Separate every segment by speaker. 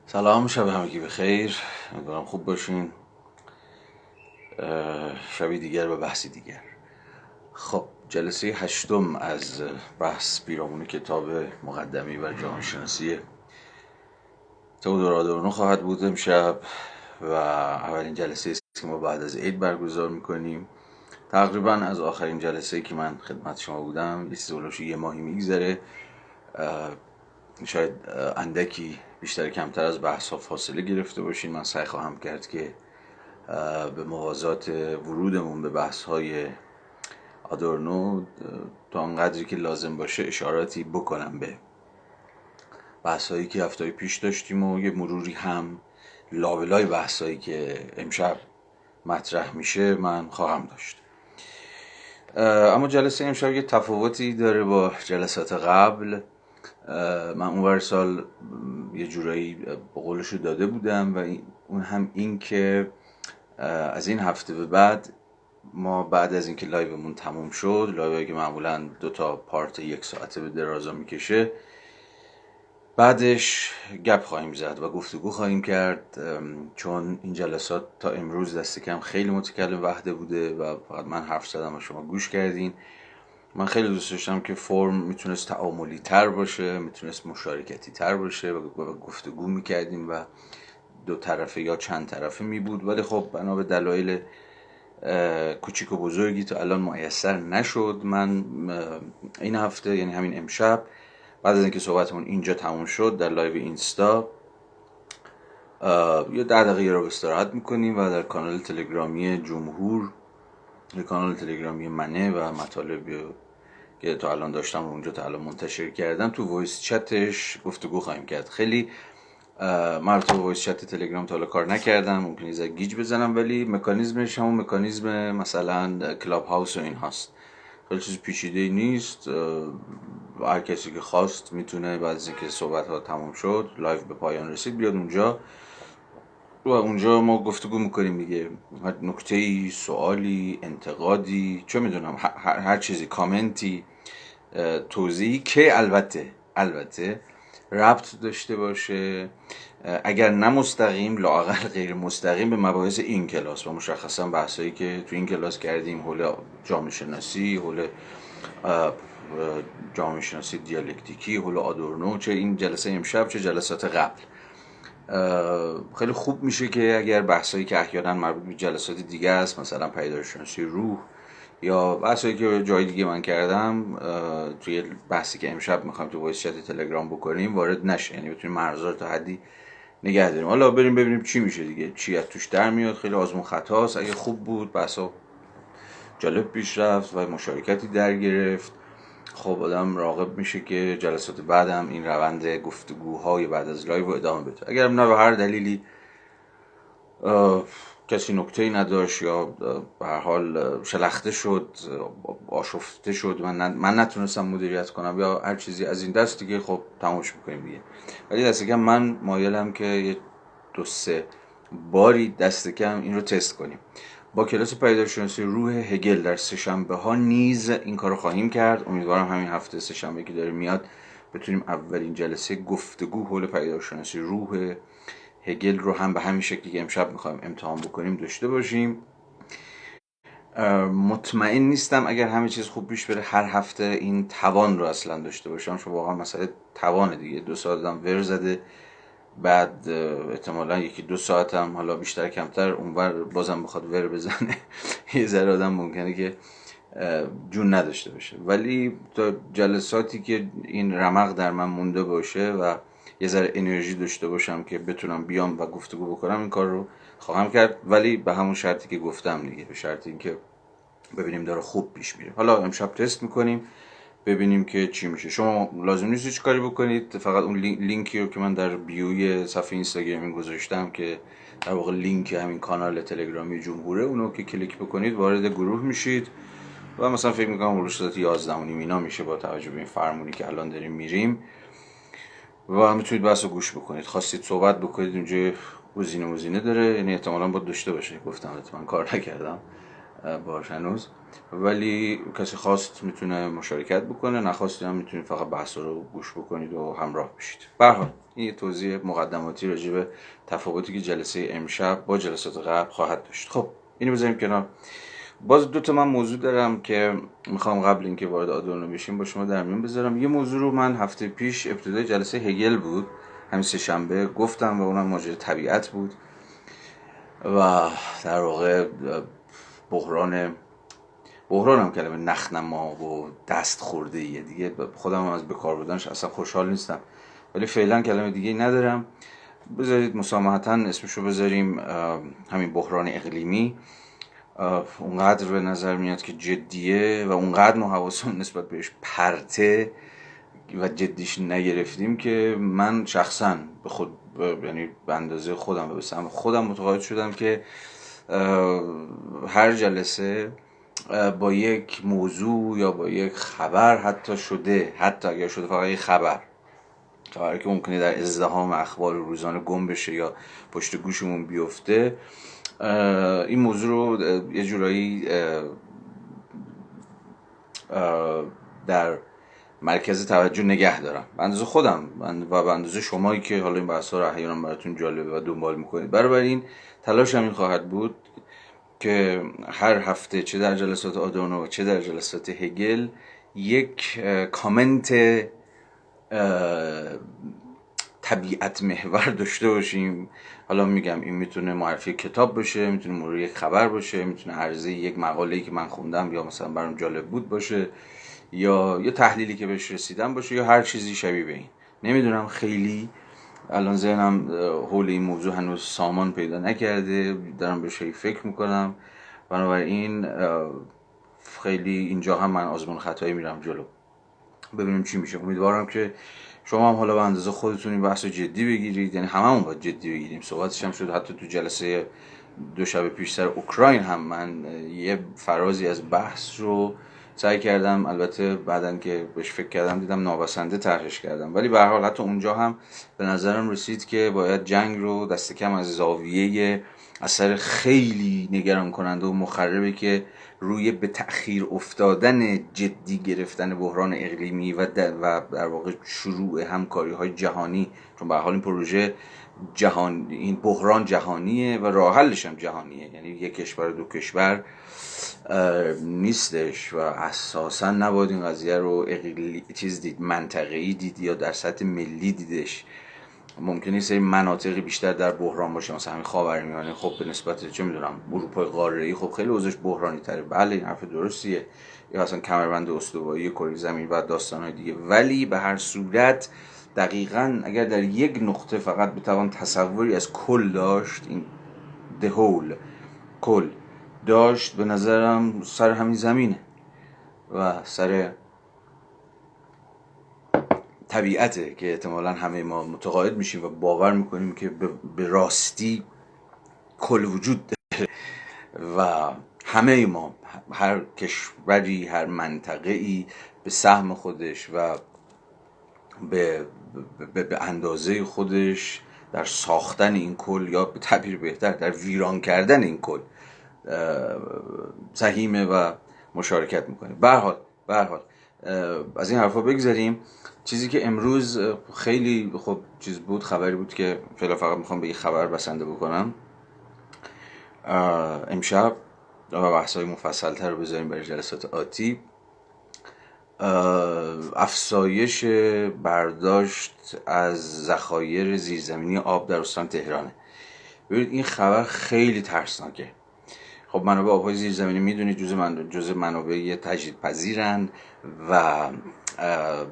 Speaker 1: سلام، شب همگی بخیر. امیدوارم خوب باشین. شبی دیگر و بحثی دیگر. خب، جلسه هشتم از بحث پیرامون کتاب مقدمه‌ای بر جامعه شناسی تئودور آدورنو خواهد بود امشب و اولین جلسه است که ما بعد از عید برگزار میکنیم. تقریبا از آخرین جلسه‌ای که من خدمت شما بودم یه ماهی میگذره. شاید اندکی بیشتر کمتر از بحث ها فاصله گرفته باشین. من سعی خواهم کرد که به موازات ورودمون به بحث های آدورنو تا اونقدری که لازم باشه اشاراتی بکنم به بحث هایی که هفته پیش داشتیم و یه مروری هم لابلای بحث هایی که امشب مطرح میشه من خواهم داشت. اما جلسه امشب یه تفاوتی داره با جلسات قبل. من اونور سال یه جورایی به قولشو داده بودم و اون هم این که از این هفته به بعد ما بعد از اینکه لایومون تموم شد، لایوی که معمولا 2 پارت 1 ساعته به درازا میکشه، بعدش گپ خواهیم زد و گفتگو خواهیم کرد، چون این جلسات تا امروز دست کم خیلی متکلم وحده بوده و فقط من حرف زدم و شما گوش کردین. من خیلی دوست داشتم که فرم میتونست تعاملی تر باشه، میتونست مشارکتی تر باشه و گفتگو میکردیم و 2 طرفه یا چند طرفه میبود، ولی خب بنا به دلایل کوچیک و بزرگی تا الان میسر نشد. من این هفته، یعنی همین امشب، بعد از اینکه صحبتمون اینجا تموم شد در لایو اینستا، یه 10 دقیقه رو استراحت میکنیم و در کانال تلگرامی جمهور، کانال تلگرامی منه و مطالبی که تا الان داشتم و اونجا تا الان منتشر کردم تو وایس چتش گفتگو خواهیم کرد. خیلی من تو وایس چت تلگرام تا حالا کار نکردم، ممکنه یه گیج بزنم، ولی مکانیزمش همون مکانیزم مثلا کلاب هاوس و این هاست. خیلی چیز پیچیده نیست. هر کسی که خواست میتونه بعد از اینکه صحبت ها تموم شد، لایو به پایان رسید، بیاد اونجا و اونجا ما گفتگو میکنیم دیگه. هر نکته‌ای، سوالی، انتقادی، چه میدونم، هر چیزی، کامنتی، توضیحی که البته ربط داشته باشه، اگر نه مستقیم لااقل غیر مستقیم، به مباحث این کلاس و مشخصا بحثایی که تو این کلاس کردیم حول جامعه شناسی، حول جامعه شناسی دیالکتیکی، حول آدورنو، چه این جلسه امشب چه جلسات قبل. خیلی خوب میشه که اگر بحثایی که احیانا مربوط به جلسات دیگه است، مثلا پیدایشناسی روح یا بحثایی که جای دیگه من کردم، توی بحثی که امشب میخوایم تو وایس چت تلگرام بکنیم وارد نشه، یعنی بتونیم مرزا رو تا حدی نگه داریم. حالا بریم ببینیم چی میشه دیگه، چی از توش در میاد. خیلی آزمون خطاست. اگه خوب بود، بحثا جالب پیش رفت و مشارکتی در گرفت، خب آدم راغب میشه که جلسات بعدم این روند گفتگوهای بعد از لایو رو ادامه بده. اگر نه به هر دلیلی کسی نکته‌ای نداشت یا به هر حال شلخته شد، آشفته شد، من نتونستم مدیریت کنم یا هر چیزی از این دست، دیگه خب تموش میکنیم دیگه. ولی دست کم من مایلم که یه 2-3 باری دست کم این رو تست کنیم. با کلاس پیدایشناسی روح هگل در سه‌شنبه ها نیز این کارو خواهیم کرد. امیدوارم همین هفته سه‌شنبه که داره میاد بتونیم اولین جلسه گفتگو حول پیدایشناسی روح هگل رو هم به همین شکلی که امشب میخوایم امتحان بکنیم داشته باشیم. مطمئن نیستم اگر همه چیز خوب پیش بره هر هفته این توان رو اصلا داشته باشم، چون واقعا مسئله توانه دیگه. 2 ساعت هم ور زده، بعد احتمالا 1-2 ساعت هم حالا بیشتر کمتر اونور بازم بخواد ور بزنه یه ذره آدم ممکنه که جون نداشته باشه. ولی تا جلساتی که این رمق در من مونده باشه و یه ذره انرژی داشته باشم که بتونم بیام و گفتگو بکنم، این کار رو خواهم کرد، ولی به همون شرطی که گفتم دیگه، به شرط اینکه ببینیم داره خوب پیش میره. حالا امشب تست میکنیم ببینیم که چی میشه. شما لازم نیست هیچ کاری بکنید، فقط اون لینکی رو که من در بیوی صفحه اینستاگرامی گذاشتم که در واقع لینک همین کانال تلگرامی جمهوره، اونو که کلیک بکنید وارد گروه میشید و مثلا فکر میکنم روش ساعت 11:30 اینا میشه با توجه به این فرمونی که الان داریم میریم و میتونید بحث رو گوش بکنید. خواستید صحبت بکنید، اونجا گزینه داره، یعنی احتمالاً باید داشته باشه. گفتم من کار نکردم، باش هنوز، ولی کسی خواست میتونه مشارکت بکنه، نخواست هم میتونید فقط بحث رو گوش بکنید و همراه بشید. به هر حال این یه توضیح مقدماتی راجع به تفاوتی که جلسه امشب با جلسات قبل خواهد داشت. خب اینو بذاریم کنار. باز دو تا من موضوع دارم که میخوام قبل اینکه وارد آدورنو بشیم با شما در میون بذارم. یه موضوع رو من هفته پیش ابتدای جلسه هگل بود، همین سه شنبه گفتم و اونم ماجرای طبیعت بود و در واقع بحران هم کلمه نخنما و دست خورده ایه دیگه، خودم هم از بکار بودنش اصلا خوشحال نیستم، ولی فعلا کلمه دیگه ندارم. بذارید مسامحتاً اسمشو بذاریم همین بحران اقلیمی. اونقدر به نظر میاد که جدیه و اونقدر ما حواسمون نسبت بهش پرته و جدیش نگرفتیم که من شخصا به خود یعنی به اندازه خودم به سهم خودم متقاعد شدم که هر جلسه با یک موضوع یا با یک خبر حتی اگر شده فقط یک خبری که ممکنه در ازدحام اخبار روزانه گم بشه یا پشت گوشمون بیفته، این موضوع رو یه جورایی در مرکز توجه نگه دارم، به اندازه خودم و به اندازه شمایی که حالا این بحثا رو احیانا براتون جالبه و دنبال میکنید. این تلاش هم این خواهد بود که هر هفته چه در جلسات آدورنو و چه در جلسات هگل یک کامنت طبیعت محور داشته باشیم. حالا میگم این میتونه معرفی کتاب باشه، میتونه مرور یک خبر باشه، میتونه عرضه یک مقاله‌ای که من خوندم یا مثلا برام جالب بود باشه، یا یه تحلیلی که بهش رسیدم باشه، یا هر چیزی شبیه به این. نمیدونم، خیلی الان ذهنم حول این موضوع هنوز سامان پیدا نکرده، دارم بهش فکر میکنم. بنابراین خیلی اینجا هم من آزمون خطایی میرم جلو، ببینیم چی میشه. امیدوارم که شما هم حالا به اندازه خودتون این بحث رو جدی بگیرید، یعنی هممون باید جدی بگیریم. صحبتش هم شد حتی تو جلسه دو شب پیش سر اوکراین هم من یه فرازی از بحث رو سعی کردم، البته بعدن که بهش فکر کردم دیدم نابسنده طرحش کردم، ولی به هر حال حتی اونجا هم به نظرم رسید که باید جنگ رو دست کم از زاویه اثر خیلی نگران کننده و مخربی که روی به تأخیر افتادن جدی گرفتن بحران اقلیمی و در واقع شروع همکاری های جهانی، چون به حال این پروژه این بحران جهانیه و راه حلش هم جهانیه، یعنی یک کشور دو کشور نیستش و اساسا نباید این قضیه رو منطقه‌ای دید یا در سطح ملی دیدش. ممکنه سری مناطقی بیشتر در بحران باشه، مثلا همین خاورمیانه خب به نسبت چه میدونم اروپای قاره‌ای خب خیلی اوضاعش بحرانی تره، بله این حرف درستیه، یا اصلا کمربند استوایی کره زمین و داستان‌های دیگه، ولی به هر صورت دقیقاً اگر در یک نقطه فقط بتوان تصوری از کل داشت، این the whole کل داشت، به نظرم سر همین زمینه و سر طبیعته که احتمالاً همه ما متقاعد میشیم و باور میکنیم که به راستی کل وجود داره و همه ما، هر کشوری، هر منطقه‌ای به سهم خودش و به اندازه خودش در ساختن این کل، یا به تعبیر بهتر در ویران کردن این کل سهیمه و مشارکت میکنه. به هر حال از این حرفا بگذاریم. چیزی که امروز خیلی خب چیز بود، خبری بود که فقط میخوام به این خبر بسنده بکنم. امشب بحث‌های مفصل‌تر رو بذاریم برای جلسات آتی. افزایش برداشت از ذخایر زیرزمینی آب در استان تهرانه. ببینید این خبر خیلی ترسناکه. خب منابع آب‌های زیرزمینی میدونید جزء منابع تجدیدپذیرن و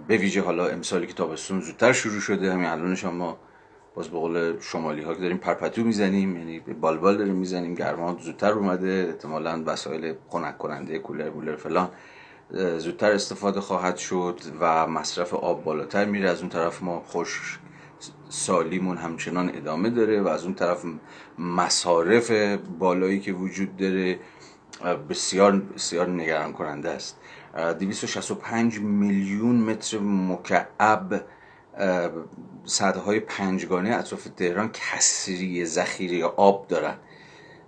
Speaker 1: به ویژه حالا امسالی که تابستون زودتر شروع شده، همین الانش ما باز به قول شمالی ها داریم پرپتو میزنیم، یعنی به بالبال داریم میزنیم، گرما زودتر اومده، احتمالاً وسایل خنک کننده کولر فلان زودتر استفاده خواهد شد و مصرف آب بالاتر میره. از اون طرف ما خوش سالیمون همچنان ادامه داره و از اون طرف مصارف بالایی که وجود داره بسیار بسیار نگران کننده است. 265 میلیون متر مکعب سدهای پنجگانه اطراف تهران کسری ذخیره آب دارن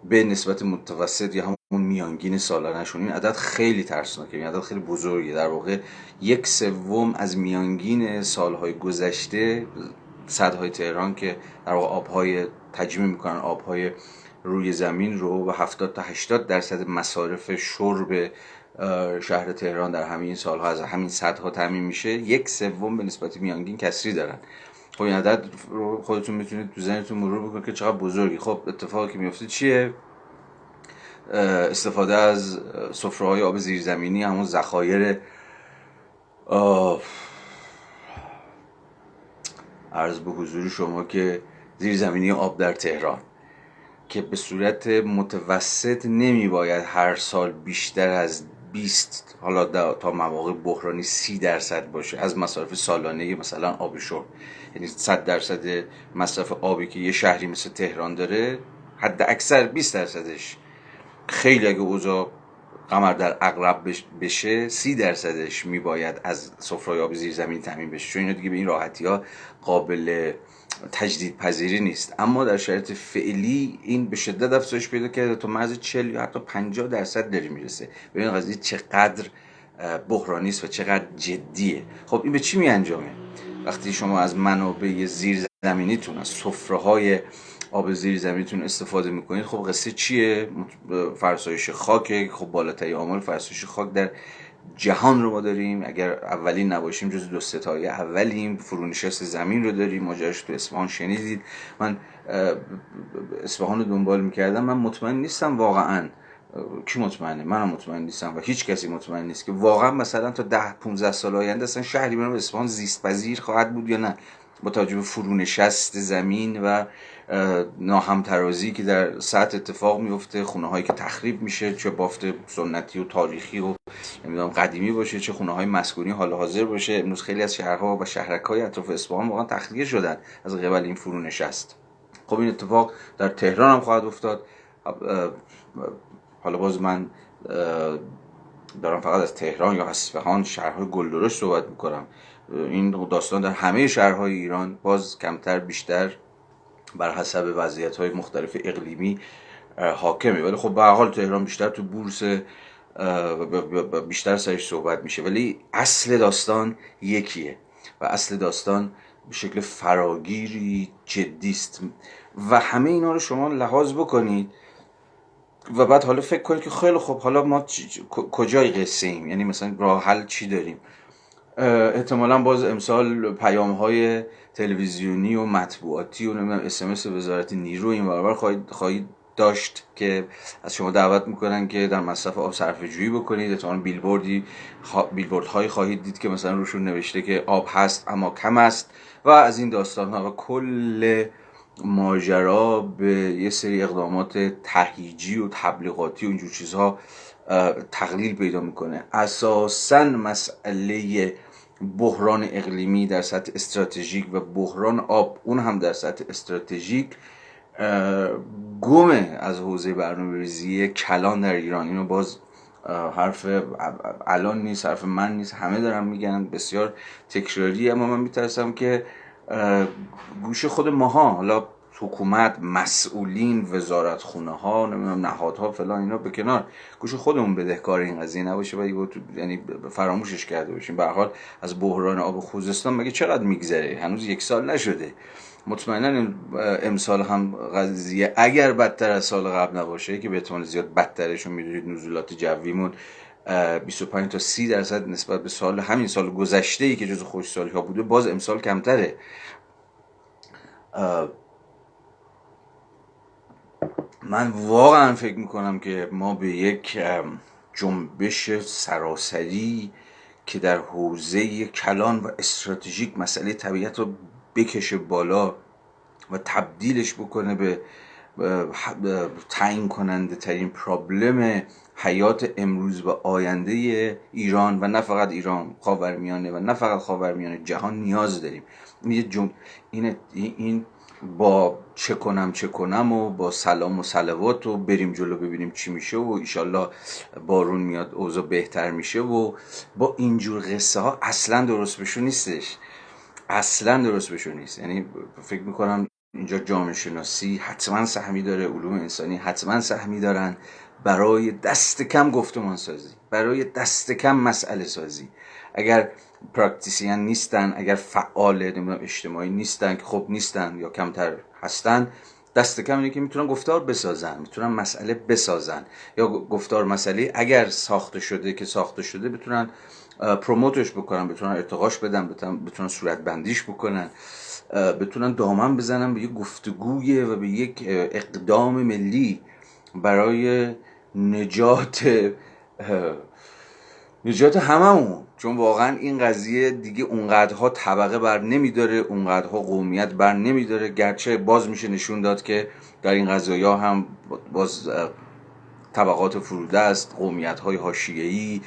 Speaker 1: به نسبت متوسط یا همون میانگین سالانه‌شون. این عدد خیلی ترسناکه، این عدد خیلی بزرگه. در واقع 1/3 از میانگین سالهای گذشته سدهای تهران که در واقع آبهای تجمیم میکنن آبهای روی زمین رو و 70 تا 80% مصارف شرب شهر تهران در همین سالها از همین سدها تامین میشه. 1/3 به نسبت میانگین کسری دارن. خب این عدد رو خودتون میتونید تو ذهنتون مرور بکنید که چقدر بزرگی. خب اتفاقی که میفته چیه؟ استفاده از سفره‌های آب زیرزمینی، همون ذخایر عرض به حضور شما که زیرزمینی آب در تهران که به صورت متوسط نمی باید هر سال بیشتر از 20 حالا تا مواقع بحرانی 30% باشه از مصارف سالانه مثلا آب شرب. یعنی 100% مصرف آبی که یه شهری مثل تهران داره حد اکثر 20%ش، خیلی اگه اوضاع قمر در عقرب بشه 30%ش میباید از سفره‌های آب زیرزمینی تامین بشه، چون اینا دیگه به این راحتی ها قابل تجدید پذیری نیست. اما در شرایط فعلی این به شدت افزایش پیدا کرده، تا مرز 40 یا حتی 50% داره میرسه. ببین قضیه چقدر بحرانی است و چقدر جدیه. خب این به چی میانجامه؟ وقتی شما از منابع زیرزمینیتون، از سفره‌های آب زیرزمینیتون استفاده میکنید، خب قصه چیه؟ فرسایش خاک. خب بالاترین عامل فرسایش خاک در جهان رو ما داریم، اگر اولین نباشیم جز 2 ستاره اولیم. فرونشست زمین رو داریم، ماجراش تو اصفهان شنیدید. من اصفهان رو دنبال میکردم، من مطمئن نیستم واقعا. کی مطمئنه؟ منم مطمئن نیستم و هیچ کسی مطمئن نیست که واقعا مثلا تا 10-15 سال آینده اصلا شهری به نام اصفهان زیست پذیر خواهد بود یا نه، با توجه به فرونشست زمین و ناهمترازی که در سطح اتفاق میفته، خونه هایی که تخریب میشه، چه بافت سنتی و تاریخی و نمیدونم قدیمی باشه، چه خونه های مسکونی حال حاضر باشه. امروز خیلی از شهرها و شهرک های اطراف اصفهان واقعا تخلیه شدن از قبل این فرونشست. خب این اتفاق در تهران هم خواهد افتاد. حالا باز من دارم فقط از تهران یا اصفهان، شهرهای گلدرشت صحبت میکنم. این داستان در همه شهرهای ایران باز کمتر بیشتر بر حسب وضعیت‌های مختلف اقلیمی حاکمه. ولی خب به هر حال تهران بیشتر تو بورس بیشتر سرش صحبت میشه، ولی اصل داستان یکیه و اصل داستان به شکل فراگیری جدیست و همه اینا رو شما لحاظ بکنید و بعد حالا فکر کنید که خیلی خب حالا ما کجای قصه ایم؟ یعنی مثلا راه حل چی داریم؟ احتمالا باز امسال پیام‌های تلویزیونی و مطبوعاتی و نمیدونم SMS وزارت نیرو این برابر خواهید داشت که از شما دعوت میکنن که در مصرف آب صرفه‌جویی بکنید. احتمالاً بیلبوردهایی خواهید دید که مثلا روشون نوشته که آب هست اما کم است و از این داستان‌ها و کل ماجرا به یه سری اقدامات تهییجی و تبلیغاتی و اینجور چیزها تقلیل پیدا میکنه. اساساً مسئله بحران اقلیمی در سطح استراتژیک و بحران آب اون هم در سطح استراتژیک گمه از حوزه برنامه‌ریزی کلان در ایران. اینو باز حرف الان نیست، حرف من نیست، همه دارن میگن، بسیار تکراری. اما من میترسم که گوش خود ماها، حالا حکومت، مسئولین، وزارتخونه ها، نمیدونم نهادها فلان، اینا به کنار، گوش خودمون بدهکار این قضیه نباشه و یعنی فراموشش کرده باشیم. به هر حال از بحران آب خوزستان مگه چقدر میگذره؟ هنوز 1 سال نشده. مطمئنا امسال هم قضیه اگر بدتر از سال قبل نباشه که به احتمال زیاد بدترشون، میدونید نزولات جویمون 25 تا 30% نسبت به همین سال گذشته‌ای که جزو خشکسالی ها بوده، باز امسال کمتره. من واقعا فکر میکنم که ما به یک جنبش سراسری که در حوزه کلان و استراتژیک مسئله طبیعت رو بکشه بالا و تبدیلش بکنه به تعیین کننده ترین پرابلم حیات امروز و آینده ایران و نه فقط ایران، خاورمیانه و نه فقط خاورمیانه، جهان نیاز داریم. این با چه کنم و با سلام و صلوات و بریم جلو ببینیم چی میشه و ایشالله بارون میاد اوضاع بهتر میشه و با اینجور قصه ها اصلا درست بشون نیستش. یعنی فکر میکنم اینجا جامعه شناسی حتما سهمی داره، علوم انسانی حتما سهمی دارن برای دست کم گفتمان سازی، برای دست کم مسئله سازی. اگر پراکتیسین نیستن، اگر فعال اجتماعی نیستن، که خب نیستن یا کمتر هستن، دست کم اینه که میتونن گفتار بسازن، میتونن مسئله بسازن، یا گفتار مسئله اگر ساخته شده که ساخته شده بتونن پروموتش بکنن، بتونن ارتقاش بدن، بتونن صورت بندیش بکنن، بتونن دامن بزنن به یک گفتگوی و به یک اقدام ملی برای نجات هممون. چون واقعا این قضیه دیگه اونقدرها طبقه بر نمیداره، اونقدرها قومیت بر نمیداره، گرچه باز میشه نشون داد که در این قضایا هم باز طبقات فروده است، قومیت‌های حاشیه‌ای،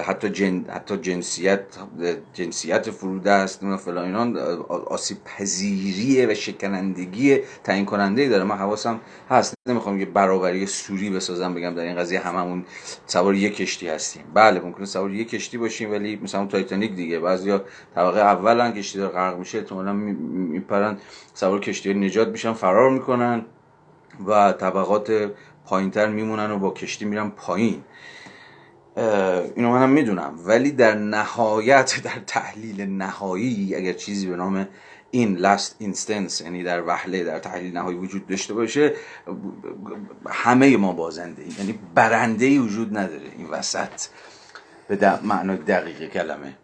Speaker 1: حتی جنسیت فروده است، فلان اینا، آسیب پذیری و شکنندگی تعیین کننده داره. من حواسم هست، نمیخوام یه برابری سوری بسازم بگم در این قضیه هممون سوار یک کشتی هستیم. بله ممکنه سوار یک کشتی باشیم، ولی مثلا تایتانیک دیگه بعضیا طبقه اولن، کشتی داره غرق میشه، احتمالاً میپرن سوار کشتی نجات میشن، فرار میکنن و طبقات پایینتر میمونن و با کشتی میرن پایین. اینو منم میدونم، ولی در نهایت، در تحلیل نهایی، اگر چیزی به نام این last instance، یعنی در وهله، در تحلیل نهایی وجود داشته باشه، همه ما بازنده ایم، یعنی برنده ای وجود نداره این وسط به معنای دقیق کلمه.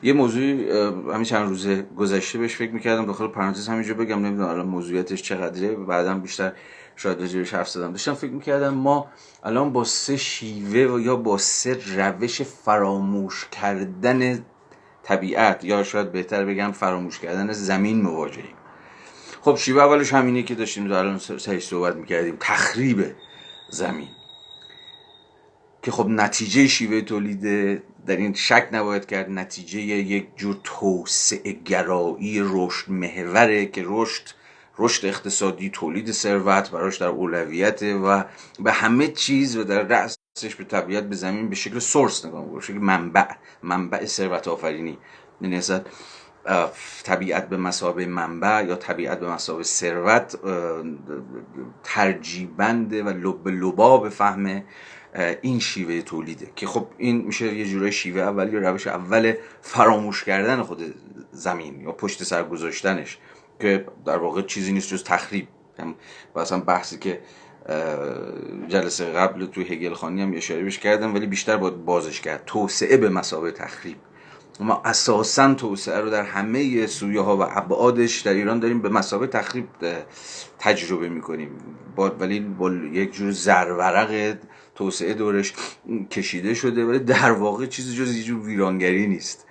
Speaker 1: یه موضوعی همین چند روز گذشته بهش فکر میکردم، داخل پرانتز همینجا بگم، نمیدونم الان موضوعیتش چقدره، بعدم بیشتر شاید راجعش حرف زدم. داشتم فکر میکردم ما الان با 3 شیوه یا با 3 روش فراموش کردن طبیعت، یا شاید بهتر بگم فراموش کردن زمین مواجهیم. خب شیوه اولش همینه که داشتیم الان سرش صحبت میکردیم، تخریب زمین، که خب نتیجه شیوه تولید، در این شک نباید کرد، نتیجه یک جور توسعه گرایی رشد محوره که رشد اقتصادی، تولید ثروت براش در اولویت و به همه چیز و در رأسش به طبیعت، به زمین به شکل سورس نگاه می‌کنه، به شکل منبع ثروت آفرینی. یعنی اصلا طبیعت به مثابه منبع یا طبیعت به مثابه ثروت ترجیبنده و لب لباب فهم این شیوه تولیده، که خب این میشه یه جورای شیوه اول یا روش اول فراموش کردن خود زمین یا پشت سر گذاشتنش، که در واقع چیزی نیست جز تخریب. و اصلا بحثی که جلسه قبل توی هگل خانی هم اشاره بهش کردم، ولی بیشتر باید بازش کرد، توسعه به مثابه تخریب. ما اساساً توسعه رو در همه سویه ها و ابعادش در ایران داریم به مثابه تخریب تجربه میکنیم، ولی با یک جور زرورق توسعه دورش کشیده شده، ولی در واقع چیزی جز یه جور ویرانگری نیست.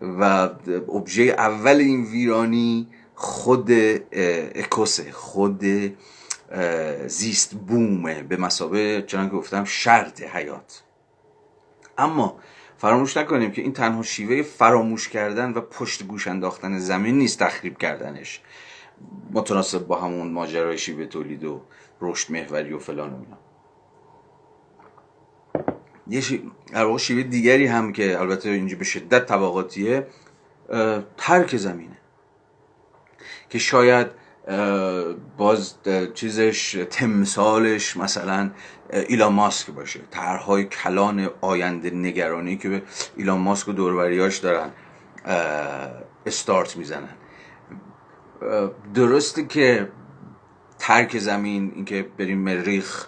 Speaker 1: و ابژه اول این ویرانی خود اکوسه، خود زیست بومه، به مثابه چنانکه گفتم شرط حیات. اما فراموش نکنیم که این تنها شیوه فراموش کردن و پشت گوش انداختن زمین نیست، تخریب کردنش، متناسب با همون ماجرای شیوه تولید و رشد محوری و فلان و اینا. یه شیوه دیگری هم که البته اینجا به شدت طبقاتیه، ترک زمینه، که شاید باز چیزش تمثالش مثلا ایلان ماسک باشه، طرح‌های کلان آینده نگرانی که به ایلان ماسک و دوروریاش دارن استارت میزنن. درسته که ترک زمین، اینکه بریم مریخ،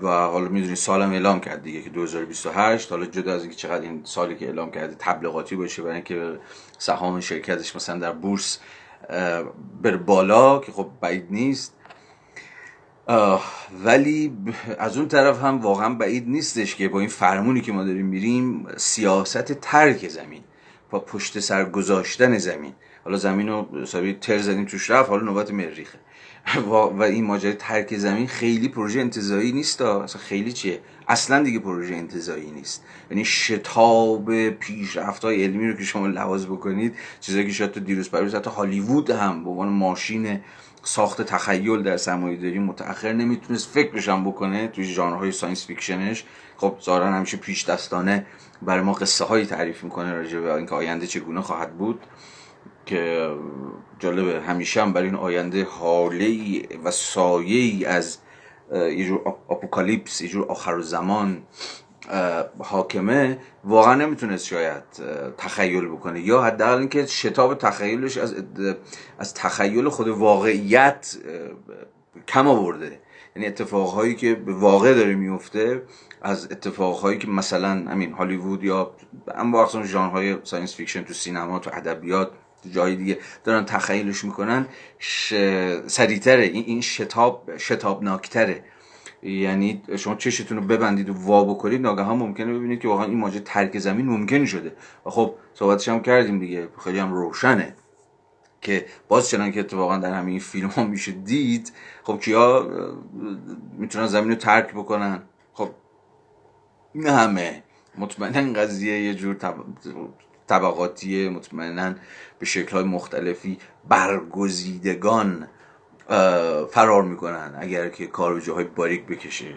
Speaker 1: و حالا میدونی سالم اعلام کرد دیگه که 2028، حالا جدا از اینکه چقدر این سالی که اعلام کرده تبلیغاتی باشه برای اینکه سهام شرکتش مثلا در بورس بر بالا، که خب بعید نیست، ولی از اون طرف هم واقعا بعید نیستش که با این فرمونی که ما داریم میریم، سیاست ترک زمین و پشت سر گذاشتن زمین، حالا زمین رو حسابی تر زدیم توش رفت، حالا نوبت مریخه و این ماجرای ترک زمین خیلی پروژه انتزاعی نیست، اصلا خیلی چیه، اصلا دیگه پروژه انتزاعی نیست. یعنی شتاب پیشرفت‌های علمی رو که شما لحاظ بکنید، چیزایی که شاید تو دیروز پریروز حتی هالیوود هم به عنوان ماشین ساخت تخیل در سرمایه‌داری متأخر نمیتونست فکرش هم بکنه توی ژانرهای ساینس فیکشنش. خب ظاهرا همیشه پیش دستانه برای ما قصه هایی تعریف میکنه راجع به اینکه آینده چگونه خواهد بود، که جالبه همیشه هم برای این آینده حاله‌ای و سایه‌ای از یه جور اپوکالیپس، یه جور آخرالزمان حاکمه. واقعا نمیتونست شاید تخیل بکنه، یا حداقل اینکه شتاب تخیلش از تخیل خود واقعیت کم آورده. یعنی اتفاقهایی که به واقع داره میفته از اتفاقهایی که مثلا همین هالیوود یا اما اصلا ژانرهای ساینس فیکشن تو سینما، تو ادبیات، تو جای دیگه دارن تخیلش میکنن، سریعتره. این شتابناکتره. یعنی شما چشتون رو ببندید و وا بکنید، ناگهان ممکنه ببینید که واقعا این ماجرا ترک زمین ممکن شده. و خب صحبتش هم کردیم دیگه، خیلی هم روشنه که باز چنان که اتفاقا در همین فیلم ها میشه دید، خب کیا میتونن زمین رو ترک بکنن؟ خب نه همه. مطمئنا قضیه یه جور طبقاتیه، مطمئنا به شکل‌های مختلفی برگزیدگان فرار میکنن اگر که کار به جاهای باریک بکشه.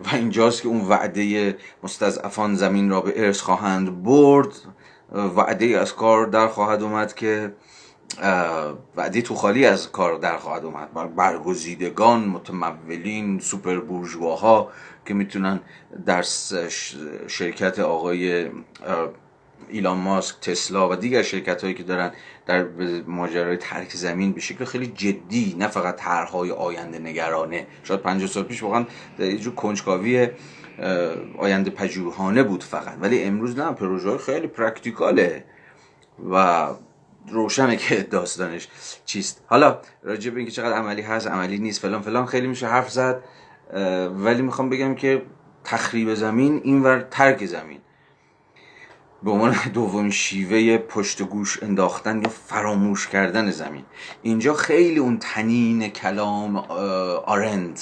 Speaker 1: و اینجاست که اون وعده مستضعفان زمین را به ارث خواهند برد، وعده از کار در خواهد اومد که وعده تو خالی از کار در خواهد اومد. برگزیدگان، متمولین، سوپر بورژواها که میتونن در شرکت آقای ایلان ماسک، تسلا و دیگر شرکت هایی که دارن در ماجرای ترک زمین به شکل خیلی جدی، نه فقط طرح‌های آینده نگرانه، شاید 50 سال پیش واقعا یه جور کنجکاوی آینده پژوهانه بود فقط، ولی امروز نه، پروژه‌های خیلی پرکتیکاله و روشنه که داستانش چیست. حالا راجع به اینکه چقدر عملی هست، عملی نیست، فلان فلان خیلی میشه حرف زد، ولی میخوام بگم که تخریب زمین اینور ترک زمین به عنوان دومین شیوه پشت گوش انداختن یا فراموش کردن زمین، اینجا خیلی اون تنین کلام آرند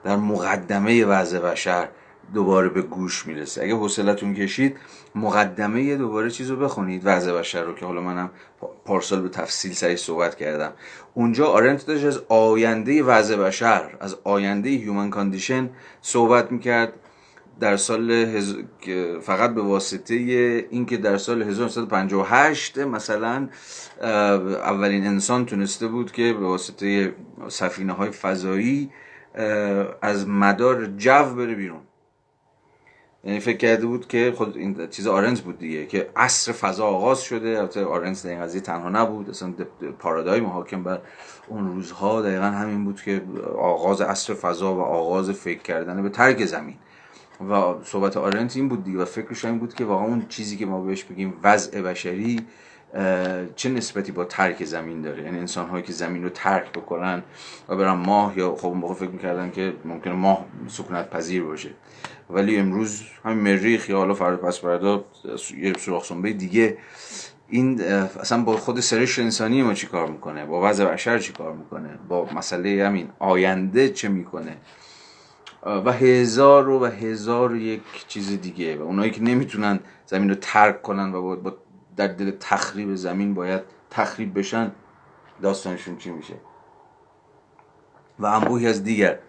Speaker 1: در مقدمه وضع بشر دوباره به گوش میرسه. اگه حوصلتون کشید مقدمه دوباره چیزو بخونید، وضع بشر رو، که حالا منم پارسال به تفصیل سرش صحبت کردم. اونجا آرنت داشت از آینده وضع بشر، از آینده هیومن کاندیشن صحبت میکرد، در سال فقط به واسطه اینکه در سال 1958 مثلا اولین انسان تونسته بود که به واسطه سفینه‌های فضایی از مدار جو بره بیرون. یعنی فکر کرده بود که خود این چیز آرنز بود دیگه، که عصر فضا آغاز شده. البته آرنز در این قضیه تنها نبود، اصلا پارادایم حاکم بر اون روزها دقیقا همین بود که آغاز عصر فضا و آغاز فکر کردن به ترک زمین. و صحبت آرنت این بود دیگه و فکرش این بود که واقعا اون چیزی که ما بهش بگیم وضع بشری چه نسبتی با ترک زمین داره. یعنی انسان هایی که زمین رو ترک بکنن و برن ماه، یا خب اون موقع فکر میکردن که ممکنه ماه سکونت پذیر باشه، ولی امروز همین مریخ یا حالا فردا پس فردا یه سوراخ سنبه دیگه، این اصلا با خود سرشت انسانی ما چی کار میکنه، با وضع بشر چی کار میکنه، با مسئله همین آینده چه میکنه و هزار و یک چیز دیگه. و اونایی که نمیتونن زمین رو ترک کنن و با در دل تخریب زمین باید تخریب بشن، داستانشون چی میشه و انبوهی از دیگر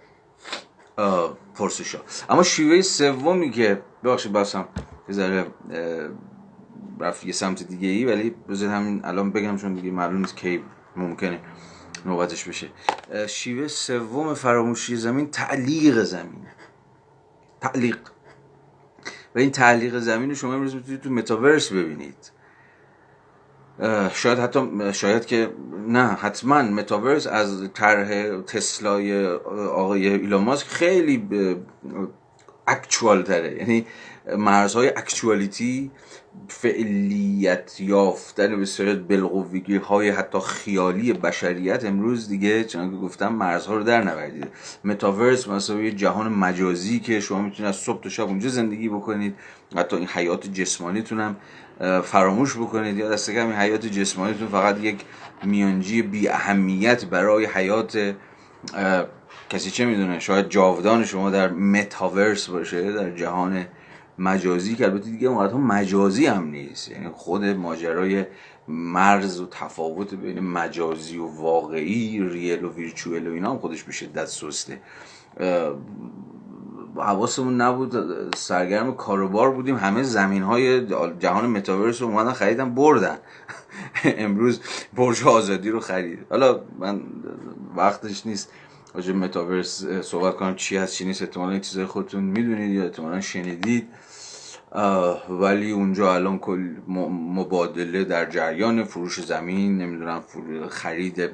Speaker 1: پرسشا. اما شیوه سومی که ببخشید باسم یه ذره رفت یه سمت دیگه ای، ولی بذارید همین الان بگم چون دیگه معلوم نیست کی ممکنه نوبتش بشه. شیوه سوم فراموشی زمین تعلیق زمینه. تعلیق. و این تعلیق زمین رو شما امروز میتونید تو متاورس ببینید. شاید که نه، حتما متاورس از طرح تسلای آقای ایلان ماسک خیلی اکچوال تره. یعنی مرزهای اکچوالیتی، فعلیت یافتن به صورت بالقوگی های حتی خیالی بشریت امروز دیگه چون که گفتم مرزها رو در نوردیده. متاورس مثلا یه جهان مجازی که شما میتونید از صبح تا شب اونجا زندگی بکنید، حتی این حیات جسمانیتون هم فراموش بکنید، یا دست کم این حیات جسمانیتون فقط یک میانجی بی اهمیت برای حیات کسی چه میدونه، شاید جاودان شما در متاورس باشه، در جهان مجازی که البته دیگه اونقدر مجازی هم نیست، یعنی خود ماجرای مرز و تفاوت بین مجازی و واقعی، ریل و ویرچوئل و اینا هم خودش به شدت سسته. حواسمون نبود، سرگرم کاروبار بودیم، همه زمین های جهان متاورس رو اومدن خریدن بردن. امروز برج آزادی رو خرید. حالا من وقتش نیست راجع به متاورس صحبت کنم چی هست چی نیست، احتمالاً این چیزای خودتون میدونید یا احتمالاً شنیدید، ولی اونجا الان کل مبادله در جریان، فروش زمین، نمیدونم خرید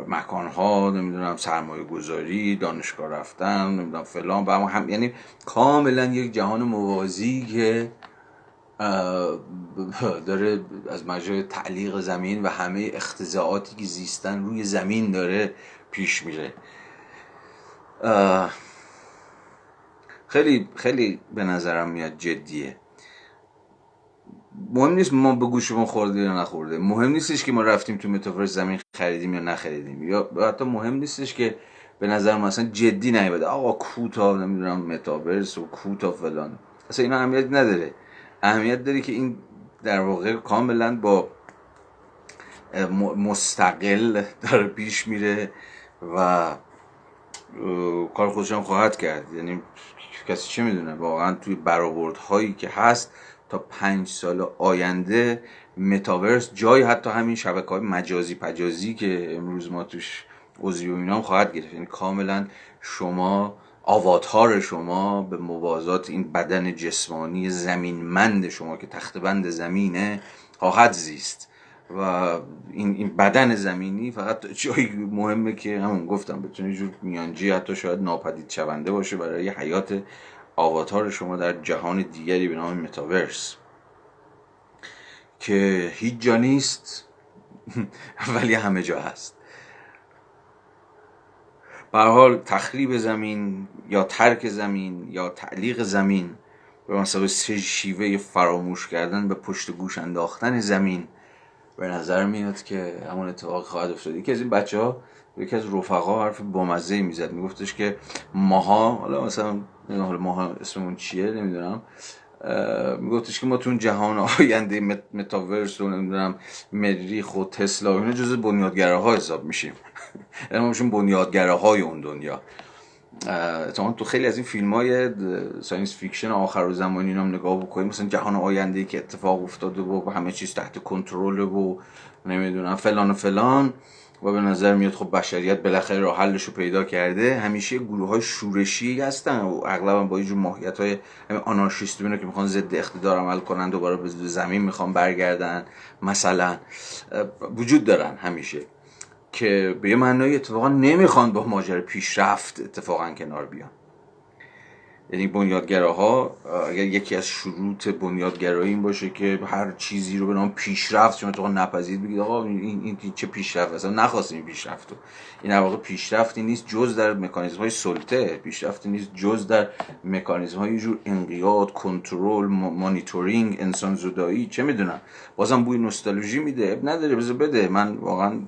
Speaker 1: مکانها، نمیدونم سرمایه گذاری، دانشگاه رفتن، نمیدونم فلان، و هم یعنی کاملا یک جهان موازی که داره از مجرای تعلیق زمین و همه اختزاعاتی که زیستن روی زمین داره پیش میره. خیلی خیلی به نظرم میاد جدیه. مهم نیست ما به گوشمون خورده یا نخورده، مهم نیستش که ما رفتیم تو متاورس زمین خریدیم یا نخریدیم، یا حتی مهم نیستش که به نظر ما اصلا جدی نیومده آقا کوتا نمیدونم متاورس و کوتا فلان، اصلا اینا اهمیت نداره. اهمیت داره که این در واقع کاملا با مستقل داره پیش میره و کار خودش هم خواهد کرد. یعنی کسی چه میدونه واقعا توی برآوردهایی که هست تا 5 سال آینده متاورس جای حتی همین شبکه‌های مجازی پجازی که امروز ما توش عضوی و اینا هم خواهد گرفت. یعنی کاملا شما آواتار شما به موازات این بدن جسمانی زمینمند شما که تخت بند زمینه خواهد زیست و این بدن زمینی فقط جایی مهمه که همون گفتم بتونه یه جور میانجی حتی شاید ناپدید شونده باشه برای حیات آواتار شما در جهان دیگری به نام متاورس که هیچ جا نیست ولی همه جا هست. به هر حال تخریب زمین یا ترک زمین یا تعلیق زمین به مثابه شیوه فراموش کردن به پشت گوش انداختن زمین به نظر میاد که همون اتفاق خواهد افتاد. یکی از این بچه‌ها، یکی از رفقا حرف بامزه‌ای میزد، میگفتش که ماها، حالا مثلا ماها اسممون چیه نمیدونم، میگفتش که ما تو اون جهان آینده متاورس و نمیدونم مریخ و تسلا و اینا جزء بنیادگراها حساب میشیم. یعنی ما میشیم بنیادگراهای اون دنیا. تو خیلی از این فیلم‌های ساینس فیکشن آخرالزمانی اینا هم نگاه بکنید، مثلا جهان آینده‌ای که اتفاق افتاده و همه چیز تحت کنترل و نمیدونم فلان و فلان و به نظر میاد خب بشریت بالاخره راه حلش رو پیدا کرده. همیشه گروه‌های شورشی هستن و اغلبا با یه جور ماهیت‌های آنارشیستی که میخوان ضد اقتدار عمل کنن، دوباره به زمین میخوان برگردن مثلا، وجود دارن همیشه، که به یه معنای اتفاقا نمیخوان با ماجرای پیشرفت اتفاقا کنار بیان. یعنی بنیادگراها اگر یکی از شروط بنیادگرایی این باشه که هر چیزی رو به نام پیشرفت شما اتفاقا نپذیرید، بگید آقا این چه پیشرفت، اصلا نخواستیم این پیشرفتو. این در واقع پیشرفتی نیست جز در مکانیزم‌های سلطه، پیشرفتی نیست جز در مکانیزم‌های جور انقیاد، کنترل، مانیتورینگ، انسان زدایی، چه میدونم. بازم بوی نوستالژی میده، نداره بذار بده. من واقعا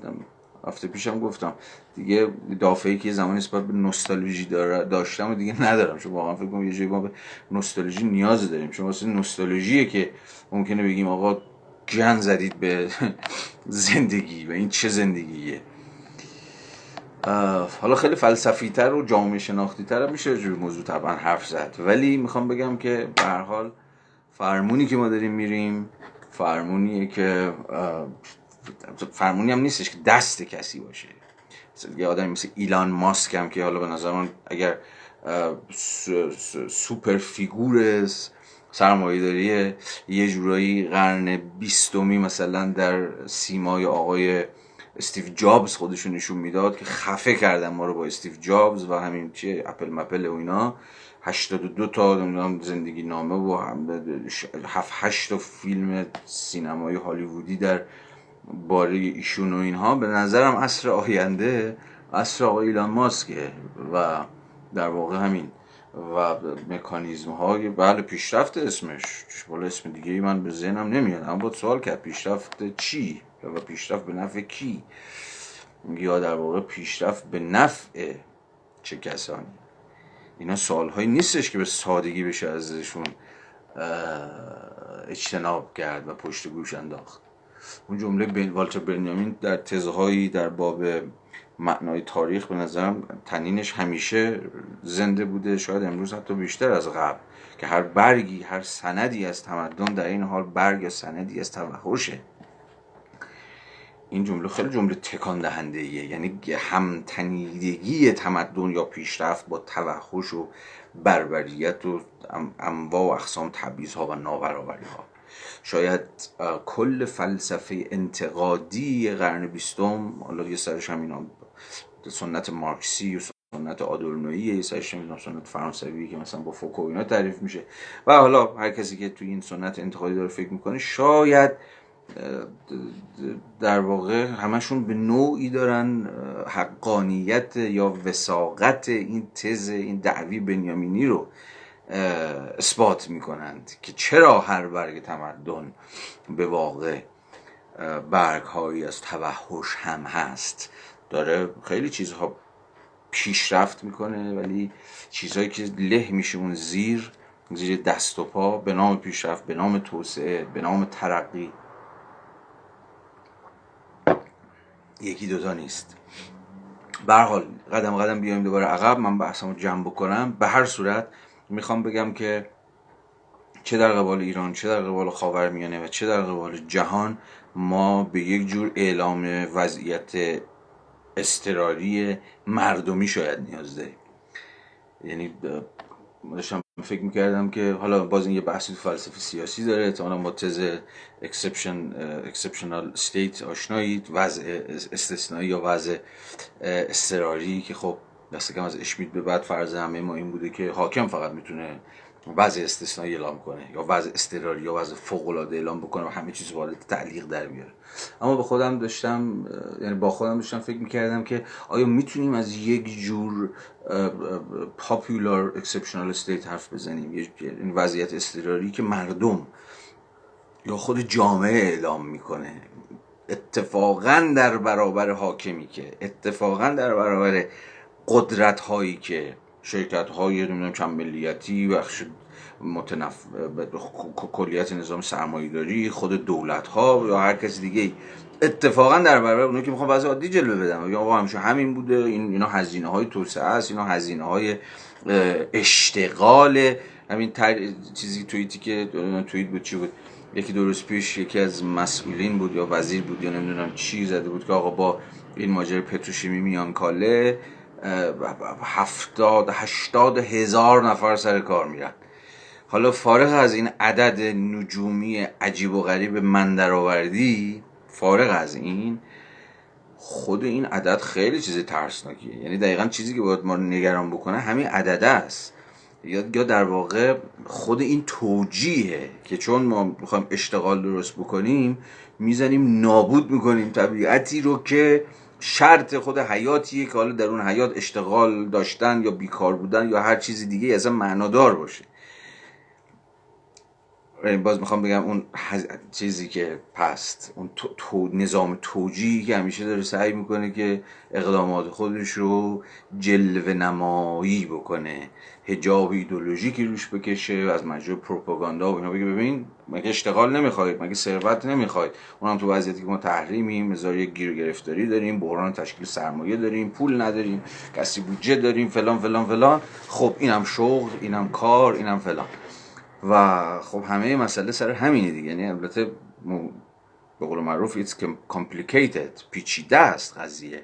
Speaker 1: هفته پیشم گفتم دیگه دافعی که زمانی نسبت به نوستالژی داشتم و دیگه ندارم، چون واقعا فکر کنم یه جایی ما به نوستالژی نیاز داریم. چون واسه نوستالژیه که ممکنه بگیم آقا گن زدید به زندگی و این چه زندگیه. حالا خیلی فلسفی تر و جامعه شناختی تر میشه جور موضوع طبعا حرف زد، ولی میخوام بگم که به هر حال فرمونی که ما داریم میریم فرمونیه که فرمونی هم نیستش که دست کسی باشه. یه آدمی مثل ایلان ماسک هم که حالا به نظر من اگر سوپر فیگور سرمایه‌داری یه جورایی قرن 20 مثلا در سیمای آقای استیو جابز خودشون نشون میداد که خفه کردن ما رو با استیو جابز و همین چیه اپل مپل و اینا، 82 تا زندگی نامه و 7-8 تا فیلم سینمایی هالیوودی در باره ایشون و اینها. به نظرم عصر آینده عصر آقای ایلان ماسکه و در واقع همین و مکانیزم های بله پیشرفت اسمش، بالا اسم دیگه ای من به ذهنم نمیاد، اما باید سوال کرد پیشرفت چی و پیشرفت به نفع کی، یا در واقع پیشرفت به نفع چه کسانی. اینا سوالهایی نیستش که به سادگی بشه ازشون اجتناب کرد و پشت گوش انداخت. اون جمله والتر بنیامین در تزهایی در باب معنای تاریخ به نظرم تنینش همیشه زنده بوده، شاید امروز حتی بیشتر از قبل، که هر برگی، هر سندی از تمدن در این حال برگ یا سندی از توحشه. این جمله خیلی جمله تکان دهنده ایه، یعنی همتنیدگی تمدن یا پیشرفت با توحش و بربریت و انواع و اقسام تبعیض‌ها و نابرابری ها. شاید کل فلسفه انتقادی قرن 20، حالا یه سرش هم اینا سنت مارکسی و سنت آدورنویی، یه سرش هم سنت فرانسوی که مثلا با فوکو اینا تعریف میشه، و حالا هر کسی که توی این سنت انتقادی داره فکر میکنه، شاید در واقع همشون به نوعی دارن حقانیت یا وثاقت این تز، این دعوی بنیامینی رو اثبات میکنند که چرا هر برگ تمدن به واقع برگ هایی از توحش هم هست. داره خیلی چیزها پیشرفت میکنه، ولی چیزهایی که له میشه اون زیر دست و پا به نام پیشرفت، به نام توسعه، به نام ترقی، یکی دوتا نیست. به هر حال قدم قدم بیایم دوباره عقب، من بحثمو جمع بکنم. به هر صورت میخوام بگم که چه در قبال ایران، چه در قبال خاورمیانه و چه در قبال جهان، ما به یک جور اعلام وضعیت اضطراری مردمی شاید نیاز داریم. یعنی داشتم فکر میکردم که حالا باز این یه بحثی تو فلسفه سیاسی داره، احتمالاً با تز exceptional state آشنایید، وضع استثنایی یا وضع اضطراری، که خب دست کم از اشمیت به بعد فرض همه ما این بوده که حاکم فقط میتونه وضع استثنایی اعلام کنه یا وضع اضطراری یا وضع فوق العاده اعلام بکنه و همه چیز وارد تعلیق در بیاره. اما با خودم داشتم فکر میکردم که آیا میتونیم از یک جور popular exceptional state حرف بزنیم، این وضعیت اضطراری که مردم یا خود جامعه اعلام میکنه، اتفاقا در برابر حاکمی که، اتفاقا در برابر قدرت هایی که شرکت های نمیدونم چند ملیتی و کلیت نظام سرمایه‌داری، خود دولت ها یا هر کسی دیگه، اتفاقا در برابر اونها که میخوان وضع عادی جلوه بدن، یا آقا همیشه همین بوده، اینا هزینه های توسعه است، اینا هزینه های اشتغال. همین چیزی توییتی که توییت بود چی بود، یکی دو روز پیش یکی از مسئولین بود یا وزیر بود یا نمیدونم چی زده بود که آقا با این ماجرای پتروشیمی میان کاله 70-80 هزار نفر سر کار میرن. حالا فارغ از این عدد نجومی عجیب و غریب من درآوردی، فارغ از این، خود این عدد خیلی چیز ترسناکیه. یعنی دقیقاً چیزی که باید ما نگران بکنه همین عدد است، یا در واقع خود این توجیهه که چون ما میخوایم اشتغال درست بکنیم میزنیم نابود میکنیم طبیعتی رو که شرط خود حیاتیه که حالا در اون حیات اشتغال داشتن یا بیکار بودن یا هر چیزی دیگه اصلا معنادار باشه. باز میخوام بگم اون چیزی که پست، اون نظام توجیهی که همیشه داره سعی میکنه که اقدامات خودش رو جلوه نمایی بکنه، حجاب ایدئولوژیکی روش بکشه، از مجرد پروپاگاندا و اینا بگه ببین مگه اشتغال نمیخواید، مگه ثروت نمیخواید، اونم تو وضعیتی که ما تحریمیم، مزاری گیر گرفتاری داریم، بحران تشکیل سرمایه داریم، پول نداریم، کسی بودجه داریم، فلان فلان فلان، خب اینم شغل، اینم کار، اینم فلان. و خب همه مسئله سر همینه دیگه. یعنی البته به قول معروف it's complicated، پیچیده است قضیه،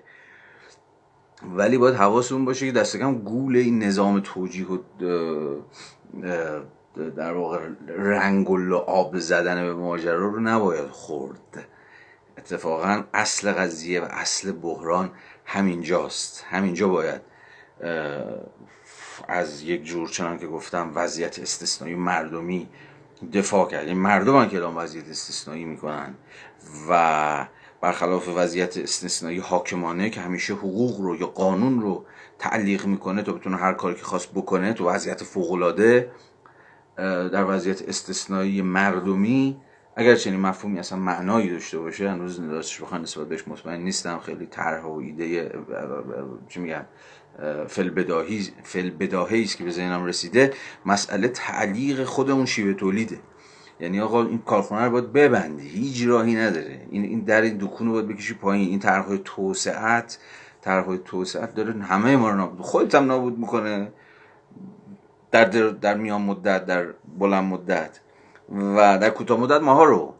Speaker 1: ولی باید حواسمون باشه که دست کم گول این نظام توجیه و در واقع رنگ و لعاب زدن به ماجرا رو نباید خورد. اتفاقا اصل قضیه و اصل بحران همینجاست. همینجا باید از یک جور چنان که گفتم وضعیت استثنایی مردمی دفاع کرد. این مردم که اعلام وضعیت استثنایی میکنن و برخلاف وضعیت استثنایی حاکمانه که همیشه حقوق رو یا قانون رو تعلیق میکنه تا بتونه هر کاری که خواست بکنه، تو وضعیت فوق‌العاده در وضعیت استثنایی مردمی اگر چنین مفهومی اصلا معنایی داشته باشه، هنوز راستش بخوام نسبت بهش مطمئن نیستم. خیلی طرح و ایده چی میگن فلبداهی است که به ذهنم رسیده. مسئله تعلیق خود اون شیوه تولیده. یعنی آقا این کارخونه رو باید ببندی، هیچ راهی نداره، این در این دکون رو باید بکشی پایین. این طرح‌های توسعت داره همه ما رو نابود، خودت هم نابود میکنه در میان مدت، در بلند مدت و در کوتاه مدت ماها رو.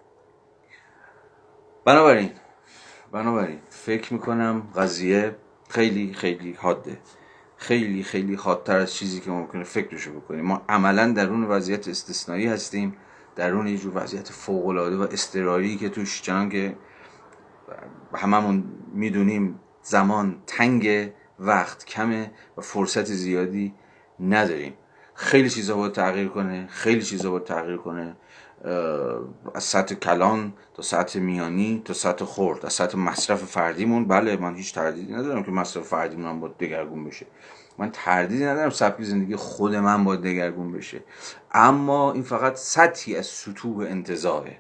Speaker 1: بنابراین فکر میکنم قضیه خیلی خیلی حاده، خیلی خیلی حادتر از چیزی که ممکنه فکرشو بکنیم. ما عملا درون وضعیت استثنایی هستیم، درون یه جور وضعیت فوق‌العاده و اضطراری که توش، چنان که هممون میدونیم، زمان تنگ، وقت کمه و فرصت زیادی نداریم. خیلی چیزا باید تغییر کنه، از سطح کلان تا سطح میانی تا سطح خرد، از سطح مصرف فردیمون. بله من هیچ تردیدی ندارم که مصرف فردیمون هم باید دگرگون بشه، من تردیدی ندارم سبک زندگی خود من باید دگرگون بشه، اما این فقط سطحی از سطوح انتزاعه.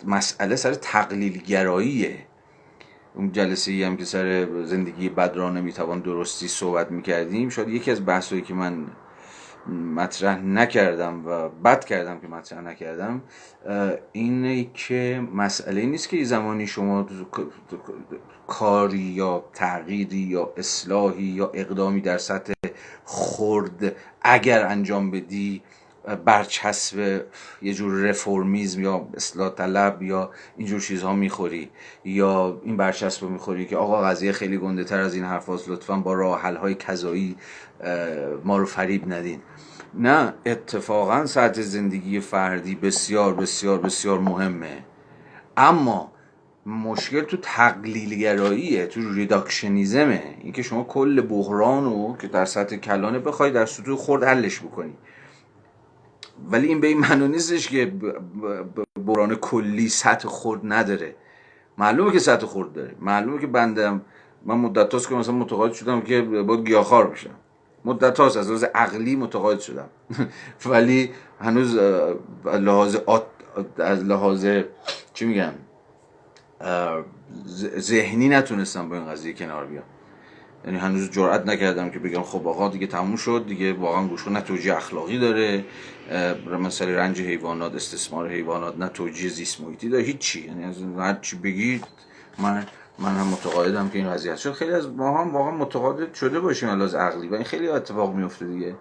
Speaker 1: مسئله سر تقلیل گراییه. اون جلسه ای هم که سر زندگی بد را نمیتوان درستی صحبت میکردیم، شاید یکی از بحثایی که من مطرح نکردم و بد کردم که مطرح نکردم اینه که مسئله نیست که زمانی شما کاری یا تغییری یا اصلاحی یا اقدامی در سطح خرد اگر انجام بدی برچسب یه جور رفرمیزم یا اصلاح طلب یا اینجور چیزها میخوری، یا این برچسب رو میخوری که آقا قضیه خیلی گنده تر از این حرف هاست، لطفاً با راه حل های کذایی ما رو فریب ندین. نه، اتفاقا سطح زندگی فردی بسیار بسیار بسیار مهمه، اما مشکل تو تقلیل گراییه، تو ریداکشنیزمه. این که شما کل بحرانو که در سطح کلانه بخوای در سطوح خرد حلش بکنی، ولی این به این معنی نیستش که بحران کلی سطح خرد نداره. معلومه که سطح خرد داره، معلومه که من مدت هاست که مثلا متقاعد شدم که باید گیاهخوار بشم، مدت هاست از لحاظ عقلی متقاعد شدم ولی هنوز از لحاظ چی میگم ذهنی نتونستم با این قضیه کنار بیام. یعنی هنوز جرئت نکردم که بگم خب آقا دیگه تموم شد، دیگه واقعا گوشت نه توجیه اخلاقی داره، مثلا رنج حیوانات، استثمار حیوانات، نه توجیه زیست محیطی داره، هیچی. یعنی از هر چی بگید من هم متقاعدم که این قضیه هست. خیلی از ما هم واقعا متقاعد شده باشیم علاوه عقلی و این خیلی اتفاق میفته دیگه.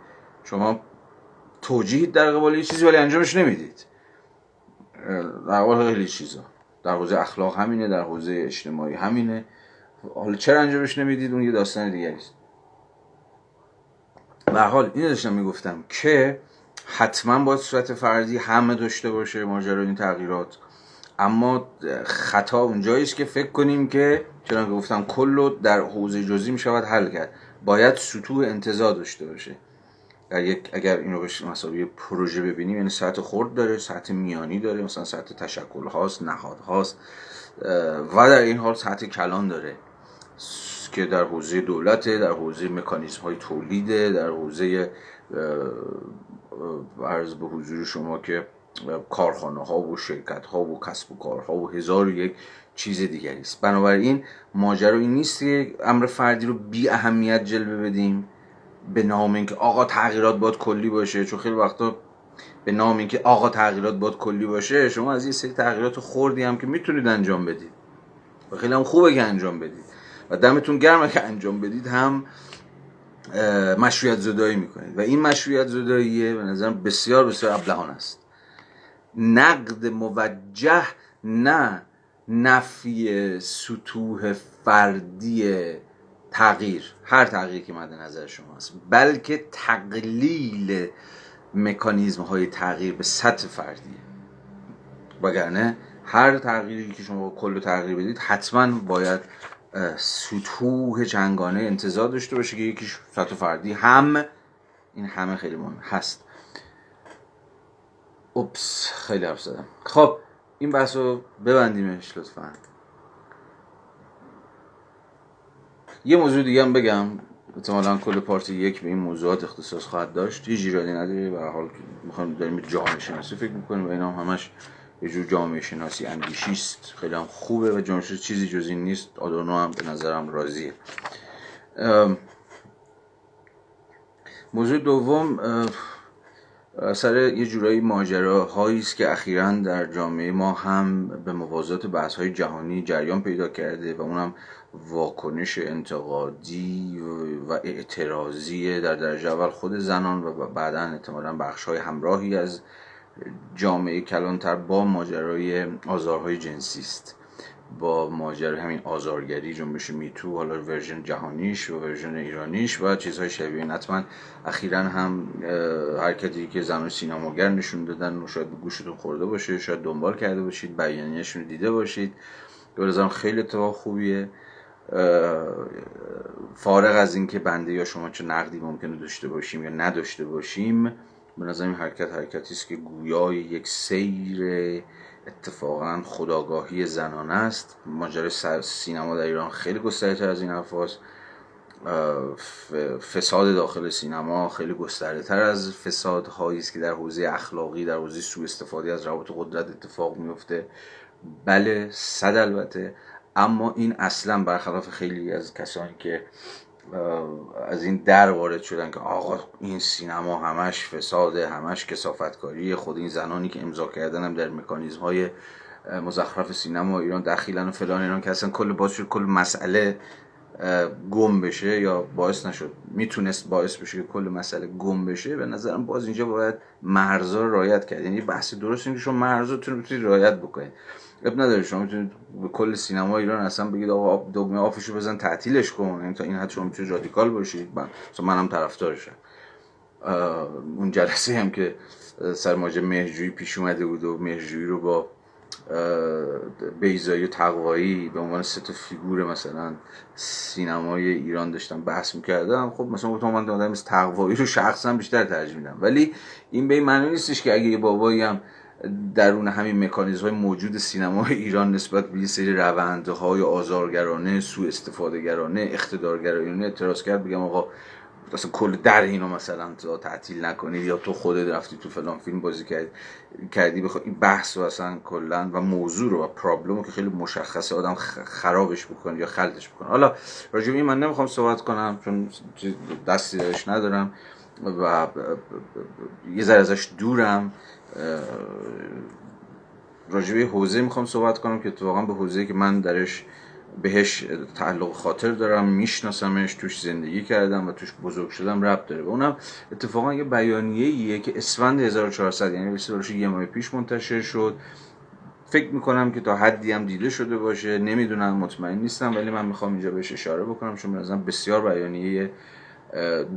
Speaker 1: شما توجیه در قبال یه چیزی ولی انجامش نمیدید. در قبال خیلی چیزا در حوزه اخلاق همینه، در حوزه اجتماعی همینه. حالا چرا انجامش نمیدید اون یه داستان دیگه است. به هر حال اینو داشتم میگفتم که حتما باید صورت فردی همه داشته باشه ماجرای این تغییرات، اما خطا اونجایی است که فکر کنیم که چون که گفتم کلو در حوزه جزئی میشود حل کرد. باید سطوح انتزاع داشته باشه. اگر اینو به مسابقه پروژه ببینیم، یعنی سطح خرد داره، سطح میانی داره، مثلا سطح تشکل هاست، نهاد هاست، و در این حال سطح کلان داره که در حوزه دولته، در حوزه مکانیزم های تولیده، در حوزه عرض به حضور شما که کارخانه ها و شرکت ها و کسب و کارها و هزار و یک چیز دیگری است. بنابراین ماجرا این نیست که امر فردی رو بی اهمیت جلوه بدیم به نام اینکه آقا تغییرات باید کلی باشه، چون خیلی وقتا به نام اینکه آقا تغییرات باید کلی باشه شما از این سری تغییرات خردی هم که میتونید انجام بدید و خیلی هم خوبه که انجام بدید و دمتون گرمه که انجام بدید هم مشروعیت زدایی میکنید و این مشروعیت زداییه به نظرم بسیار بسیار ابلهانه است. نقد موجه نه نفی سطوح فردی تغییر، هر تغییری که مد نظر شماست، بلکه تقلیل مکانیزم های تغییر به سطح فردیه. وگرنه هر تغییری که شما کل تغییر بدید حتما باید سطوح چنگانه انتزاع داشته باشه که یکیش سطح فردی هم این همه خیلی مهم هست. اوپس خیلی حرف زدم. خب این بحث رو ببندیمش لطفا. یه موضوع دیگه هم بگم احتمالاً کل پارت 1 به این موضوعات اختصاص خواهد داشت. هیچ ایرادی نداره. به هر حال می‌خوایم داریم جامعه شناسی فکر می‌کنیم و اینا همش یه جور جامعه شناسی اندیشی است، خیلی هم خوبه و جامعه شناسی چیزی جز این نیست. آدورنو هم به نظرم راضیه. موضوع دوم اثر یه جورایی ماجراهایی است که اخیراً در جامعه ما هم به موازات بحث‌های جهانی جریان پیدا کرده و اونم واکنش انتقادی و اعتراضی در درجه اول خود زنان و بعداً احتمالاً بخش‌های همراهی از جامعه کلانتر با ماجرای آزارهای جنسی است، با ماجرای همین آزارگری، جنبش میتو، حالا ورژن جهانیش و ورژن ایرانیش و چیزهای شبیه این. حتما اخیراً هم حرکتی که زنان سینماگر نشون دادن و شاید به گوشتون خورده باشه، شاید دنبال کرده باشید، بیانیه‌شون رو دیده باشید، به نظرم خیلی اتفاق خوبیه. فارغ از این که بنده یا شما چه نقدی ممکنه داشته باشیم یا نداشته باشیم، به نظر این حرکتی است که گویای یک سیر اتفاقا خودآگاهی زنانه است. ماجرای سینما در ایران خیلی گسترده از این حرف هست. فساد داخل سینما خیلی گسترده تر از فساد هایی است که در حوزه اخلاقی، در حوزه سوء استفاده از روابط قدرت اتفاق میفته. بله، صد البته، اما این اصلا برخلاف خیلی از کسانی که از این در وارد شدن که آقا این سینما همش فساده، همش کثافتکاریه، خود این زنانی که امضا کردن هم در مکانیزم های مزخرف سینما ایران دخیلن و فلان ایران، که اصلا کل مسئله گم بشه یا باعث نشد، میتونست باعث بشه که کل مسئله گم بشه. به نظرم باز اینجا باید مرزا رو رعایت کرد. یعنی بحث درست اینه که شما مرزاتون رو میتونید رعایت بکنید. اب نداره شما میتونید به کل سینما ایران اصلا بگید آقا دگمه آفشو بزن تعطیلش کن. یعنی تا این حد شما میتونید رادیکال باشید. منم طرفدارشم. اون جلسه هم که سر ماجرای مهرجویی پیش اومده بود و مهرجویی رو با بیضایی و تقوایی به عنوان سه تا فیگور مثلا سینمای ایران داشتم بحث می‌کردم، خب مثلا گفتم من آدم از تقوایی رو شخصا بیشتر ترجیح میدم، ولی این به این معنی نیستش که اگه یه بابایی هم درون همین مکانیزم‌های موجود سینمای ایران نسبت به یه سری روندهای آزارگرانه، سوء استفاده‌گرانه، اقتدارگرایانه اعتراض کرد، بگم آقا اصلا کل در اینو مثلا تعطیل نکنید یا تو خودت رفتی تو فلان فیلم بازی کردی بخواد این بحث رو اصلا کلا و موضوع رو و پرابلم رو که خیلی مشخصه آدم خرابش بکنه یا خلطش بکنه. حالا راجع به این من نمیخوام صحبت کنم چون دستی درش ندارم و یه ذره ازش دورم. راجع به حوزه میخوام صحبت کنم که اتفاقا به حوزه‌ای که من درش بهش تعلق خاطر دارم، میشناسمش، توش زندگی کردم و توش بزرگ شدم ربط داره. و اونم اتفاقا یه بیانیه‌ایه که اسفند 1400 یعنی بسیارش یه ماه پیش منتشر شد. فکر میکنم که تا حدی هم دیده شده باشه، نمیدونم، مطمئن نیستم، ولی من میخوام اینجا بهش اشاره بکنم چون مثلا بسیار بیانیه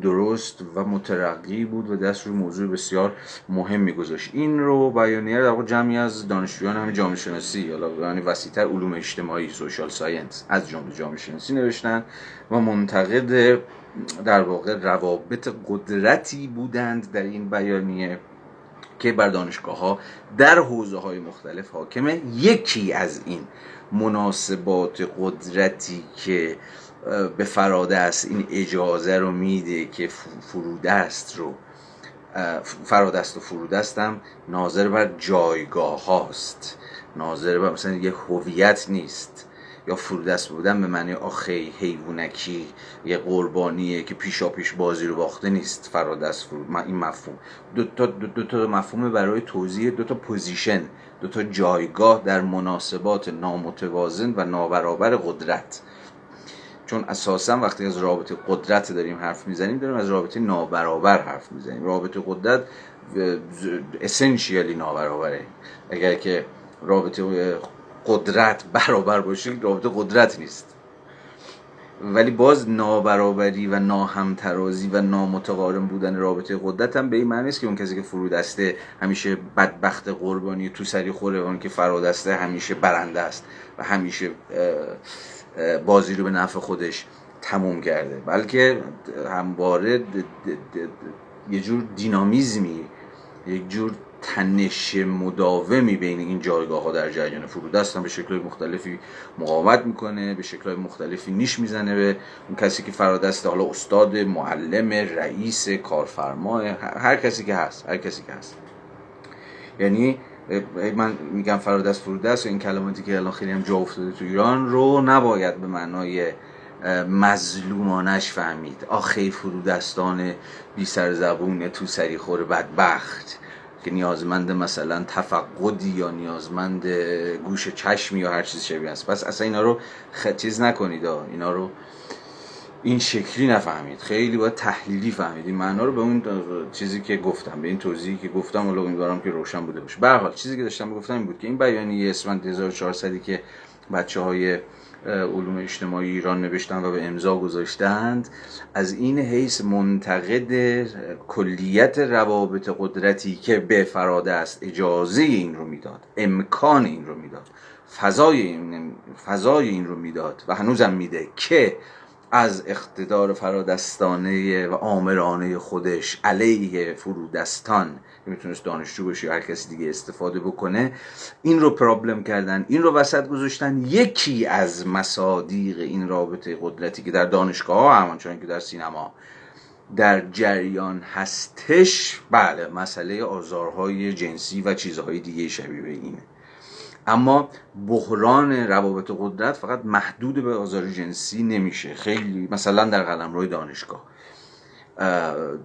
Speaker 1: درست و مترقی بود و دست روی موضوع بسیار مهمی گذاشت. این رو بیانیه در واقع جمعی از دانشجویان همین جامعه شناسی، یعنی وسیع‌تر علوم اجتماعی، سوشال ساینس، از جمله جامعه شناسی نوشتن و منتقد در واقع روابط قدرتی بودند در این بیانیه که بر دانشگاه‌ها در حوزه‌های مختلف حاکمه. یکی از این مناسبات قدرتی که به فرادست این اجازه رو میده که فرودست و فرودست هم ناظر بر جایگاه هاست، ناظر بر مثلا یه هویت نیست، یا فرودست بودن به معنی آخی حیوانکی یه قربانیه که پیشا پیش بازی رو باخته نیست. فرادست فرود این مفهوم دو تا مفهوم برای توضیح دو تا پوزیشن، دو تا جایگاه در مناسبات نامتوازن و نابرابر قدرت. چون اساسا وقتی از رابطه قدرت داریم حرف میزنیم داریم از رابطه نابرابر حرف میزنیم. رابطه قدرت اسنشیالی نابرابره. اگر که رابطه قدرت برابر باشه رابطه قدرت نیست، ولی باز نابرابری و ناهمترازی و نامتقارن بودن رابطه قدرت هم به این معنی است که اون کسی که فرودسته همیشه بدبخت قربانی تو سری خوره و اون که فرادسته همیشه برنده است و همیشه بازی رو به نفع خودش تموم کرده، بلکه همواره یه جور دینامیزمی، یک جور تنش مداومی بین این جایگاه ها در جریان فرودست هم به شکل مختلفی مقاومت میکنه، به شکل مختلفی نیش میزنه به اون کسی که فرادست، حالا استاد، معلم، رئیس، کارفرما، هر کسی که هست. یعنی من میگم فرادست فرودست و این کلماتی که الان خیلی هم جا افتاده تو ایران رو نباید به معنای مظلومانش فهمید. آخه فرودستان بی سر زبون تو سری خور بدبخت که نیازمند مثلا تفقدی یا نیازمند گوش چشمی یا هر چیز شبیه است. پس اصلا اینا رو چیز نکنید، اینا رو این شکلی نفهمید، خیلی باید تحلیلی فهمید این معنا رو. به اون چیزی که گفتم، به این توضیحی که گفتم، حالا امیدوارم که روشن بوده باشه. به هر حال چیزی که داشتم میگفتم این بود که این بیانیه اسفند 1400 که بچه‌های علوم اجتماعی ایران نوشتن و به امضا گذاشتند، از این حیث منتقد کلیت روابط قدرتی که به فرادست اجازه این رو میداد، امکان این رو میداد، فضای این رو میداد و هنوزم میده که از اقتدار فرادستانه و آمرانه خودش علیه فرودستان که میتونست دانشجو باشه یا هر کسی دیگه استفاده بکنه، این رو پرابلم کردن، این رو وسط گذاشتن. یکی از مصادیق این رابطه قدرتی که در دانشگاه ها همانچنان که در سینما در جریان هستش، بله، مسئله آزارهای جنسی و چیزهای دیگه شبیه به اینه. اما بحران روابط قدرت فقط محدود به آزار جنسی نمیشه. خیلی مثلا در قلمرو دانشگاه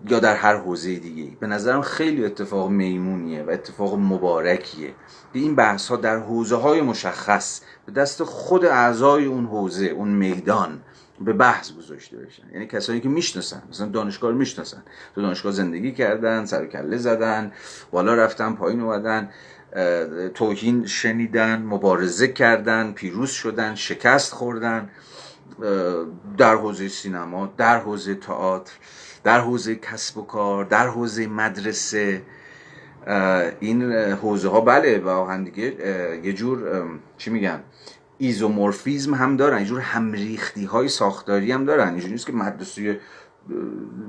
Speaker 1: یا در هر حوزه دیگه به نظرم خیلی اتفاق میمونیه و اتفاق مبارکیه که این بحث ها در حوزه های مشخص به دست خود اعضای اون حوزه، اون میدان به بحث گذاشته بشن. یعنی کسایی که میشناسن، مثلا دانشگاه رو میشناسن، تو دانشگاه زندگی کردن، سر کله زدن، بالا رفتن، پایین اومدن، توهین شنیدن، مبارزه کردن، پیروز شدن، شکست خوردن، در حوزه سینما، در حوزه تئاتر، در حوزه کسب و کار، در حوزه مدرسه. این حوزه ها بله واقعا دیگه یه جور چی میگن ایزومورفیزم هم دارن، یه جور همریختی های ساختاری هم دارن. اینجوری نیست که مدرسه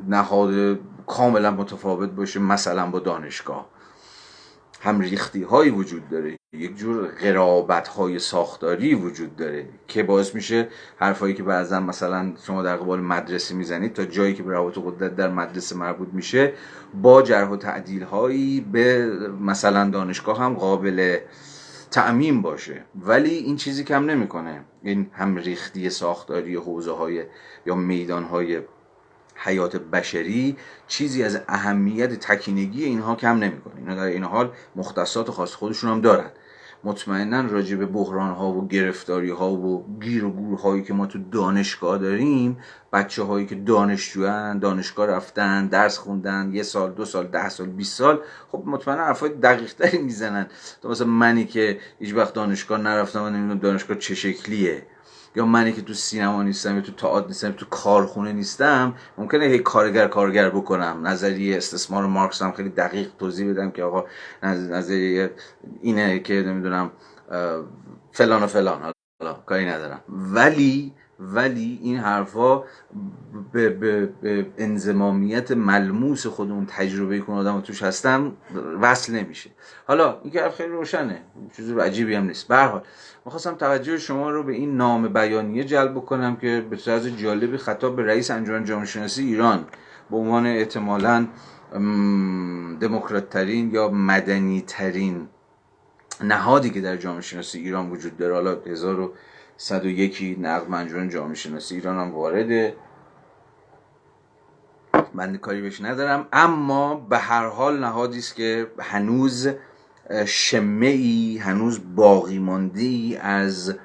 Speaker 1: نهاد کاملا متفاوت باشه مثلا با دانشگاه. همریختی هایی وجود داره، یک جور قرابت های ساختاری وجود داره که باعث میشه حرفایی که بعضا مثلا شما در قبال مدرسه میزنید تا جایی که به روابط قدرت در مدرسه مربوط میشه با جرح و تعدیل هایی به مثلا دانشگاه هم قابل تعمیم باشه، ولی این چیزی کم نمیکنه این همریختی ساختاری حوزه های یا میدان های حیات بشری چیزی از اهمیت تکینگی اینها کم نمیکنه. اینا در این حال مختصات خاص خودشون هم دارن. مطمئنا راجع به بحران ها و گرفتاری ها و گیر و گور هایی که ما تو دانشگاه داریم، بچه هایی که دانشجوان، دانشگاه رفتن، درس خوندن، 1 سال، 2 سال، 10 سال، 20 سال، خب مطمئنا حرفای دقیق تری میزنن تا مثلا منی که هیچ وقت دانشگاه نرفتم و نمیدونم دانشگاه چه شکلیه، یا منی که تو سینما نیستم یا تو تئاتر نیستم یا تو کارخونه نیستم ممکنه هی کارگر بکنم. نظریه استثمار مارکس هم خیلی دقیق توضیح بدم که آقا نظریه اینه که نمیدونم فلان و فلان، حالا کاری ندارم، ولی این حرفا به انضمامیت ملموس خودمون تجربه کن آدم توش هستم وصل نمیشه. حالا این که خیلی روشنه، چیز عجیبی هم نیست. به هر حال می‌خواستم توجه شما رو به این نام بیانیه جلب کنم که به طرز جالبی خطاب به رئیس انجمن جامعه شناسی ایران به عنوان احتمالاً دموکرات ترین یا مدنی ترین نهادی که در جامعه شناسی ایران وجود داره، حالا 1101 نقد انجمن جامعه شناسی ایران هم وارده، من کاری بهش ندارم، اما به هر حال نهادی است که هنوز شمعی، هنوز باقی مانده‌ای از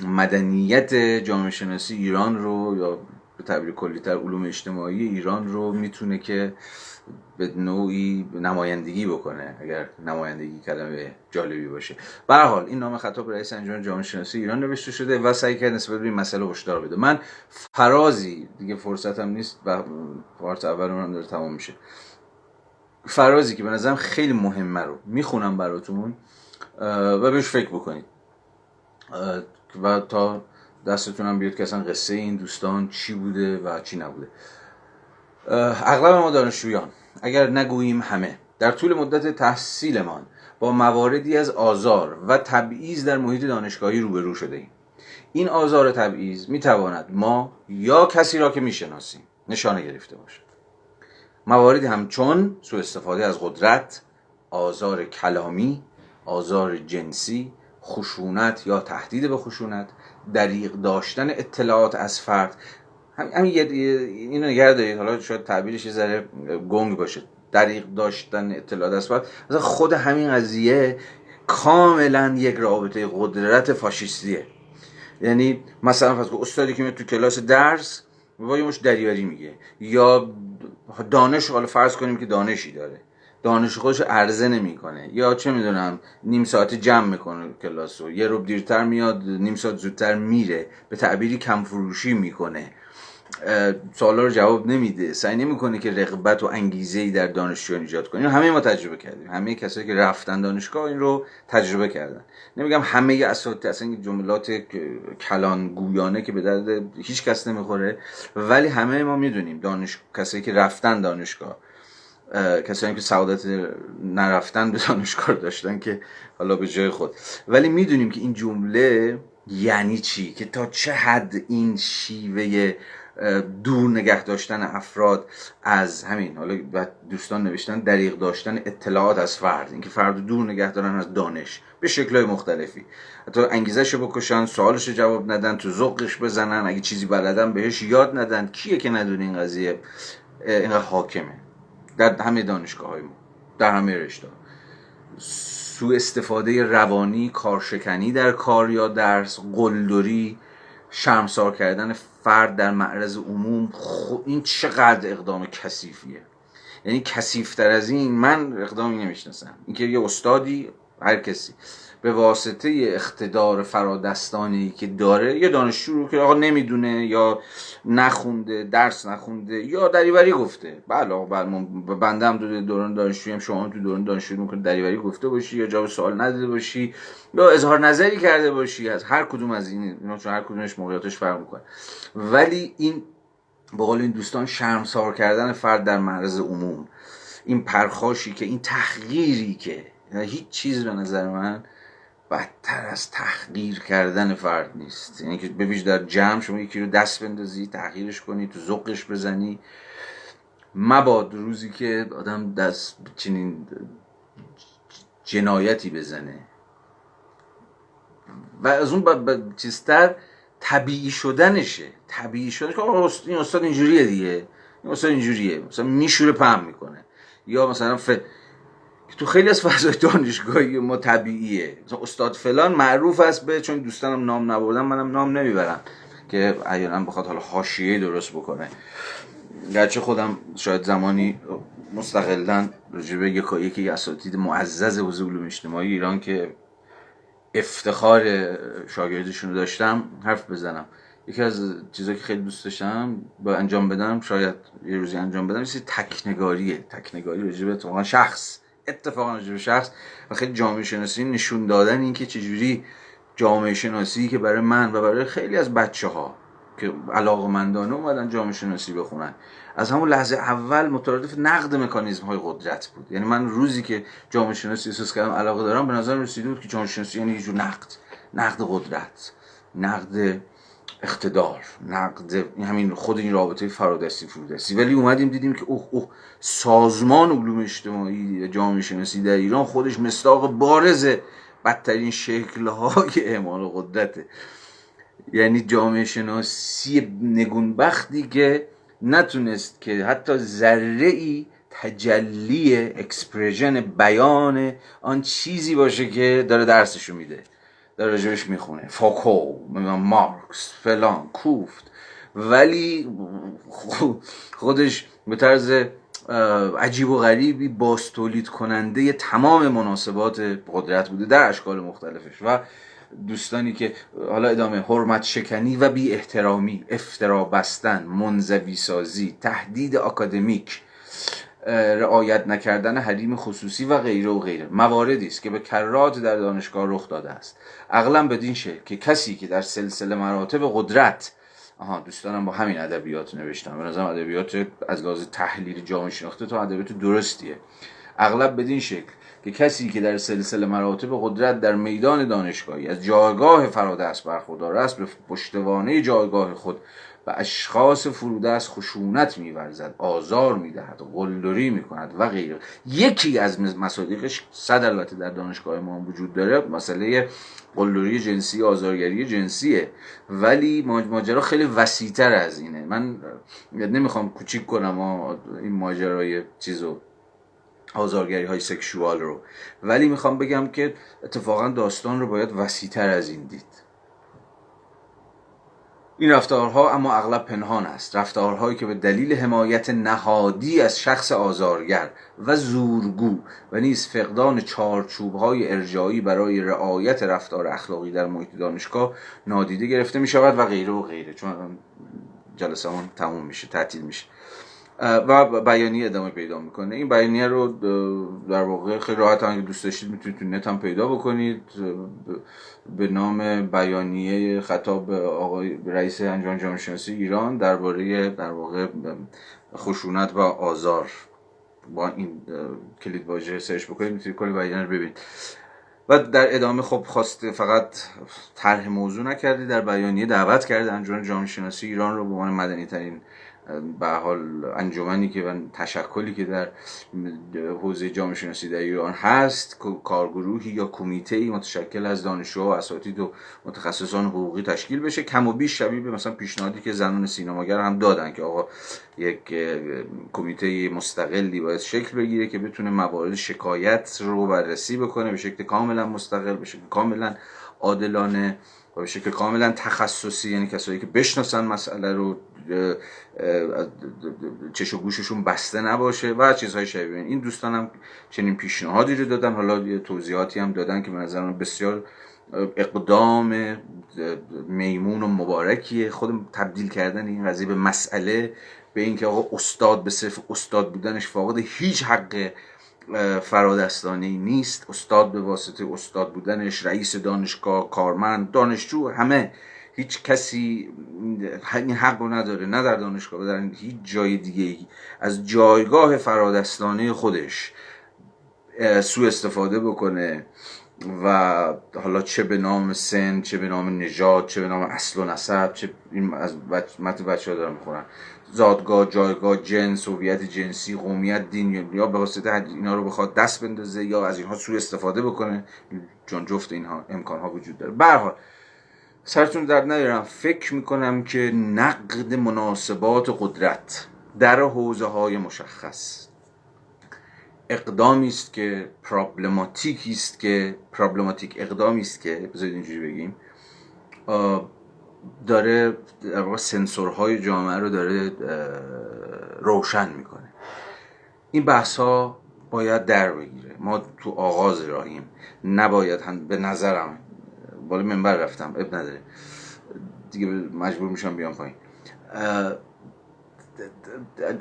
Speaker 1: مدنیت جامعه شناسی ایران رو یا به تعبیر کلی‌تر علوم اجتماعی ایران رو میتونه که به نوعی نمایندگی بکنه، اگر نمایندگی کلمه جالبی باشه. به هر حال این نام خطاب به رئیس انجمن جامعه شناسی ایران نوشته شده و سعی کرد نسبت به این مسئله هشدار بده. من فرازی دیگه فرصتم نیست و پارت اولمون هم داره تمام میشه، فرازی که به نظرم خیلی مهمه رو میخونم براتون و بهش فکر بکنید و تا دستتونم بیاد که اصلا قصه این دوستان چی بوده و چی نبوده. اغلب ما دانشجویان، اگر نگوییم همه، در طول مدت تحصیلمان با مواردی از آزار و تبعیض در محیط دانشگاهی روبرو شده ایم. این آزار و تبعیض میتواند ما یا کسی را که میشناسیم نشانه گرفته باشد. مواردی همچون سوء استفاده از قدرت، آزار کلامی، آزار جنسی، خشونت یا تهدید به خشونت، دریغ داشتن اطلاعات از فرد. همین اینو نگه دارید، حالا شاید تعبیرش یه ذره گنگ باشه، دریغ داشتن اطلاعات از فرد، مثلا خود همین قضیه کاملا یک رابطه قدرت فاشیستیه. یعنی مثلا فرض کن استادی که میاد تو کلاس درس و یه مش دریوری میگه، یا دانش، حالا فرض کنیم که دانشی داره، دانش خودش عرضه نمیکنه، یا چه میدونم نیم ساعت جمع میکنه کلاسو، یه رو دیرتر میاد نیم ساعت زودتر میره، به تعبیری کم فروشی میکنه، سوالا رو جواب نمیده، سعی نمیکنه که رغبت و انگیزه‌ای در دانشجویان ایجاد کنه. همه ما تجربه کردیم، همه کسایی که رفتن دانشگاه این رو تجربه کردن. نمیگم همه اساتید، اصلا جملات کلان گویانه که به درد هیچ کس نمیخوره، ولی همه ما میدونیم کسایی که رفتن دانشگاه، کسایی که سعادت نرفتن به دانشگاه داشتن که حالا به جای خود، ولی میدونیم که این جمله یعنی چی، که تا چه حد این شیوه دور نگه داشتن افراد از همین، حالا دوستان نوشتن دریغ داشتن اطلاعات از فرد، اینکه فرد دور نگه دارن از دانش به شکل‌های مختلفی، حتی انگیزشو بکشن، سوالشو جواب ندن، تو ذوقش بزنن، اگه چیزی بلدن بهش یاد ندن. کیه که ندونه این قضیه اینقدر حاکمه در همه دانشگاه‌های ما، در همه رشته‌ها؟ سوء استفاده روانی، کارشکنی در کار یا درس، قلدری، شرمسار کردن فرد در معرض عموم. این چقدر اقدام کثیفیه! یعنی کثیف‌تر از این من اقدامی نمیشناسم. اینکه یه استادی، هر کسی به واسطه اقتدار فرادستانی که داره، یه دانشجو رو که آقا نمیدونه یا نخونده، درس نخونده یا دریوری گفته، بله بنده هم تو دوران دانشجویی، شما تو دوران دانشجویی ممکن دریوری گفته باشی یا جواب سوال نداده باشی یا اظهار نظری کرده باشی، از هر کدوم از اینا، چون هر کدومش موقعیتش فرق میکنه. ولی این به قول این دوستان شرمسار کردن فرد در معرض عموم، این پرخاشی که، این تحقیری که هیچ چیز به نظر من بدتر از تحقیر کردن فرد نیست. یعنی که ببینید در جمع شما یکی رو دست بندازی، تحقیرش کنی، تو ذوقش بزنی. مباد روزی که آدم دست چنین جنایتی بزنه. و از اون چیزتر طبیعی شدنشه. طبیعی شدنش که این استاد اینجوریه دیگه، این استاد اینجوریه، مثلا میشوره پهم میکنه، یا مثلا تو خیلی از فضای دانشگاهی ما طبیعیه، مثلا استاد فلان معروف است به، چون دوستانم نام نبردم منم نام نمیبرم که احیانا بخواد حالا حاشیه درست بکنه، گرچه خودم شاید زمانی مستقلاً راجع به یکی اساتید معزز حوزه علوم اجتماعی ایران که افتخار شاگردیشون رو داشتم حرف بزنم. یکی از چیزایی که خیلی دوست داشتم با انجام بدم، شاید یه روزی انجام بدم، مثل تکنگاریه. تکنگاری راجع به اتفاقا شخص، اتفاقا راجع به شخص و خیلی جامعه شناسی، نشون دادن این که چجوری جامعه شناسی که برای من و برای خیلی از بچه‌ها که علاقه‌مندانه اومدن جامعه شناسی بخونن، از همون لحظه اول مترادف نقد مکانیزم‌های قدرت بود. یعنی من روزی که جامعه شناسی احساس کردم علاقه دارم، به نظر رسیده بود که جامعه شناسی یعنی یه جور نقد قدرت، نقد اقتدار، نقد همین خود این رابطه فرادستی فرودستی. ولی اومدیم دیدیم که سازمان علوم اجتماعی جامعه شناسی در ایران خودش مصداق بارز بدترین شکل‌های اعمال قدرته. یعنی جامعه شناسی نگونبختی که نتونست که حتی ذره‌ای تجلی اکسپرژن بیان آن چیزی باشه که داره درسشو میده، داره راجبش میخونه، فوکو، مارکس، فلان، کوفت، ولی خودش به طرز عجیب و غریبی باز تولید کننده تمام مناسبات قدرت بوده در اشکال مختلفش. و دوستانی که حالا ادامه، حرمت شکنی و بی احترامی، افترا بستن، منزوی سازی، تهدید آکادمیک، رعایت نکردن حریم خصوصی و غیره و غیره، مواردی است که به کرات در دانشگاه رخ داده است. اغلب بدین شکل که کسی که در سلسله مراتب قدرت، دوستانم با همین ادبیات نوشتم، به نظرم ادبیات از لحاظ تحلیل جامعه شناخته تا ادبیات درستیه، اغلب بدین شکل که کسی که در سلسله مراتب قدرت در میدان دانشگاهی از جایگاه فرادست برخوردار است، به پشتوانه جایگاه خود و اشخاص فرودست خشونت می‌ورزد، آزار می‌دهد، قلدری می‌کند و غیره. یکی از مصادیقش صد البته در دانشگاه ما وجود داره، مسئله قلدری جنسی، آزارگری جنسیه، ولی ماجرا خیلی وسیع‌تر از اینه. من نمیخوام کوچیک کنم این ماجرای چیزو، آزارگری های سکشوال رو، ولی میخوام بگم که اتفاقا داستان رو باید وسیع‌تر از این دید. این رفتارها اما اغلب پنهان است، رفتارهایی که به دلیل حمایت نهادی از شخص آزارگر و زورگو و نیز فقدان چارچوب‌های ارجاعی برای رعایت رفتار اخلاقی در محیط دانشگاه نادیده گرفته می شود و غیره و غیره. چون جلسه هم تموم میشه، تعطیل میشه و بیانیه ادامه پیدا میکنه. این بیانیه رو در واقع خیلی راحت اگه دوست داشتید میتونید تو نت هم پیدا بکنید به نام بیانیه خطاب آقای رئیس انجمن جامعه شناسی ایران درباره در واقع خشونت و آزار. با این کلید واژه سرچ بکنید میتونید کلی بیانیه رو ببینید. و در ادامه خب خواسته فقط طرح موضوع نکردی، در بیانیه دعوت کرده انجمن جامعه شناسی ایران رو به عنوان مدنی ترین به حال انجمنی که و تشکلی که در حوزه جامعه شناسی در ایران هست، کارگروهی یا کمیته‌ای متشکل از دانشجوها و اساتید و متخصصان حقوقی تشکیل بشه، کم و بیش شبیه به مثلا پیشنهادی که زنان سینماگر هم دادن که آقا یک کمیته مستقلی باید شکل بگیره که بتونه موارد شکایت رو بررسی بکنه به شکل کاملا مستقل، به شکل کاملا عادلانه و به شکل کاملا تخصصی، یعنی کسایی که بشناسن مسئله رو، چش و گوششون بسته نباشه و چیزهای شبیه این. دوستانم چنین پیشنهادی رو دادن، حالا یه توضیحاتی هم دادن که به نظر من بسیار اقدام میمون و مبارکیه. خود تبدیل کردن این قضیه به مسئله، به اینکه آقا استاد به صرف استاد بودنش فاقد هیچ حق فرادستانه‌ای نیست، استاد به واسطه استاد بودنش، رئیس دانشگاه، کارمند، دانشجو، همه، هیچ کسی این حق رو نداره، نه در دانشگاه و در هیچ جای دیگه از جایگاه فرادستانه خودش سوء استفاده بکنه و حالا چه به نام سن، چه به نام نژاد، چه به نام اصل و نسب، چه این از متن بچه‌ها دارن میخونن، زادگاه، جایگاه، جنس، هویت جنسی، قومیت، دین، یا به واسطه اینا رو بخواد دست بندازه یا از اینها سوء استفاده بکنه، چون جفت اینها امکانها وجود داره. به هر حال سرتون درد نیارم، فکر میکنم که نقد مناسبات قدرت در حوزه‌های مشخص اقدامی است که پرابلماتیک اقدامی است که بذارید اینجوری بگیم داره در واقع سنسورهای جامعه رو داره روشن میکنه. این بحث ها باید در بگیره. ما تو آغاز راهیم، نباید به نظرم بالا منبر رفتم، اب نداره دیگه، مجبور میشم بیام پایین،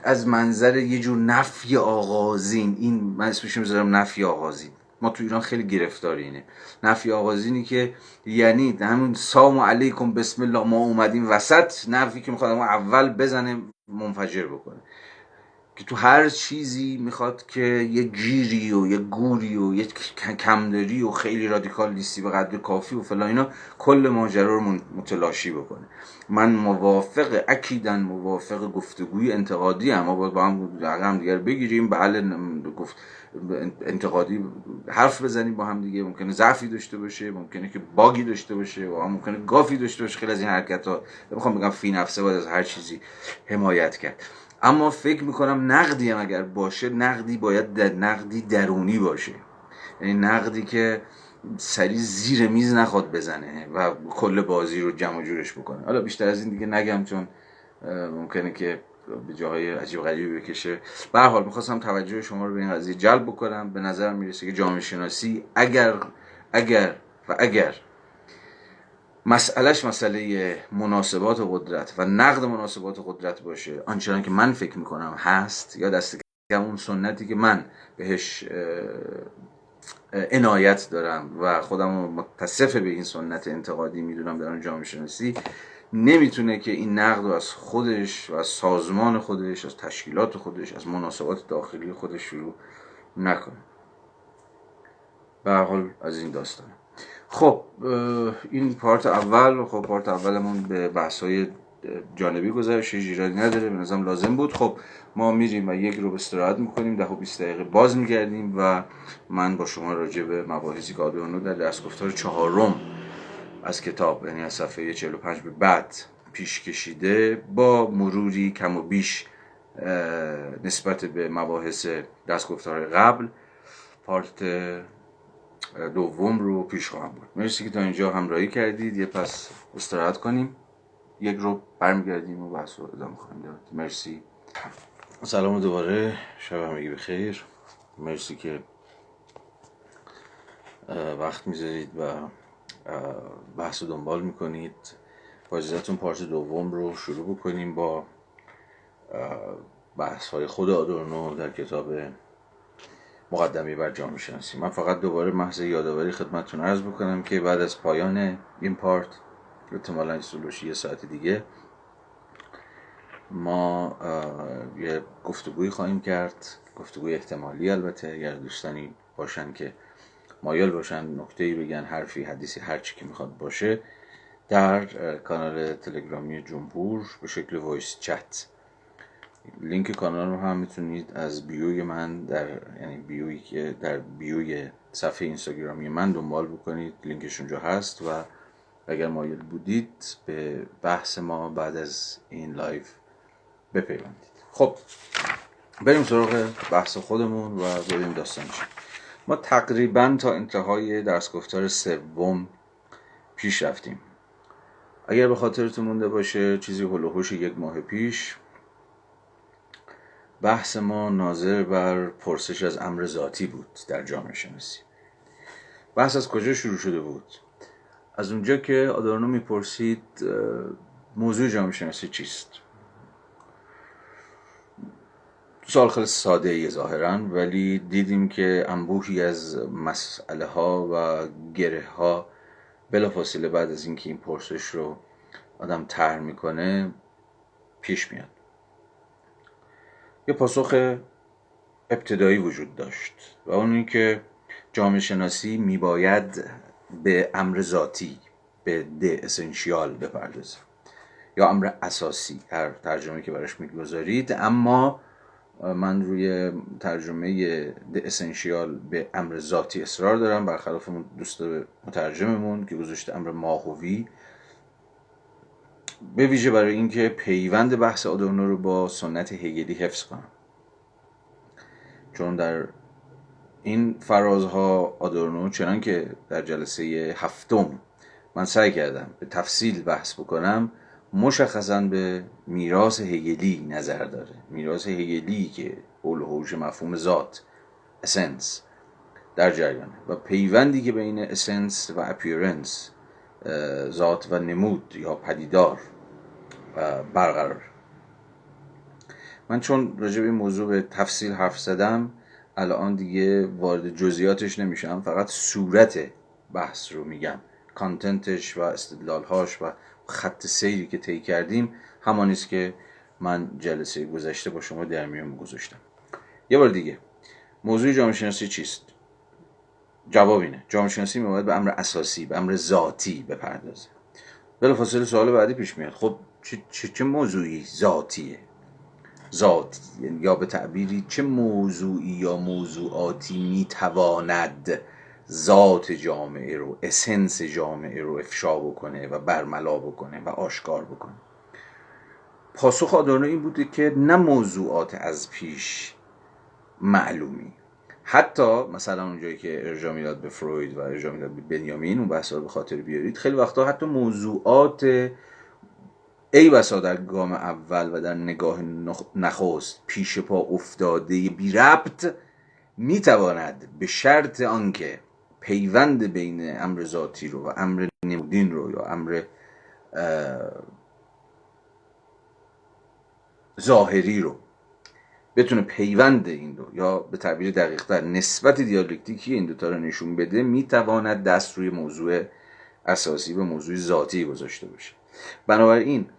Speaker 1: از منظر یه جور نفی آغازین، این من اسمش میذارم نفی آغازین. ما تو ایران خیلی گرفتار اینه نفی آغازینی، که یعنی همون سلام علیکم بسم الله ما اومدیم وسط، نفی که میخواد ما اول بزنه منفجر بکنه، که تو هر چیزی میخواد که یه گیری و یه گوری و یه کمداری و خیلی رادیکال لیستی به قدر کافی و فلان اینا کل ماجرا رو متلاشی بکنه. من اکیدن موافق گفتگوی انتقادی هم، ما باید با هم دیگر بگیریم، بله گفت انتقادی حرف بزنیم با هم دیگه، ممکنه ضعفی داشته باشه، ممکنه که باگی داشته باشه و ممکنه گافی داشته باشه. خیلی از این حرکت ها میخوام بگم فی نفسه باید از هر چیزی حمایت کرد، اما فکر میکنم نقدی هم اگر باشه، نقدی باید نقدی درونی باشه، یعنی نقدی که سری زیر میز نخواد بزنه و کل بازی رو جمع جورش بکنه. حالا بیشتر از این دیگه نگم چون ممکنه که به جاهای عجیب غریبی بکشه. به هر حال میخواستم توجه شما رو به این قضیه جلب بکنم. به نظر میرسه که جامعه شناسی اگر مسئله مناسبات قدرت و نقد مناسبات قدرت باشه، آنچنان که من فکر میکنم هست، یا دست کم اون سنتی که من بهش عنایت دارم و خودم متصف به این سنت انتقادی میدونم در اون جامعه شناسی، نمیتونه که این نقد رو از خودش و از سازمان خودش، از تشکیلات خودش، از مناسبات داخلی خودش شروع نکنه. به هر حال از این داستانه. خب این پارت اول. خب پارت اولمون به بحث‌های جانبی گذشت، ایرادی نداره، به نظرم لازم بود. خب ما میریم و یک رو استراحت میکنیم، 10 و 20 دقیقه باز میگردیم و من با شما راجع به مباحثی که آدورنو در دستگفتار 4 از کتاب، یعنی از صفحه 45 به بعد پیش کشیده، با مروری کم و بیش نسبت به مباحث دستگفتار قبل، پارت دوم رو پیش خواهم بود. مرسی که تا اینجا همراهی کردید. یه پس استراحت کنیم، یک رو برمیگردیم و بحث رو ادامه خواهیم داد. مرسی. سلام دوباره، شب همگی بخیر. مرسی که وقت میذارید و بحث رو دنبال میکنید. با اجازهتون پارت دوم رو شروع بکنیم با بحث های خود آدورنو در کتاب مقدمه بر جامعه شناسی. من فقط دوباره محض یادآوری خدمتتون عرض بکنم که بعد از پایان این پارت، احتمالاً یه ساعت دیگه، ما یه گفتگوی خواهیم کرد، گفتگوی احتمالی البته، اگر دوستانی باشن که مایل باشن نکته‌ای بگن، حرفی، حدیثی، هر چی که میخواد باشه، در کانال تلگرامی جمهور به شکل وایس چت. لینک کانال رو هم میتونید از بیوی من یعنی بیویی که در بیوی صفحه اینستاگرامی من دنبال بکنید، لینکش اونجا هست و اگر مایل بودید به بحث ما بعد از این لایو بپیوندید. خب بریم سراغ بحث خودمون و ببینیم داستان چیه. ما تقریبا تا انتهای درس گفتار 3 پیش رفتیم. اگر به خاطرتون مونده باشه، چیزی هول و هوش 1 ماه پیش بحث ما ناظر بر پرسش از امر ذاتی بود در جامعه شناسی. بحث از کجا شروع شده بود؟ از اونجا که آدورنو میپرسید موضوع جامعه شناسی چیست؟ سوال خیلی ساده ای ظاهراً، ولی دیدیم که انبوهی از مسئله ها و گره ها بلافاصله بعد از اینکه این پرسش رو آدم طرح میکنه پیش میاد. یه پاسخ ابتدایی وجود داشت و اون این که جامعه شناسی میباید به امر ذاتی، به د اسنشیال بپردازه، یا امر اساسی، هر ترجمه که براش میگذارید. اما من روی ترجمه د اسنشیال به امر ذاتی اصرار دارم، برخلاف دوست مترجممون که گذاشته امر ماهوی، به ویژه برای اینکه پیوند بحث آدورنو رو با سنت هگلی حفظ کنم. چون در این فرازها آدورنو، چنان که در جلسه 7 من سعی کردم به تفصیل بحث بکنم، مشخصاً به میراث هگلی نظر داره. میراث هگلی که حول و حوش مفهوم ذات، اسنس، در جریانه و پیوندی که بین اسنس و اپیرنس، ذات و نمود یا پدیدار، برقرار. من چون راجع به این موضوع به تفصیل حرف زدم، الان دیگه وارد جزئیاتش نمیشم، فقط صورت بحث رو میگم. کانتنتش و استدلالهاش و خط سیری که طی کردیم همانی است که من جلسه گذشته با شما در میون گذاشتم. یه بار دیگه، موضوع جامعه شناسی چیست؟ جواب اینه: جامعه شناسی میباید به امر اساسی، به امر ذاتی بپردازه. بلافاصله سوال بعدی پیش میاد: خب چه موضوعی ذاتیه؟ ذات یا به تعبیری چه موضوعی یا موضوعاتی میتواند ذات جامعه رو، اسنس جامعه رو افشا بکنه و برملا بکنه و آشکار بکنه؟ پاسخ آدورنو این بوده که نه موضوعات از پیش معلومی. حتی مثلا اونجایی که ارجاع میداد به فروید و ارجاع میداد به بنیامین، اون بحثا رو به خاطر بیارید، خیلی وقتا حتی موضوعات ای بسا در گام اول و در نگاه نخست پیش پا افتاده بی ربط میتواند به شرط آنکه پیوند بین امر ذاتی رو و امر نمودین رو یا امر ظاهری رو بتونه پیوند این دو، یا به تعبیر دقیق‌تر نسبت دیالکتیکی این دوتا رو نشون بده، میتواند دست روی موضوع اساسی و موضوع ذاتی گذاشته باشه. بنابراین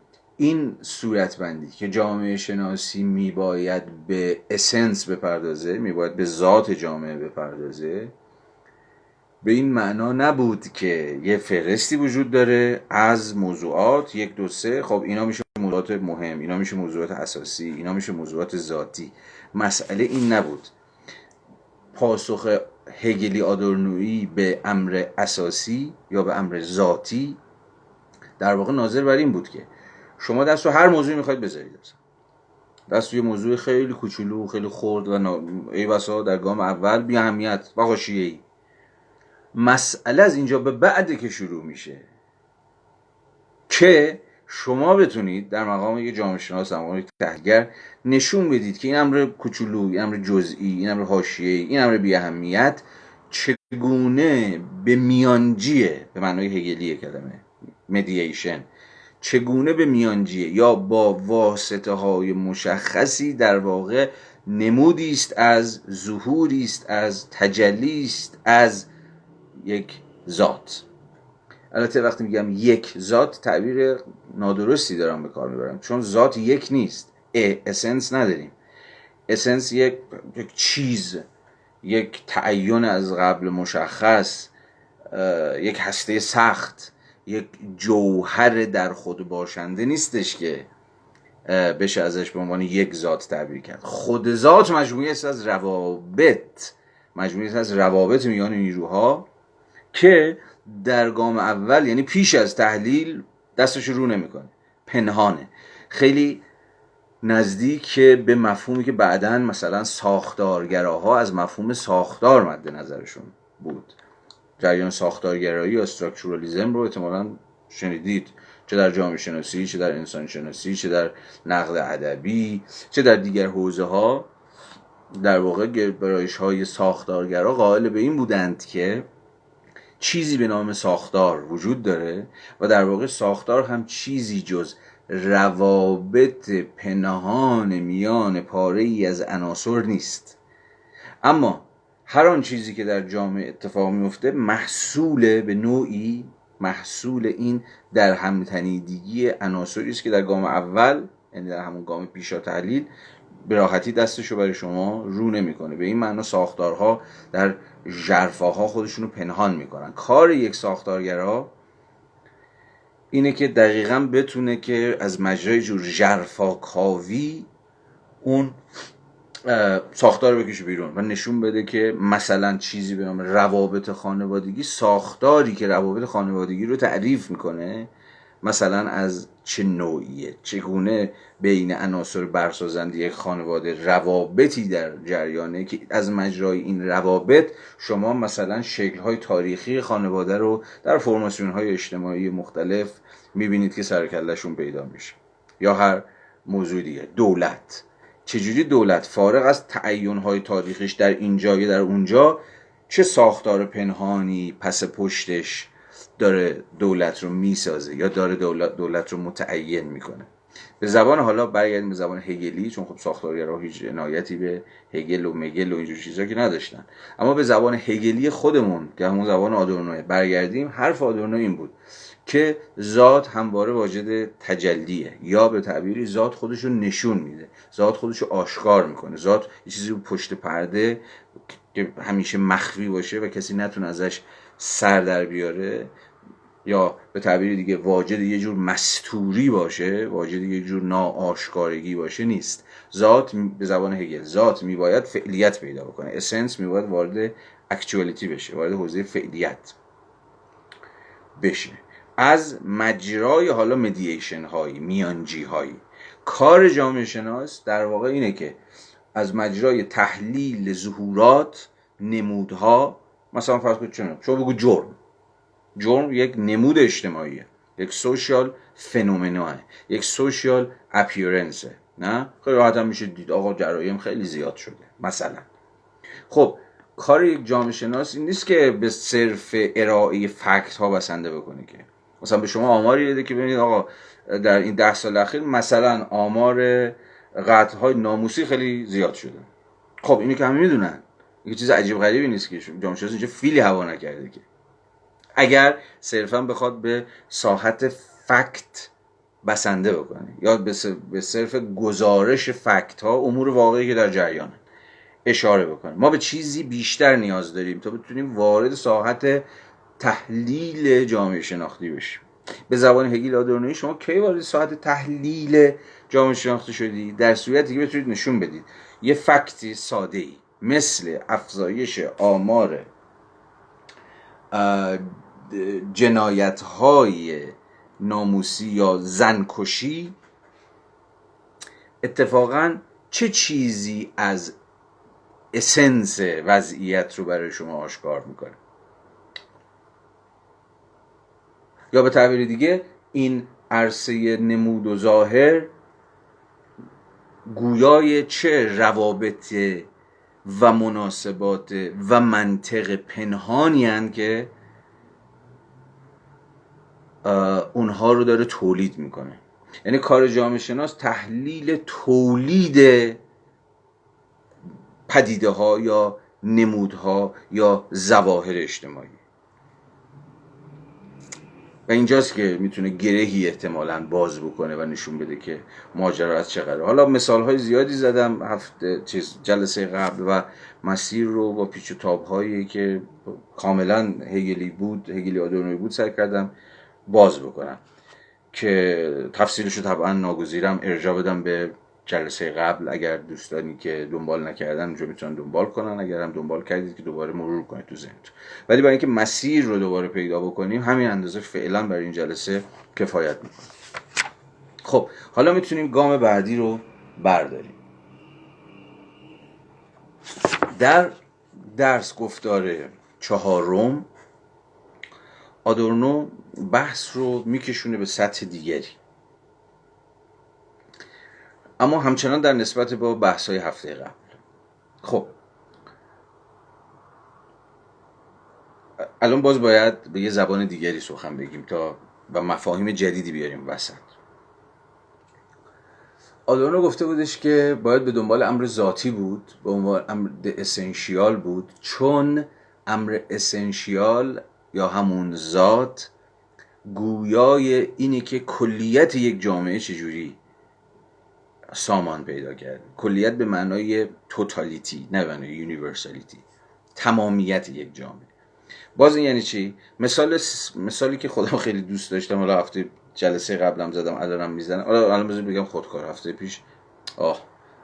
Speaker 1: این صورتبندی که جامعه شناسی میباید به اسنس بپردازه، میباید به ذات جامعه بپردازه، به این معنا نبود که یه فهرستی وجود داره از موضوعات 1 2 3، خب اینا میشه موضوعات مهم، اینا میشه موضوعات اساسی، اینا میشه موضوعات ذاتی. مسئله این نبود. پاسخ هگلی آدورنویی به امر اساسی یا به امر ذاتی در واقع ناظر بر این بود که شما دست رو هر موضوعی میخواید بذارید، دست روی موضوع خیلی کوچولو، خیلی خرد و ای بسا در گام اول بی اهمیت و حاشیه‌ای. مسئله از اینجا به بعد که شروع میشه که شما بتونید در مقام یک جامعه شناس، در مقام یک تحلیلگر نشون بدید که این امر کوچولو، این امر جزئی، این امر حاشیه‌ای، این امر بی اهمیت چگونه به میانجیه، به معنای هگلی کلمه مدییشن، چگونه به میانجیه یا با واسطه های مشخصی در واقع نمودی است از ظهوری است از تجلی است از یک ذات. البته وقتی میگم یک ذات تعبیر نادرستی دارم به کار میبرم، چون ذات یک نیست، اسنس نداریم. اسنس یک چیز، یک تعین از قبل مشخص، یک هسته سخت، یک جوهر در خود باشنده نیستش که بشه ازش به عنوان یک ذات تعبیر کرد. خود ذات مجموعی است از روابط، مجموعی است از روابط میان نیروها که در گام اول، یعنی پیش از تحلیل، دستش رو نمیکنه، پنهانه، خیلی نزدیک به مفهومی که بعداً مثلا ساختارگراها از مفهوم ساختار مد نظرشون بود. جریان ساختارگرایی یا استراکچورالیسم رو احتمالاً شنیدید، چه در جامعه شناسی، چه در انسان شناسی، چه در نقد ادبی، چه در دیگر حوزه‌ها. در واقع گرایش‌های ساختارگرا قائل به این بودند که چیزی به نام ساختار وجود داره و در واقع ساختار هم چیزی جز روابط پنهان میان پاره‌ای از عناصر نیست. اما هر آن چیزی که در جامعه اتفاق میفته محصول به نوعی محصول این در هم تنیدگی عناصری است که در گام اول، یعنی در همون گام پیشا تحلیل، به راحتی دستشو برای شما رو نمیکنه. به این معنا ساختارها در ژرفاها خودشونو پنهان میکنن. کار یک ساختارگرا اینه که دقیقاً بتونه که از مجرای جور ژرفاکاوی اون ساختار رو بکشه بیرون و نشون بده که مثلا چیزی به نام روابط خانوادگی، ساختاری که روابط خانوادگی رو تعریف میکنه، مثلا از چه نوعیه، چگونه بین عناصر برسازنده یک خانواده روابطی در جریانه که از مجرای این روابط شما مثلا شکل‌های تاریخی خانواده رو در فرماسیون‌های اجتماعی مختلف میبینید که سر و کله‌شون پیدا میشه. یا هر موضوع دیگه، دولت، چجوری دولت فارغ از تعیین‌های تاریخیش در اینجا یا در اونجا، چه ساختار پنهانی پس پشتش داره دولت رو میسازه یا داره دولت رو متعین میکنه. به زبان، حالا برگردیم به زبان هگلی، چون خب ساختارگرا هیچ عنایتی به هگل و مگل و اینجور چیزا که نداشتن، اما به زبان هگلی خودمون که همون زبان آدورنو برگردیم، حرف آدورنو این بود که ذات همواره واجد تجلیه، یا به تعبیری ذات خودش رو نشون میده، ذات خودش رو آشکار میکنه، ذات یه چیزی رو پشت پرده که همیشه مخفی باشه و کسی نتونه ازش سر در بیاره، یا به تعبیر دیگه واجد یه جور مستوری باشه، واجد یه جور ناآشکارگی باشه نیست. ذات به زبان هگل، ذات میباید فعلیت پیدا بکنه، اسنس میباید وارد اکچوالیتی بشه، وارد حوزه فعلیت بشه. از مجرای حالا مدییشن هایی، میانجی هایی، کار جامعه شناس در واقع اینه که از مجرای تحلیل ظهورات، نمودها، مثلا فرض کنید شما بگو جرم یک نمود اجتماعیه، یک سوشیال فنومناه، یک سوشیال اپیرنسه، نه؟ خیلی راحت هم میشه دید آقا جرایم خیلی زیاد شده مثلا. خب کار یک جامعه شناس این نیست که به صرف ارائه فکت ها بسنده بکنه، که مثلا به شما آماری بده که ببینید آقا در این 10 سال اخیر مثلا آمار قتل های ناموسی خیلی زیاد شده. خب اینو که همه میدونن، یه چیز عجیب غریبی نیست که جامعه شناس اینجا فیلی هوا نکرده که اگر صرفا بخواد به ساحت فکت بسنده بکنه یا به صرف گزارش فکت ها، امور واقعی که در جریانه اشاره بکنه. ما به چیزی بیشتر نیاز داریم تا بتونیم وارد ساحت تحلیل جامعه شناختی بشیم. به زبان هگل آدورنویی شما کی وارد ساحت تحلیل جامعه شناختی شدی؟ در صورتی که بتونید نشون بدید یه فکتی ساده‌ای مثل افزایش آمار جنایت‌های ناموسی یا زنکشی اتفاقاً چه چیزی از اسنس وضعیت رو برای شما آشکار میکنه. یا به تعبیر دیگه این عرصه نمود و ظاهر گویای چه روابط و مناسبات و منطق پنهانی هستند که اونها رو داره تولید میکنه. یعنی کار جامعه شناس تحلیل تولید پدیده ها یا نمودها یا ظواهر اجتماعی و اینجاست که میتونه گرهی احتمالاً باز بکنه و نشون بده که ماجرا از چه قراره. حالا مثال های زیادی زدم جلسه قبل و مسیر رو با پیچ و تاب هایی که کاملا هگلی بود، هگلی آدورنویی بود، سعی کردم باز بکنم که تفصیلش رو طبعا ناگزیرم ارجاع بدم به جلسه قبل. اگر دوستانی که دنبال نکردن اونجا میتونن دنبال کنن، اگر هم دنبال کردید که دوباره مرور کنید تو ذهنتون. ولی برای اینکه مسیر رو دوباره پیدا بکنیم همین اندازه فعلا برای این جلسه کفایت میکنه. خب حالا میتونیم گام بعدی رو برداریم. در درس گفتار 4 آدورنو بحث رو میکشونه به سطح دیگری، اما همچنان در نسبت با بحث‌های هفته قبل. خب الان باز باید به یه زبان دیگری سخن بگیم تا و مفاهیم جدیدی بیاریم وسط. آدورنو گفته بودش که باید به دنبال امر ذاتی بود، به عنوان امر اسنشیال بود، چون امر اسنشیال یا همون ذات گویای اینه که کلیت یک جامعه چجوری سامان پیدا کرده. کلیت به معنای توتالیتی، نه به معنای یونیورسالیتی، تمامیت یک جامعه. باز این یعنی چی؟ مثالی که خودم خیلی دوست داشتم، حالا هفته جلسه قبلم زدم الانم میزنم، الان بذار بگم خودکار. هفته پیش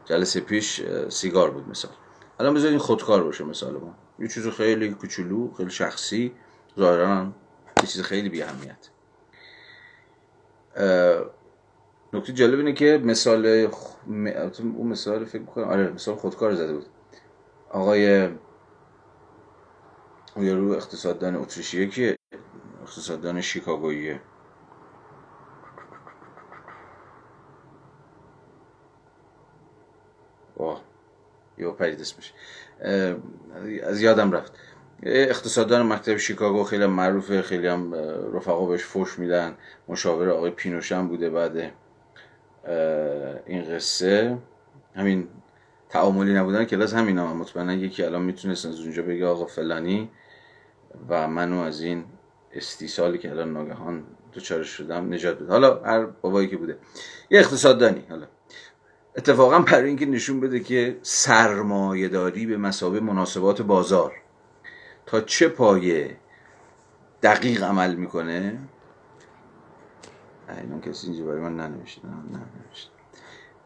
Speaker 1: جلسه پیش سیگار بود مثال، الان بذار این خودکار باشه مثال ما. یه چیز خیلی کوچولو، خیلی شخصی، ظاهرا یه چیز خیلی بی اهمیت. نکته جالب اینه که اون مثال فکر کنم مثال خودکار زده بود آقای اون یارو اقتصاددان اتریشیه که اقتصاددان شیکاگوییه، یا پرید اسمش از یادم رفت، اقتصاددان مکتب شیکاگو، خیلی معروفه، خیلی هم رفقا بهش فوش میدن، مشاور آقای پینوشن بوده. بعد این قصه همین تعاملی نبودن کلاس همین هم مطمئنا یکی الان میتونست از اونجا بگه آقا فلانی و منو از این استیصالی که الان ناگهان دوچارش شدم نجات بده. حالا هر بابایی که بوده یه اقتصاددانی، حالا اتفاقا برای اینکه نشون بده که سرمایه داری به مثابه مناسبات بازار تا چه پایه دقیق عمل میکنه. اینون کسی اینجا برای من ننوشته.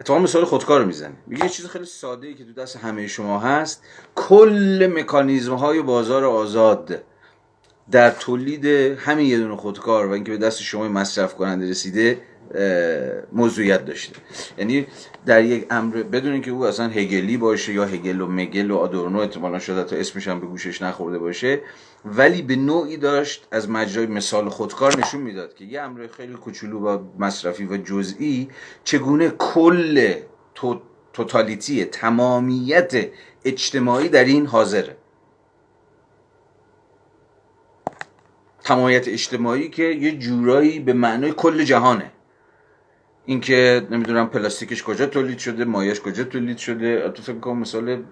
Speaker 1: اتفاقا مثال خودکار رو میزنه، میگه یه چیز خیلی ساده ای که تو دست همه شما هست، کل مکانیزم های بازار آزاد در تولید همین یه دونه خودکار و اینکه به دست شما مصرف کننده رسیده موضوعیت داشته. یعنی در یک امر بدون اینکه او اصلا هگلی باشه یا هگل و مگل و آدورنو احتمالاً شده تا اسمش هم به گوشش نخورده باشه، ولی به نوعی داشت از مجرای مثال خودکار نشون میداد که یه امر خیلی کوچولو و مصرفی و جزئی چگونه کل توتالیتی تمامیت اجتماعی در این حاضره. تمامیت اجتماعی که یه جورایی به معنای کل جهانه. این که نمیدونم پلاستیکش کجا تولید شده، مایش کجا تولید شده. تو فکر کنم مثال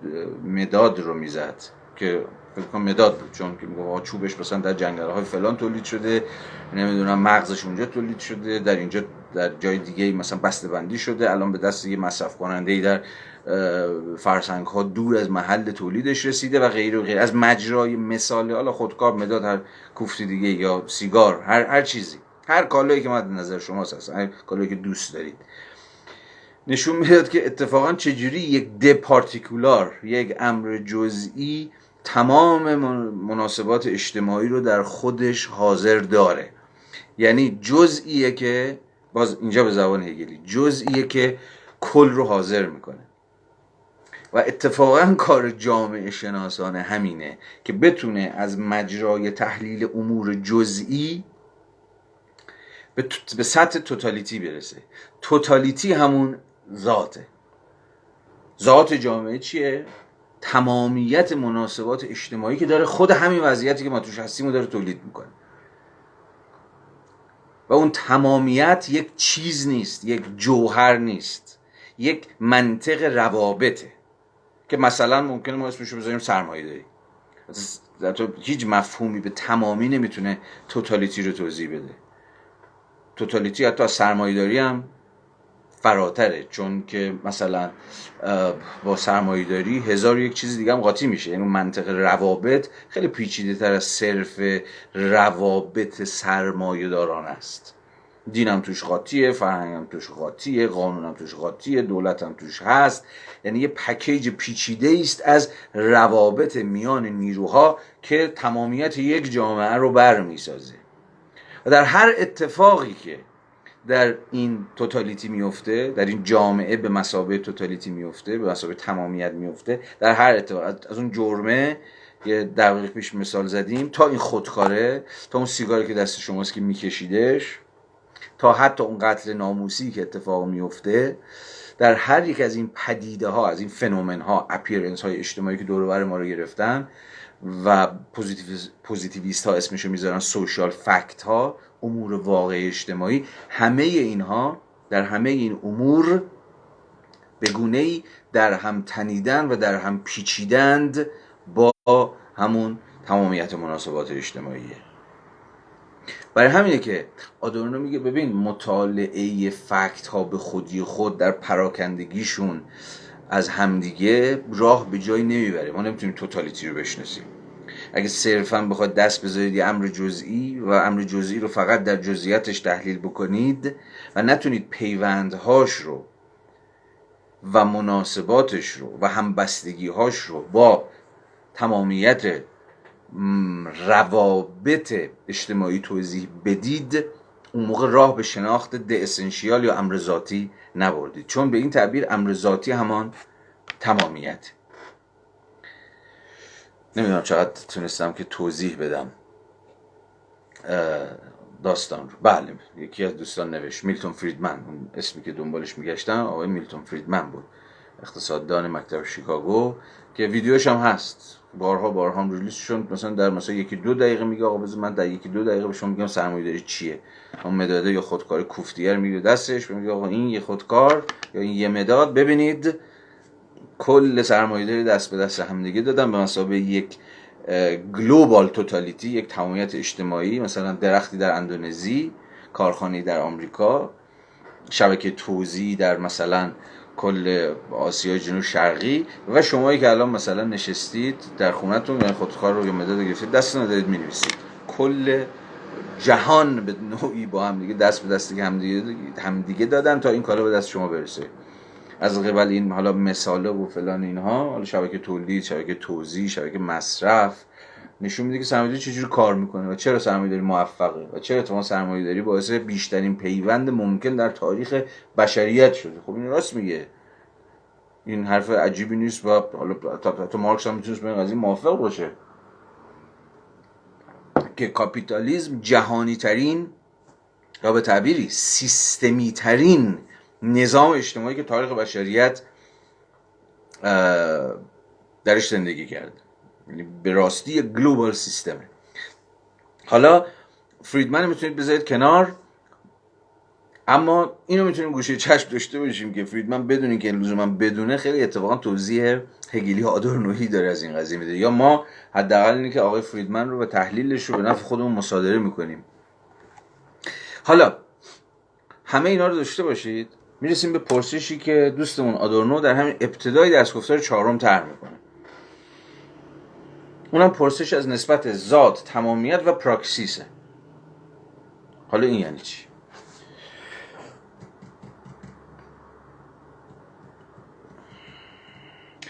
Speaker 1: مداد رو میزد، که فکر کنم مداد بود، چون که میگه چوبش مثلا در جنگل‌های فلان تولید شده، نمیدونم مغزش اونجا تولید شده، در اینجا در جای دیگه مثلا بسته‌بندی شده، الان به دست یه مصرف کننده‌ای در فرسنگ‌ها دور از محل تولیدش رسیده و غیره و غیره. از مجرای مثال حالا خودکار، مداد، هر کوفتی دیگه یا سیگار، هر چیزی، هر کالایی که مد نظر شماست، هست هر کالایی که دوست دارید، نشون میداد که اتفاقا چجوری یک دپارتیکولار، یک امر جزئی تمام مناسبات اجتماعی رو در خودش حاضر داره. یعنی جزئیه که، باز اینجا به زبان هگلی، جزئیه که کل رو حاضر میکنه. و اتفاقا کار جامعه شناسانه همینه که بتونه از مجرای تحلیل امور جزئی به سطح توتالیتی برسه. توتالیتی همون ذاته. ذات جامعه چیه؟ تمامیت مناسبات اجتماعی که داره خود همین وضعیتی که ما توش هستیم رو داره تولید میکنه. و اون تمامیت یک چیز نیست، یک جوهر نیست، یک منطق روابطه که مثلا ممکنه ما اسمشو بذاریم سرمایه‌داری. هیچ مفهومی به تمامی نمیتونه توتالیتی رو توضیح بده. توتالیتی حتی از سرمایه‌داری هم فراتره، چون که مثلا با سرمایه‌داری هزار یک چیز دیگه هم قاطی میشه. یعنی منطق روابط خیلی پیچیده تر از صرف روابط سرمایه‌داران است. دینم توش قاطیه، فرهنگم توش قاطیه، قانونم توش قاطیه، دولتم توش هست. یعنی یه پکیج پیچیده است از روابط میان نیروها که تمامیت یک جامعه رو برمی‌سازه. و در هر اتفاقی که در این توتالیتی میفته، در این جامعه به مثابه توتالیتی میفته، به مثابه تمامیت میفته، در هر اتفاق، از اون جرمه یه دقیقه پیش مثال زدیم، تا این خودکاره، تا اون سیگاری که دست شماست که میکشیدش، تا حتی اون قتل ناموسی که اتفاق میفته، در هر یک از این پدیده ها، از این فنومن ها، اپیرنس های اجتماعی که دور و بر ما رو گرفتن و پوزیتیویست ها اسمشو میذارن سوشال فکت ها، امور واقع اجتماعی، همه اینها در همه این امور به گونه‌ای در هم تنیدن و در هم پیچیدند با همون تمامیت مناسبات اجتماعیه. برای همینه که آدورنو میگه ببین، مطالعه فکت ها به خودی خود در پراکندگیشون از همدیگه راه به جایی نمیبره. ما نمیتونیم توتالیتی رو بشناسیم. اگه صرفا بخواد دست بذارید یه امر جزئی و امر جزئی رو فقط در جزئیاتش تحلیل بکنید و نتونید پیوندهاش رو و مناسباتش رو و همبستگیهاش رو با تمامیت روابط اجتماعی توضیح بدید، اون موقع راه به شناخت ده اسنشیال یا امر ذاتی نبردید، چون به این تعبیر امر ذاتی همان تمامیت. نمیدونم چقدر تونستم که توضیح بدم داستان رو. بله، یکی از دوستان نوشت، میلتون فریدمن، اون اسمی که دنبالش میگشتم آقای میلتون فریدمن بود، اقتصاددان مکتب شیکاگو، که ویدیوش هم هست، بارها هم ریلیز شد. مثلا در مثلا یکی دو دقیقه میگه آقا بذار من در یکی دو دقیقه به شما میگم سرمایه‌داری چیه. اون مداد یا خودکار کوفتیه رو میگه دستش، میگه آقا این یه خودکار یا این یه مداد، ببینید کل سرمایه‌داری دست به دست هم دیگه دادن به مثابه یک گلوبال توتالیتی، یک تمامیت اجتماعی. مثلا درختی در اندونزی، کارخانه‌ای در آمریکا، شبکه توزیعی در مثلا کل آسیای جنوب شرقی، و شمایی که الان مثلا نشستید در خونتون یا خودکار رو یا مداد گرفتید دستتون رو دارید می‌نویسید. کل جهان به نوعی با هم دیگه دست به دست هم دیگه دادن تا این کالا به دست شما برسه. از قبل این حالا مثاله و فلان اینها، حالا شبکه تولید، شبکه توزیع، شبکه مصرف، نشون میده که سرمایه‌داری چجوری کار میکنه و چرا سرمایه‌داری موفقه و چرا اتفاقا سرمایه‌داری باعث بیشترین پیوند ممکن در تاریخ بشریت شده. خب این راست میگه، این حرف عجیبی نیست و حالا تا مارکس هم میتونه به این قضیه موافق باشه که کاپیتالیسم جهانی ترین یا به تعبیری سیستمی ترین نظام اجتماعی که تاریخ بشریت درش زندگی کرده، یعنی به راستی گلوبال سیستمه. حالا فریدمن میتونید بذارید کنار، اما اینو میتونیم گوشه چشم داشته باشیم که فریدمن بدون اینکه لزوما بدونه خیلی اتفاقا توضیح هگلی آدورنویی داره از این قضیه میده، یا ما حداقل اینه که آقای فریدمن رو به تحلیلش رو به نفع خودمون مصادره میکنیم. حالا همه اینا رو داشته باشید، میرسیم به پرسشی که دوستمون آدورنو در همین ابتدای دستگفتار 4 طرح میکنه. اونم پرسش از نسبت ذات، تمامیت و پراکسیسه. حالا این یعنی چی؟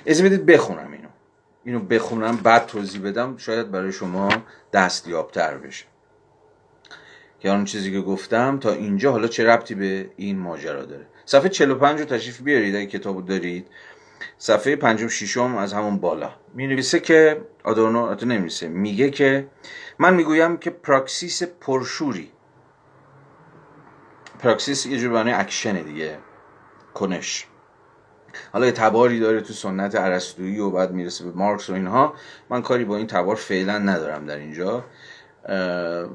Speaker 1: اجازه بدید بخونم اینو بخونم بعد توضیح بدم، شاید برای شما دستیاب‌تر بشه که اون چیزی که گفتم تا اینجا حالا چه ربطی به این ماجرا داره. صفحه 45 رو تشریف بیارید اگه کتابو دارید. صفحه 56 از همون بالا می‌نویسه که آدورنو نمی‌نویسه، میگه که من میگویم که پراکسیس پرشوری، پراکسیس یه جور معنی اکشن دیگه، کنش، حالا یه تباری داره تو سنت ارسطویی و بعد میرسه به مارکس و اینها. من کاری با این تبار فعلا ندارم در اینجا.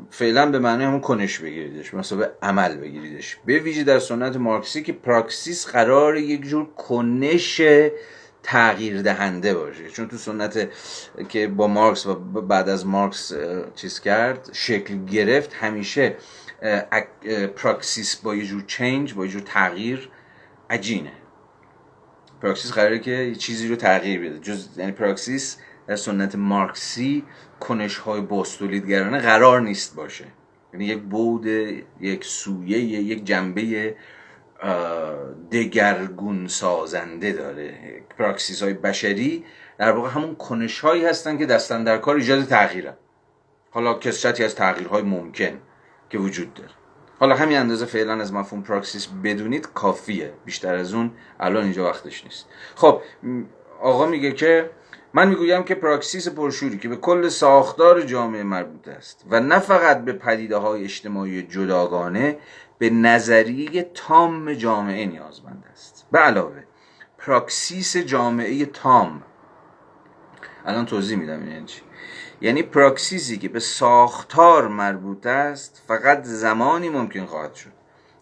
Speaker 1: فعلا به معنی همون کنش بگیریدش، مثلا به عمل بگیریدش، به ویژه در سنت مارکسی که پراکسیس قرار یک جور کنش تغییر دهنده باشه. چون تو سنت که با مارکس و بعد از مارکس چیز کرد، شکل گرفت، همیشه پراکسیس با یه جور چینج، با یه جور تغییر عجینه. پراکسیس قراره که یه چیزی رو تغییر بده. یعنی پراکسیس در سنت مارکسی کنش‌های باستولیدگرانه قرار نیست باشه. یعنی یک بعد، یک سویه، یک جنبه دگرگون سازنده داره. پراکسیس‌های بشری در واقع همون کنش‌هایی هستن که دستن در کار ایجاد تغییرن. حالا کثرتی از تغییرهای ممکن که وجود داره. حالا همین اندازه فعلا از مفهوم پراکسیس بدونید کافیه، بیشتر از اون الان اینجا وقتش نیست. خب آقا میگه که من میگویم که پراکسیس پرشوری که به کل ساختار جامعه مربوط است و نه فقط به پدیده‌های اجتماعی جداگانه، به نظریه تام جامعه نیازمند است. به علاوه پراکسیس جامعه تام، الان توضیح میدم یعنی چی. یعنی پراکسیسی که به ساختار مربوط است فقط زمانی ممکن خواهد شد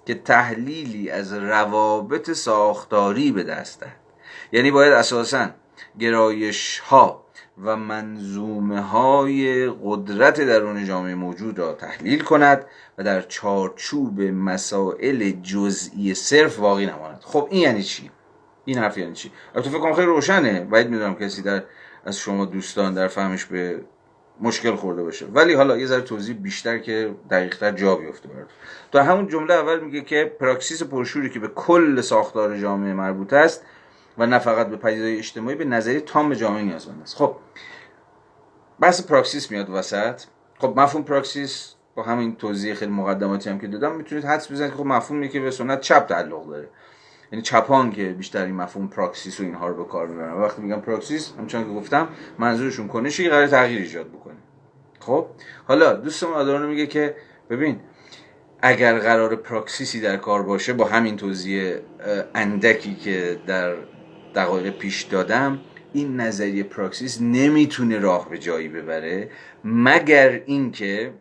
Speaker 1: که تحلیلی از روابط ساختاری به دست دهد. یعنی باید اساساً گرایش ها و منظومه های قدرت درون جامعه موجود را تحلیل کند و در چارچوب مسائل جزئی صرف واقعی نماند. خب این یعنی چی؟ این حرف یعنی چی؟ البته فکر کنم خیلی روشنه، باید میدونم کسی از شما دوستان در فهمش به مشکل خورده باشه، ولی حالا یه ذره توضیح بیشتر که دقیق‌تر جا بیفته براتون. تو همون جمله اول میگه که پراکسیس پرشوری که به کل ساختار جامعه مربوط است و نه فقط به پدیده‌های اجتماعی، به نظریه تام جامعه نیازمند است. خب بحث پراکسیس میاد وسط. خب مفهوم پراکسیس با همین توضیح خیلی مقدماتی هم که دادم میتونید حدس بزنید که خب مفهومی که به سنت چپ تعلق داره، یعنی چپان که بیشتر این مفهوم پراکسیس و اینها رو به کار میبرن. وقتی میگم پراکسیس، همچنان که گفتم، منظورشون کنشی که قرار تغییر ایجاد بکنه. خب حالا دوستم آدورنو میگه که ببین، اگر قرار پراکسیسی در کار باشه، با همین توضیح اندکی که در دقایق پیش دادم، این نظریه پراکسیس نمیتونه راه به جایی ببره مگر اینکه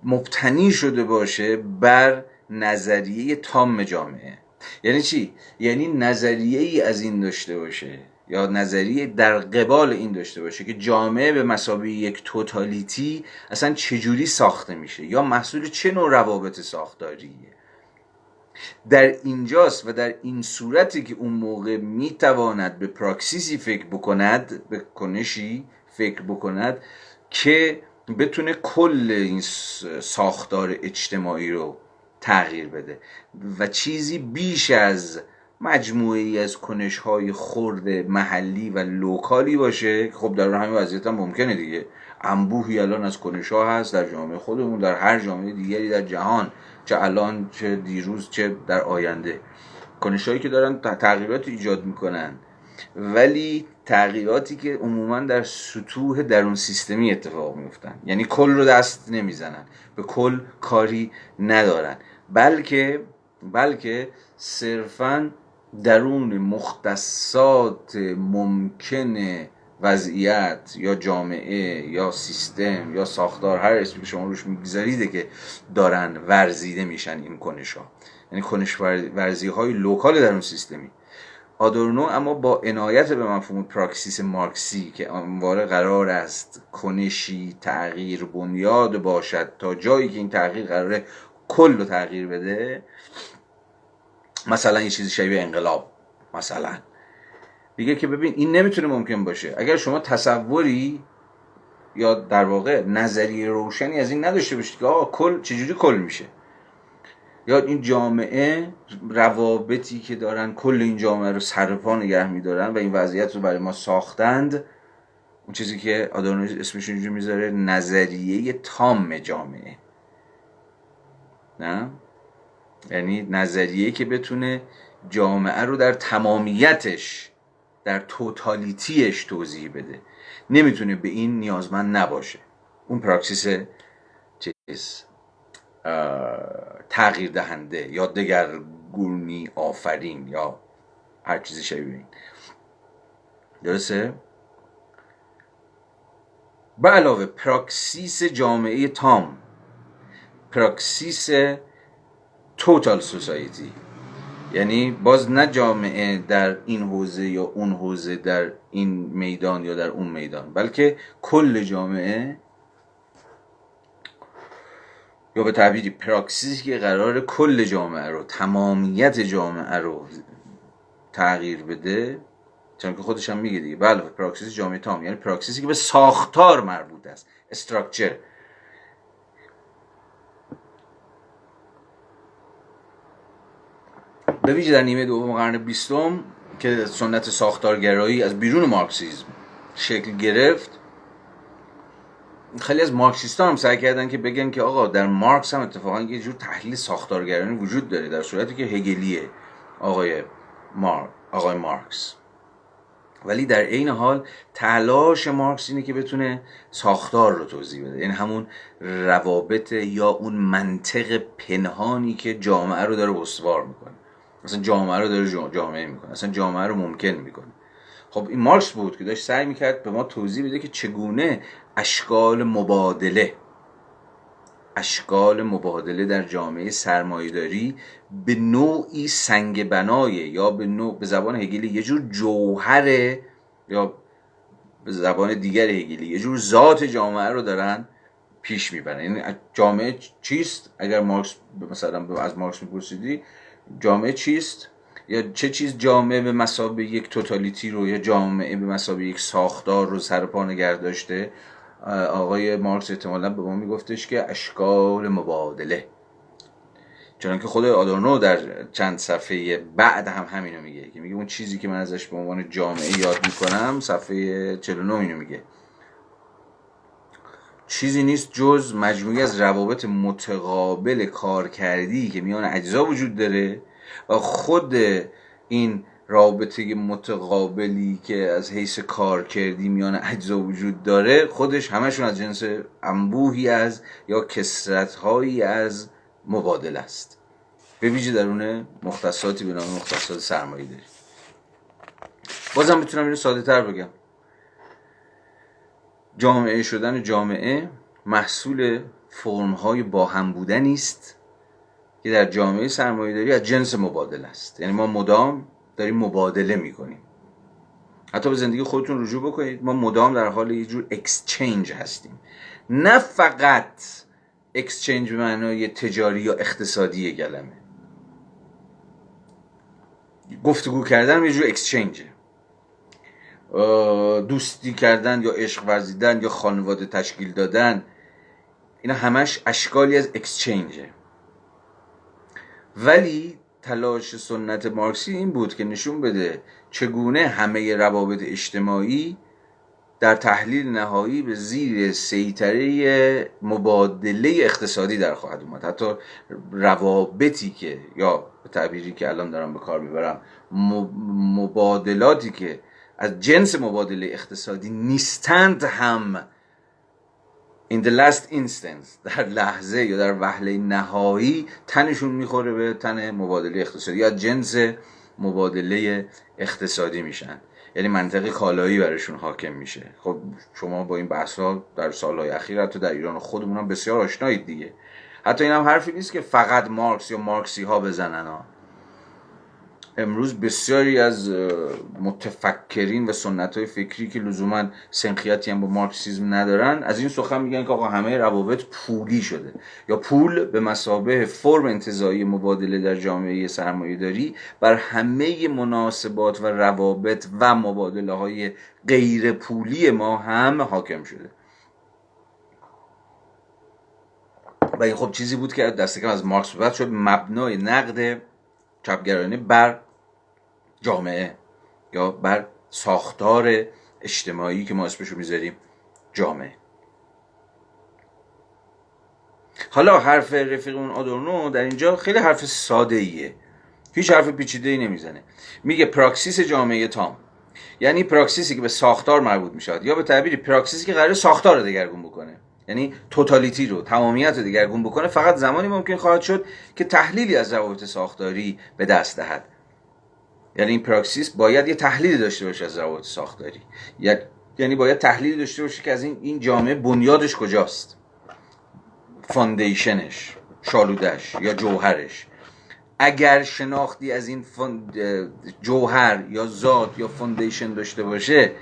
Speaker 1: مبتنی شده باشه بر نظریه تام جامعه. یعنی چی؟ یعنی نظریه ای از این داشته باشه، یا نظریه در قبال این داشته باشه که جامعه به مثابه یک توتالیتی اصلا چجوری ساخته میشه، یا محصول چه نوع روابط ساختاریه. در اینجاست و در این صورتی که اون موقع میتواند به پراکسیسی فکر بکند، به کنشی فکر بکند که بتونه کل این ساختار اجتماعی رو تغییر بده و چیزی بیش از مجموعه‌ای از کنش‌های خرد محلی و لوکالی باشه. خب در همین وضعیت هم ممکنه دیگه، انبوهی الان از کنش‌ها هست در جامعه خودمون، در هر جامعه دیگری در جهان، چه الان چه دیروز چه در آینده، کنش‌هایی که دارن تغییرات ایجاد میکنن، ولی تغییراتی که عموما در سطوح درون سیستمی اتفاق میفتن. یعنی کل رو دست نمیزنن، به کل کاری ندارن، بلکه صرفاً درون مختصات ممکن وضعیت یا جامعه یا سیستم یا ساختار، هر اسمی که شما روش میگذاریده که دارن ورزیده میشن این کنش ها، یعنی کنش ورزی های لوکال در اون سیستمی. آدورنو اما با عنایت به مفهوم پراکسیس مارکسی که همواره قرار است کنشی تغییر بنیاد باشد تا جایی که این تغییر قراره کل رو تغییر بده، مثلا یه چیزی شبیه انقلاب مثلا، دیگه که ببین این نمیتونه ممکن باشه اگر شما تصوری یا در واقع نظریه روشنی از این نداشته باشید که آقا کل چجوری کل میشه، یا این جامعه روابطی که دارن کل این جامعه رو سرپا نگه میدارن و این وضعیت رو برای ما ساختند. اون چیزی که آدورنو اسمش اینجوری میذاره نظریه تام جامعه، نه؟ یعنی نظریه‌ای که بتونه جامعه رو در تمامیتش، در توتالیتیش توضیح بده، نمیتونه به این نیازمند نباشه. اون پراکسیس چیز تغییر دهنده یا دگرگونی آفرین یا هر چیزی شبیه این، درسته؟ به علاوه پراکسیس جامعه تام، پراکسیس توتال سوسایتی، یعنی باز نه جامعه در این حوزه یا اون حوزه، در این میدان یا در اون میدان، بلکه کل جامعه، یا به تعبیری پراکسیسی که قرار کل جامعه رو، تمامیت جامعه رو تغییر بده. چون که خودش هم میگه دیگه، بله پراکسیس جامعه تام یعنی پراکسیسی که به ساختار مربوط است، استراکچر. به ویژه در نیمه دوم قرن 20 که سنت ساختارگرایی از بیرون مارکسیسم شکل گرفت، خیلی از مارکسیستان هم سعی کردن که بگن که آقا در مارکس هم اتفاقا یه جور تحلیل ساختارگرایی وجود داره، در صورتی که هگلیه آقای مارکس. ولی در عین حال تلاش مارکس اینه که بتونه ساختار رو توضیح بده، یعنی همون روابط یا اون منطق پنهانی که جامعه رو داره استوار میکنه، اصلا جامعه رو داره جامعه میکنه، اصلا جامعه رو ممکن میکنه. خب این مارکس بود که داشت سعی میکرد به ما توضیح بده که چگونه اشکال مبادله در جامعه سرمایه‌داری به نوعی سنگ بنای، یا به زبان هگلی یه جور جوهره، یا به زبان دیگر هگلی یه جور ذات جامعه رو دارن پیش میبرن. یعنی جامعه چیست؟ اگر مارکس مثلا از مارکس میپرسیدی جامعه چیست، یا چه چیز جامعه به مثابه یک توتالیتی رو یا جامعه به مثابه یک ساختار رو سرپا نگه داشته، آقای مارکس احتمالاً به ما میگفتش که اشکال مبادله. چنانکه خود آدورنو در چند صفحه بعد هم همینو میگه، که میگه اون چیزی که من ازش به عنوان جامعه یاد میکنم، صفحه 49 اینو میگه، چیزی نیست جز مجموعی از روابط متقابل کارکردی که میان اجزا وجود داره و خود این رابطه متقابلی که از حیث کارکردی میان اجزا وجود داره، خودش همشون از جنس انبوهی از یا کثرت‌هایی از مبادله است، به ویژه درون مختصاتی به نام مختصات سرمایه‌داری. بازم میتونم اینو ساده تر بگم، جامعه شدن جامعه محصول فرم‌های با هم بودنی است که در جامعه سرمایه‌داری از جنس مبادله است. یعنی ما مدام داریم مبادله میکنیم. حتی به زندگی خودتون رجوع بکنید، ما مدام در حال یه جور اکسچنج هستیم، نه فقط اکسچنج به معنای تجاری یا اقتصادی کلمه. گفتگو کردن یه جور اکسچنجه، دوستی کردن یا عشق ورزیدن یا خانواده تشکیل دادن، اینا همش اشکالی از اکسچنجه. ولی تلاش سنت مارکسی این بود که نشون بده چگونه همه روابط اجتماعی در تحلیل نهایی به زیر سیطره مبادله اقتصادی در خواهد اومد. حتی روابطی که، یا به تعبیری که الان دارم به کار میبرم، مبادلاتی که از جنس مبادله اقتصادی نیستند هم in the last instance، در لحظه یا در وهله نهایی تنشون میخوره به تن مبادله اقتصادی یا جنس مبادله اقتصادی میشن. یعنی منطق کالایی برشون حاکم میشه. خب شما با این بحث‌ها در سالهای اخیر حتی در ایران خودمون هم بسیار آشنایید دیگه. حتی این هم حرفی نیست که فقط مارکس یا مارکسی ها بزنن ها. امروز بسیاری از متفکرین و سنت‌های فکری که لزوما سنخیتی هم با مارکسیسم ندارن از این سخن میگن که آقا همه روابط پولی شده، یا پول به مثابه فرم انتزاعی مبادله در جامعه سرمایه‌داری بر همه مناسبات و روابط و مبادله‌های غیر پولی ما هم حاکم شده. و این خب چیزی بود که دست کم از مارکس بعد شد مبنای نقد چپگرایانه بر جامعه یا بر ساختار اجتماعی که ما اسمشو میذاریم جامعه. حالا حرف رفیقمون آدورنو در اینجا خیلی حرف ساده ایه، هیچ حرف پیچیده ای نمیزنه. میگه پراکسیس جامعه تام، یعنی پراکسیسی که به ساختار مربوط میشه، یا به تعبیری پراکسیسی که قراره ساختار رو دگرگون بکنه، یعنی توتالیتی رو، تمامیت رو دگرگون بکنه، فقط زمانی ممکن خواهد شد که تحلیلی از روابط ساختاری به دست دهد. یعنی این پراکسیس باید یه تحلیلی داشته باشه از روابط ساختاری، یعنی باید تحلیلی داشته باشه که از این جامعه بنیادش کجاست، فاندیشنش، شالودش یا جوهرش. اگر شناختی از این جوهر یا ذات یا فاندیشن داشته باشه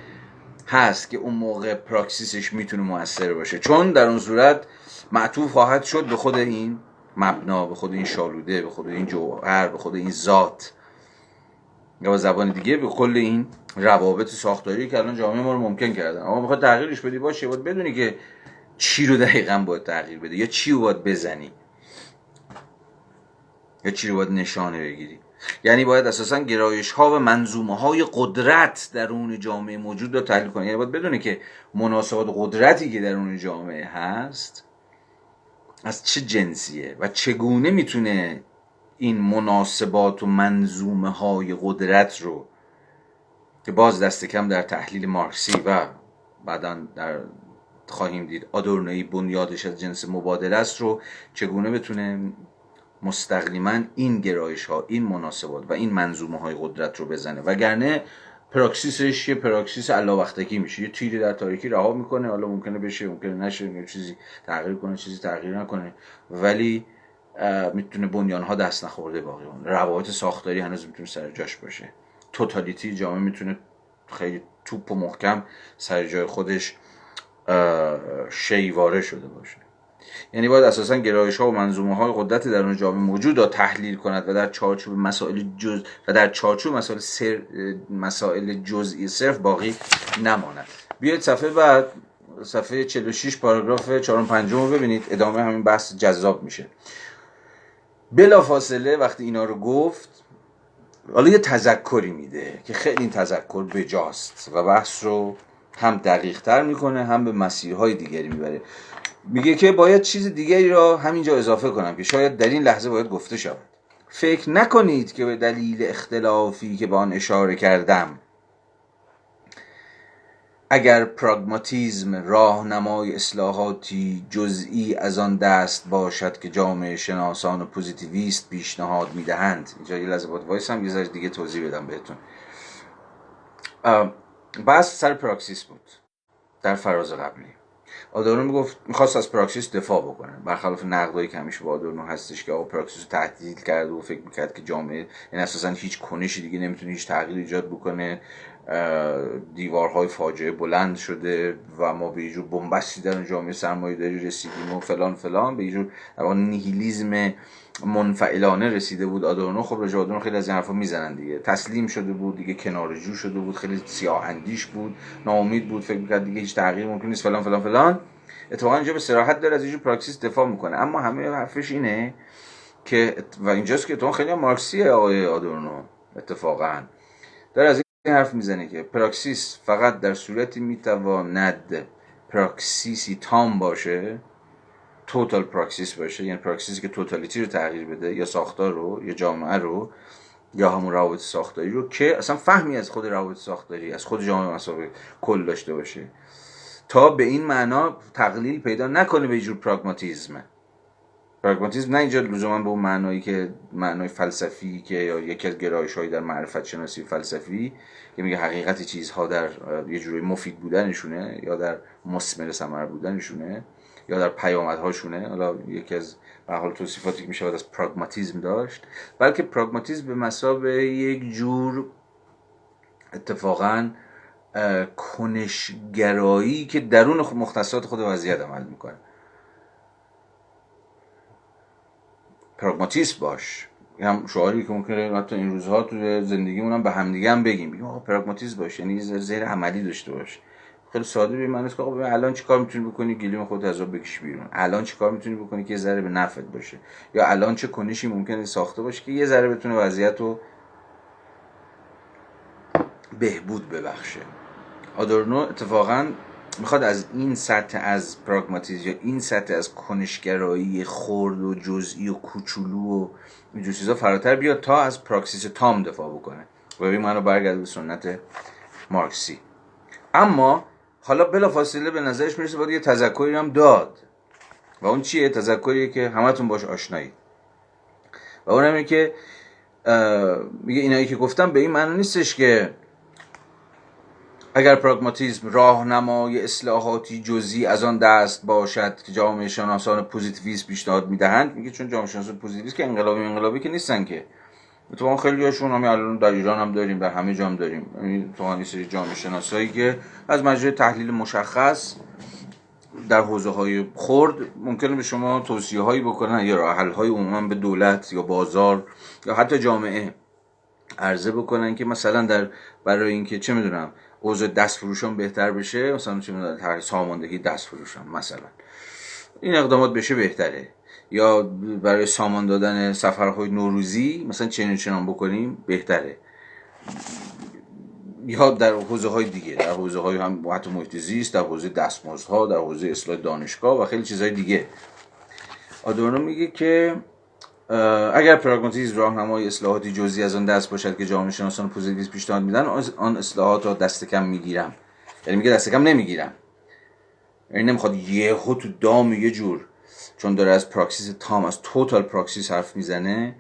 Speaker 1: هست که اون موقع پراکسیسش میتونه مؤثر باشه، چون در اون صورت معطوف خواهد شد به خود این مبنا، به خود این شالوده، به خود این جوهر، به خود این ذات، یا با زبان دیگه به کل این روابط ساختاری که الان جامعه ما رو ممکن کردن. اما بخواد تغییرش بدی باشه باید بدونی که چی رو دقیقاً باید تغییر بده، یا چی رو باید بزنی، یا چی رو باید نشانه بگیری. یعنی باید اساساً گرایش ها و منظومه های قدرت درون جامعه موجود رو تحلیل کنی. یعنی باید بدونی که مناسبات قدرتی که درون جامعه هست از چه جنسیه و چگونه میتونه این مناسبات و منظومه های قدرت رو که باز دست کم در تحلیل مارکسی و بعداً در خواهیم دید آدورنویی بنیادش از جنس مبادله است رو چگونه بتونه مستقیما این گرایش ها، این مناسبات و این منظومه های قدرت رو بزنه. وگرنه پراکسیسش یه پراکسیس علاوقتگی میشه، یه تیری در تاریکی رها میکنه، حالا ممکنه بشه ممکنه نشه، یه چیزی تغییر کنه چیزی تغییر نکنه، ولی میتونه بنیانها دست نخورده باقی مونه. روابط ساختاری هنوز میتونه سر جاش باشه. توتالیتی جامعه میتونه خیلی توپ و محکم سر جای خودش شیواره شده باشه. یعنی باید اساساً گرایش ها و منظومه های قدرت در اون جامعه موجود را تحلیل کند و در چارچوب مسائل جزئی صرف باقی نماند. بیاید صفحه بعد، صفحه 46 پاراگراف 4 و 5 رو ببینید، ادامه همین بحث جذاب میشه. بلافاصله وقتی اینا رو گفت حالا یه تذکری میده که خیلی این تذکر بجاست و بحث رو هم دقیق تر میکنه هم به مسیرهای دیگری میبره. میگه که باید چیز دیگری را همینجا اضافه کنم که شاید در این لحظه باید گفته شود. فکر نکنید که به دلیل اختلافی که به آن اشاره کردم، اگر پراگماتیسم راهنمای اصلاحاتی جزئی از آن دست باشد که جامعه شناسان و پوزیتیویست پیشنهاد میدهند. اینجا یه لحظه باید وایسم یه ذره دیگه توضیح بدم بهتون. بحث سر پراکسیس بود در فراز قبلی. آدورنو میگفت میخواست از پراکسیس دفاع بکنه، برخلاف نقدایی که همیشه با آدورنو هستش که آقا پراکسیس رو تهدید کرد و فکر میکرد که جامعه این اساسا هیچ کنشی دیگه نمیتونه هیچ تغییر ایجاد بکنه، دیوارهای فاجعه بلند شده و ما به یه جور بنبستی در جامعه سرمایه‌داری رسیدیم و فلان فلان، به یه جور نیهیلیسم منفعلانه رسیده بود. آدورنو خب راجع آدورنو خیلی از این حرفا میزنن دیگه، تسلیم شده بود دیگه، کناره‌جو شده بود، خیلی سیاه اندیش بود، ناامید بود، فکر می‌کرد دیگه هیچ تغییر ممکن نیست فلان فلان فلان. اتفاقا اینجا به صراحت داره از یه جور پراکسیس دفاع میکنه، اما همه حرفش اینه که و اینجاست که تو خیلی مارکسیه آقای آدورنو اتفاقا داره از این حرف میزنه که پراکسیس فقط در صورتی میتواند پراکسیسی تام باشه، توتال پراکسیس باشه، یعنی پراکسیسی که توتالیتی رو تغییر بده، یا ساختار رو یا جامعه رو یا همون روابط ساختاری رو، که اصلا فهمی از خود روابط ساختاری از خود جامعه مسابقه کل داشته باشه، تا به این معنا تقلیل پیدا نکنه به جور پراگماتیسم. پراگماتیسم نه اینجا لزوما به اون معنایی که معنای فلسفی که یا یکی از گرایش‌های در معرفت شناسی فلسفی که میگه حقیقت چیزها در یه جوری مفید بودنشونه یا در مثمر ثمر بودنشونه یا در پیامدهاشونه. حالا یکی از به حال توصیفاتی که میشه از پراگماتیسم داشت، بلکه پراگماتیسم به مثابه یک جور اتفاقاً کنشگرایی که درون مختصات خود وضعیت عمل میکنه. پراگماتیست باش، هم شعاری که ممکنه حتی این روزها تو زندگیمون هم به همدیگه هم بگیم آقا پراگماتیست باش، یعنی زیر عملی داشته باش. خیلی ساده به معنی است که آقا الان چیکار میتونی بکنی گلیم خودت از آب بکشی بیرون، الان چیکار میتونی بکنی که یه ذره به نفعت باشه، یا الان چه کنشی ممکنه ساخته باشه که یه ذره بتونه وضعیت رو بهبود ببخشه. آدورنو اتفاقاً میخواد از این سطح از پراگماتیسم یا این سطح از کنشگرایی خرد و جزئی و کوچولو و اینجور چیزا فراتر بیاد تا از پراکسیس تام دفاع بکنه و ببین منو برگرده به سنت مارکسی. اما حالا بلافاصله به نظرش میرسه باید یه تذکری هم داد و اون چیه؟ تذکریه که همتون باش آشنایید و اون همینه که میگه اینایی که گفتم به این معنی نیستش که اگر پراگماتیسم راهنمای اصلاحاتی جزئی از آن دست باشد که جامعه شناسان پوزیتیویسم پیشنهاد میدهند. میگه چون جامعه شناسان پوزیتیویسم که انقلابی که نیستن که، تو خیلی هاشون همین الان در ایران هم داریم، در همه جا هم داریم، یعنی تو این سری جامعه شناسایی که از مجرای تحلیل مشخص در حوزه‌های خرد ممکنه به شما توصیه‌هایی بکنن یا راه حل‌های عموما به دولت یا بازار یا حتی جامعه عرضه بکنن که مثلا برای اینکه چه میدونم اوضاع دست فروشان بهتر بشه، مثلا چه میدونم ساماندهی دست فروشان مثلا این اقدامات بشه بهتره، یا برای سامان دادن سفرهای نوروزی مثلا چنان بکنیم بهتره، یا در حوزه های دیگه، در حوزه های هم حتی محیط زیست، در حوزه دستمزدها، در حوزه اصلاح دانشگاه و خیلی چیزهای دیگه. آدورنو میگه که اگر پراگماتیسم راهنمای اصلاحاتی جزئی از آن دست باشد که جامعه شناسان پوزیتیویسم پیشنهاد میدن، آن اصلاحات را دست کم میگیرم. یعنی میگه دست کم نمیگیرم، یعنی نمیخواد یهو تو دام یه جور، چون داره از پراکسیس تام، از توتال پراکسیس حرف میزنه،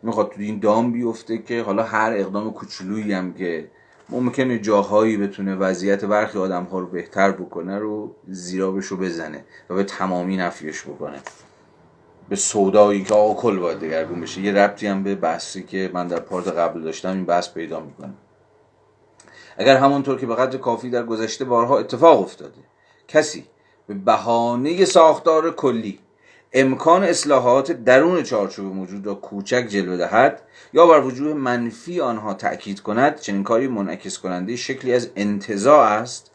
Speaker 1: میخواد تو این دام بیفته که حالا هر اقدام کوچولویی هم که ممکنه جاهایی بتونه وضعیت برخی آدم‌ها رو بهتر بکنه رو زیرابشو بزنه و به تمامی نفیش بکنه، به سودایی که آقا کل باید دگرگون بشه. یه ربطی هم به بحثی که من در پارت قبل داشتم این بحث پیدا میکنه. اگر همونطور که به قدر کافی در گذشته بارها اتفاق افتاده کسی به بهانه ساختار کلی امکان اصلاحات درون چارچوب موجود را کوچک جلوه دهد یا بر وجوه منفی آنها تأکید کند، چنین کاری منعکس کننده شکلی از انتزاع است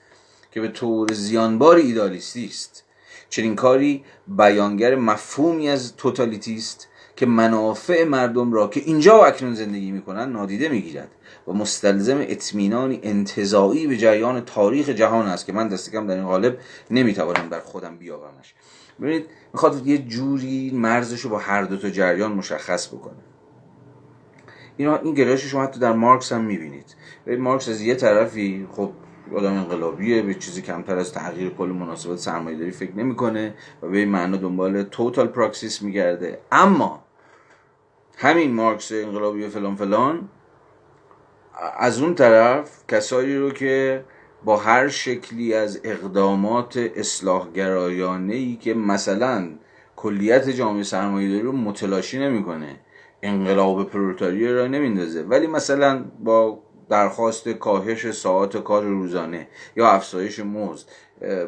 Speaker 1: که به طور زیانبار ایدالیستی است. چنین کاری بیانگر مفهومی از توتالیتی است که منافع مردم را که اینجا و اکنون زندگی می‌کنند نادیده می‌گیرد و مستلزم اطمینانی انتزاعی به جریان تاریخ جهان است که من دست کم در این قالب نمی‌توانم در خودم بیاورمش. ببینید میخواد یه جوری مرزشو با هر دو تا جریان مشخص بکنه. این گرایش شما حتی در مارکس هم می‌بینید. مارکس از یه طرفی خب آدم انقلابیه، به چیزی کمتر از تغییر کل مناسبات سرمایه‌داری فکر نمی‌کنه و به این معنا دنبال توتال پراکسیس می‌گرده، اما همین مارکس انقلابی و فلان فلان از اون طرف کسایی رو که با هر شکلی از اقدامات اصلاح‌گرایانه‌ای که مثلا کلیت جامعه سرمایه‌داری رو متلاشی نمی‌کنه، انقلاب پرولتاری را نمیندازه، ولی مثلا با درخواست کاهش ساعات کار روزانه یا افزایش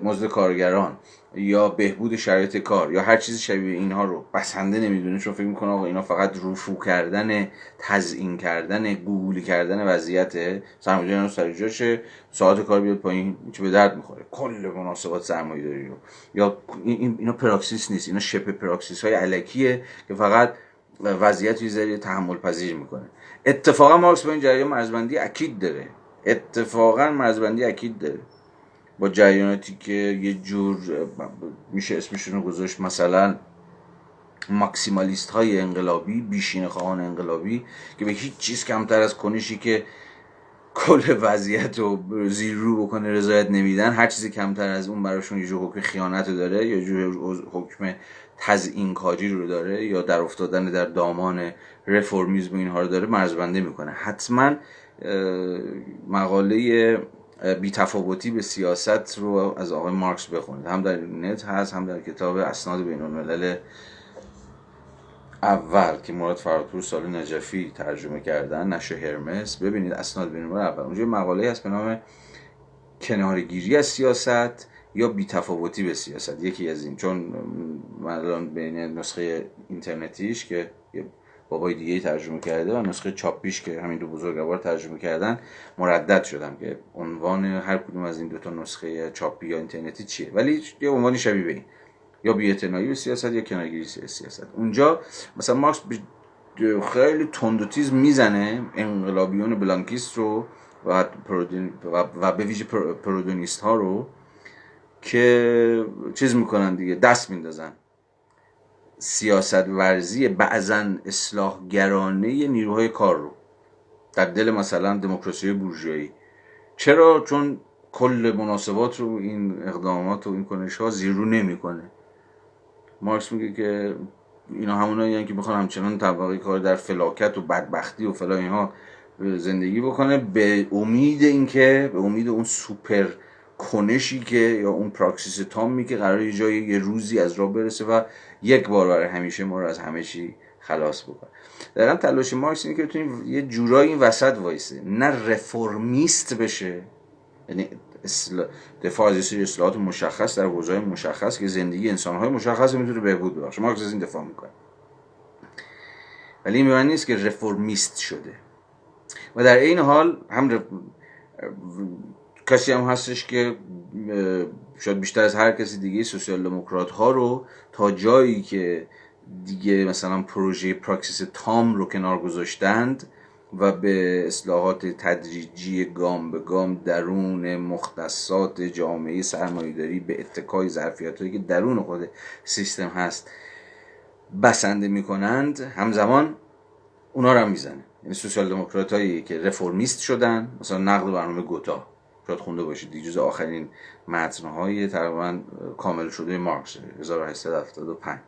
Speaker 1: مزد کارگران یا بهبود شرایط کار یا هر چیزی شبیه اینها رو بسنده نمیدونه، چون فکر میکنه آقا اینا فقط رفو کردن، تزیین کردن، گوگلی کردن وضعیت سرمایه‌داری رو سر جاشه، ساعات کار بیاد پایین، چه به درد میخوره کل مناسبات سرمایه‌داری رو. یا اینا پراکسیس نیست، اینا شبه پراکسیس های الکیه که فقط وضعیت یه ذره تحمل پذیر میکنه. اتفاقا مارکس با این جریان مرزبندی اکید داره، با جریاناتی که یه جور میشه اسمشون رو گذاشت مثلا ماکسیمالیست های انقلابی، بیشینه خواهان انقلابی که به هیچ چیز کمتر از کنشی که کل وضعیت رو زیر رو بکنه، رضایت نمیدن، هر چیزی کمتر از اون براشون یه جور حکم خیانت رو داره، یا جور حکم تزیین کاری رو داره، یا در افتادن در دامان رفرمیسم و اینها رو داره، مرزبندی میکنه. حتما مقاله بی‌تفاوتی به سیاست رو از آقای مارکس بخونید، هم در نت هست، هم در کتاب اسناد بین الملل اول که مراد فراتور سال نجفی ترجمه کردن، نشر هرمس. ببینید اسناد بین الملل اول، اونجا مقاله هست به نام کنارگیری از سیاست یا بی‌تفاوتی به سیاست، یکی از این. چون من الان بین نسخه اینترنتیش که بابای دیگه ترجمه کرده و نسخه چاپیش که همین دو بزرگوار ترجمه کردن مردد شدم که عنوان هر کدوم از این دو تا نسخه چاپی یا اینترنتی چیه، ولی یه عنوانی شبیه به این، یا بی‌اعتنایی به سیاست یا کنارگیری سیاست. اونجا مثلا مارکس خیلی تند و تیز میزنه انقلابیون بلانکیست رو و به ویژه پرودونیست ها رو که چیز میکنن دیگه، دست میندازن سیاست ورزی بعضن اصلاح گرانه نیروهای کار رو در دل مثلا دموکراسی بورژوایی. چرا؟ چون کل مناسبات رو این اقدامات و این کنش ها زیر رو نمیکنه. مارکس میگه که اینا همونایی هستن که میخوان همچنان طبقه کار در فلاکت و بدبختی و فلان اینها زندگی بکنه، به امید اینکه، به امید اون سوپر کنشی که، یا اون پراکسیس تامی که قراره یه روزی از راه برسه و یک بار برای همیشه ما رو از همه چی خلاص بکنه. دقیقا تلاش مارکس اینه که بتونیم یه جورایی این وسط وایسه، نه رفرمیست بشه، یعنی دفاع از یه اصلاحات مشخص در حوزه‌های مشخص که زندگی انسان‌های مشخص میتونه بهبود ببخشه، مارکس از این دفاع میکنه، ولی این معنی نیست که رفرمیست شده. و در این حال هم کسی هم هستش که شاید بیشتر از هر کسی دیگه سوسیال دموکرات ها رو تا جایی که دیگه مثلا پروژه پراکسیس تام رو کنار گذاشتند و به اصلاحات تدریجی گام به گام درون مختصات جامعه سرمایه‌داری به اتکای ظرفیتایی که درون خود سیستم هست بسنده میکنند، همزمان اونا رو هم میزنه. یعنی سوسیال دموکرات هایی که رفرمیست شدن، مثلا نقد برنامه گوتا شاید خونده باشید، دیگه جز آخرین متن‌های تقریبا کامل شده مارکس 1875،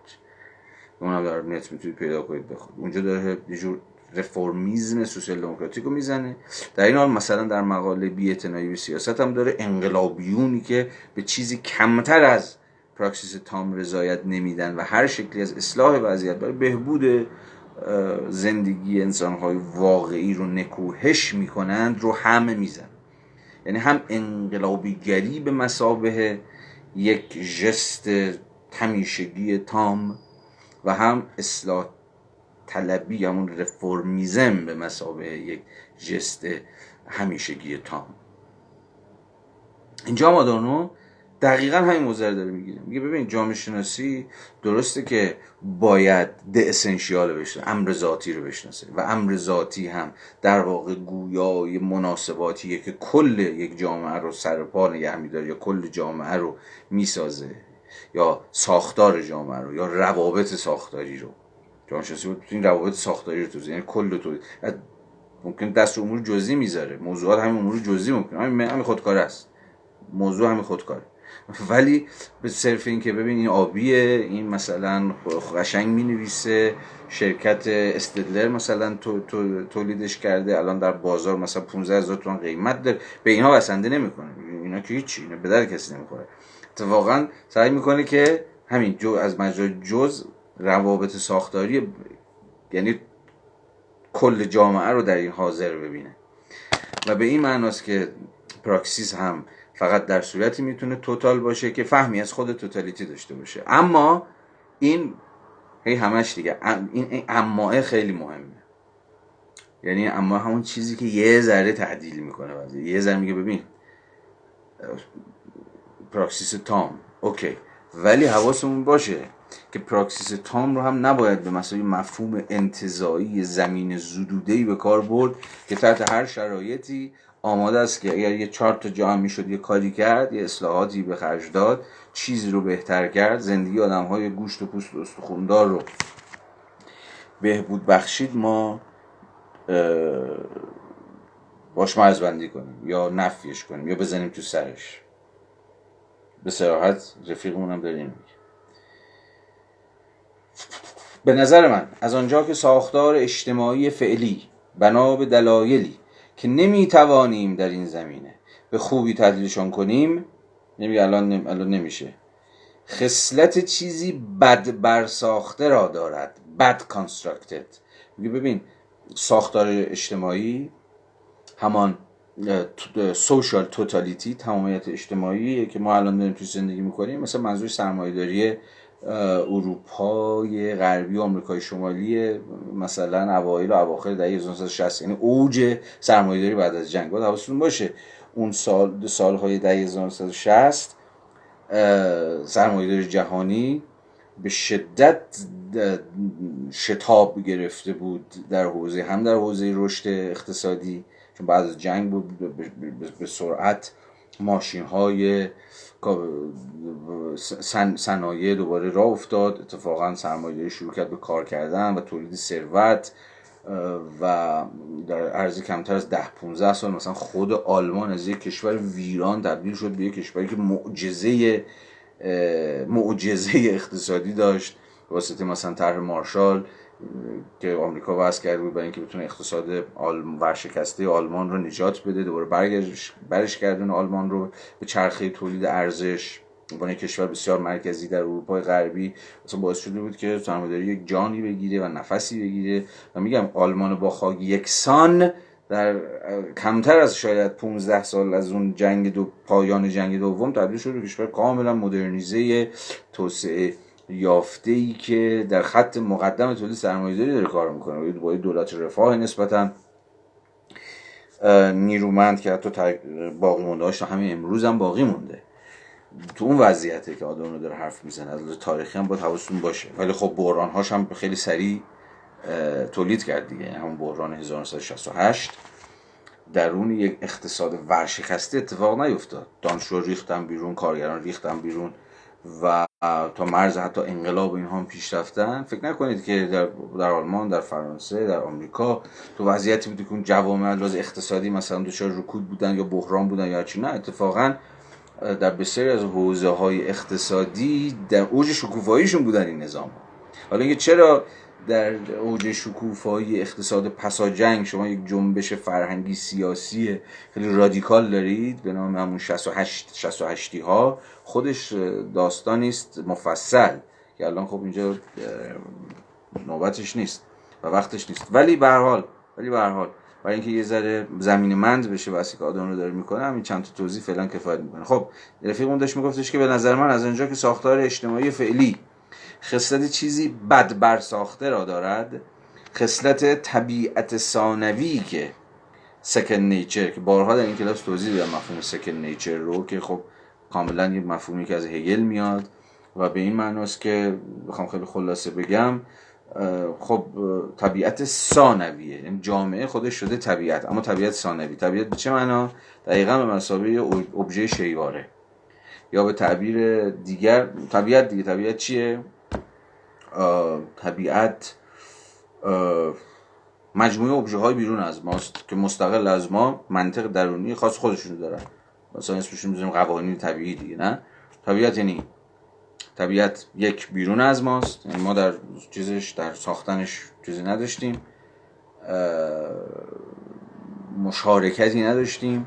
Speaker 1: اونم در نت میتونید پیدا کنید بخونید. اونجا داره یه جور رفرمیسم سوسیال دموکراتیک رو میزنه. در این حال مثلا در مقاله بی‌اعتنایی به سیاست هم داره انقلابیونی که به چیزی کمتر از پراکسیس تام رضایت نمیدن و هر شکلی از اصلاح وضعیت برای بهبود زندگی انسان‌های واقعی رو نکوهش میکنند رو همه میزن. یعنی هم انقلابیگری به مثابه یک ژست همیشگی تام و هم اصلاح طلبی، همون رفرمیزم به مثابه یک ژست همیشگی تام. اینجا مادانو دقیقا همین موضوع داره میگیره، میگه ببین جامعه شناسی درسته که باید ده اسنشیال بشناسه، امر ذاتی رو بشناسه، و امر ذاتی هم در واقع گویای مناسباتیه که کل یک جامعه رو سر پا نگه میداره، یا کل جامعه رو میسازه، یا ساختار جامعه رو، یا روابط ساختاری رو. جامعه شناسی بود این روابط ساختاری رو توضیح، یعنی کل تو ممکن دست رو امور جزئی میذاره، موضوعات همین امور جزئی ممکن همین خودکار است، موضوع همین خودکاره، ولی به صرف این که ببین این آبیه، این مثلا قشنگ مینویسه، شرکت استدلر مثلا تولیدش کرده، الان در بازار مثلا 15,000 تومان قیمت داره، به اینها بسنده نمیکنه، اینا که هیچی، اینا به درد کسی نمیخوره. اتفاقا سعی میکنه که همین از مجرای جز روابط ساختاری، یعنی کل جامعه رو در این حاضر ببینه. و به این معناست که پراکسیس هم فقط در صورتی میتونه توتال باشه که فهمی از خود توتالیتی داشته باشه. اما این همش دیگه این اماه خیلی مهمه، یعنی اما همون چیزی که یه ذره تعدیل میکنه، یه ذره میگه ببین پراکسیس تام اوکی، ولی حواسمون باشه که پراکسیس تام رو هم نباید به مسابقه مفهوم انتزاعی زمین زدوده‌ای به کار برد که تحت هر شرایطی آماده است که اگر یه 4 تا جا هم میشد یه کاری کرد، یه اصلاحاتی به خرج داد، چیزی رو بهتر کرد، زندگی آدم‌های گوشت و پوست و استخوندار رو بهبود بخشید، ما باش مرزبندی کنیم یا نفیش کنیم یا بزنیم تو سرش. به صراحت رفیقمون هم داریم میگه. به نظر من از آنجا که ساختار اجتماعی فعلی بنا به دلایلی که نمیتوانیم در این زمینه به خوبی تحلیلشان کنیم، نمیگه الان نمیشه، خصلت چیزی بد برساخته را دارد، bad constructed. میگه ببین ساختار اجتماعی همان سوشال توتالیتی، تمامیت اجتماعی که ما الان داریم توی زندگی میکنیم، مثلا منظور سرمایه‌داری اروپای غربی و آمریکای شمالی مثلا اوایل و اواخر دهه 1960، یعنی اوج سرمایه‌داری بعد از جنگ. باید حواستون باشه اون سالهای دهه 1960 سرمایه‌داری جهانی به شدت شتاب گرفته بود در حوزه رشد اقتصادی، چون بعد از جنگ بود به سرعت ماشین‌های صنایع دوباره راه افتاد، اتفاقا سرمایه‌داری شروع کرد به کار کردن و تولید ثروت و در عرض کمتر از 10-15 سال مثلا خود آلمان از یک کشور ویران تبدیل شد به یک کشوری که معجزه اقتصادی داشت واسطه مثلا طرح مارشال که آمریکا وضع کرده بود برای اینکه بتونه اقتصاد ورشکسته آلمان رو نجات بده، دوباره برش گردونه آلمان رو به چرخه تولید ارزش. با یک کشور بسیار مرکزی در اروپای غربی مثلا باعث شده بود که سرمایه‌داری یک جانی بگیره و نفسی بگیره. و میگم آلمان با خاک یکسان در کمتر از شاید 15 سال از اون پایان جنگ دوم تبدیل شد به کشور کاملا مدرنیزه توسعه یافته‌ای که در خط مقدم تولید سرمایه‌داری داره کار میکنه، با دولت رفاه نسبتا نیرومند که حتی باقی مونده هاش همین امروز هم باقی مونده. تو اون وضعیته که آدورنو داره حرف میزنه، از لحاظ تاریخی هم باید حواستون باشه. ولی خب بحران هاش هم خیلی سریع تولید کرد دیگه. همون بحران 1968 درون یک اقتصاد ورشکسته اتفاق نیفتاد، دانشجو ریختن بیرون، کارگران ریختن بیرون و تا مرز حتی انقلاب اینها هم پیش رفتن. فکر نکنید که در آلمان، در فرانسه، در آمریکا تو وضعیتی بود که اون جوامع از لحاظ اقتصادی مثلا دچار رکود بودن یا بحران بودن یا چی. نه، اتفاقا در بسیاری از حوزه‌های اقتصادی در اوج شکوفاییشون بودن این نظام. حالا اینکه چرا در اوج شکوفایی اقتصاد پسا جنگ شما یک جنبش فرهنگی سیاسی خیلی رادیکال دارید به نام همون 68 ها، خودش داستانی است مفصل که الان خب اینجا نوبتش نیست و وقتش نیست. ولی به هر حال برای اینکه یه ذره زمینه‌مند بشه واسه که آدم رو داره میکنه، همین چند تا توضیح فعلا کفایت میکنه. خب رفیقمون داشت میگفتش که به نظر من از اونجا که ساختار اجتماعی فعلی خصلت چیزی بد برساخته را دارد، خصلت طبیعت ثانوی که سکند نیچر، که بارها در این کلاس توضیح دادم مفهوم سکند نیچر رو، که خب کاملا یه مفهومی که از هگل میاد و به این معناست که بخوام خیلی خلاصه بگم، خب طبیعت ثانویه، یعنی جامعه خودش شده طبیعت، اما طبیعت ثانوی. طبیعت به چه معنا؟ دقیقاً به مثابه ابژه شیواره، یا به تعبیر دیگر طبیعت دیگه. طبیعت چیه؟ طبیعت مجموعه ابژه های بیرون از ماست که مستقل از ما منطق درونی خاص خودشونو دارن. مثلا اسمشون میذاریم قوانین طبیعی دیگه. نه، طبیعت یعنی طبیعت یک بیرون از ماست، یعنی ما در ساختنش چیزی نداشتیم، مشارکتی نداشتیم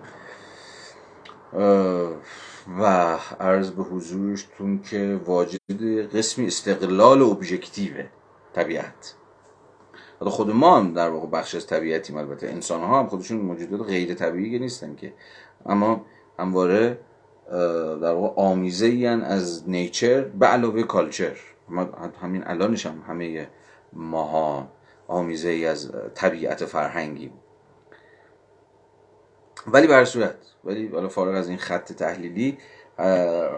Speaker 1: و عرض به حضورتون که واجد قسمی استقلال ابژکتیوه طبیعت. خود ما هم در واقع بخش از طبیعتیم. البته انسان ها هم خودشون موجودات غیر طبیعی نیستن که، اما همواره در واقع آمیزه این از نیچر به علاوه کالچر. همین الانش هم همه ماها آمیزه ای از طبیعت فرهنگیم. ولی به هر صورت، ولی فارغ از این خط تحلیلی،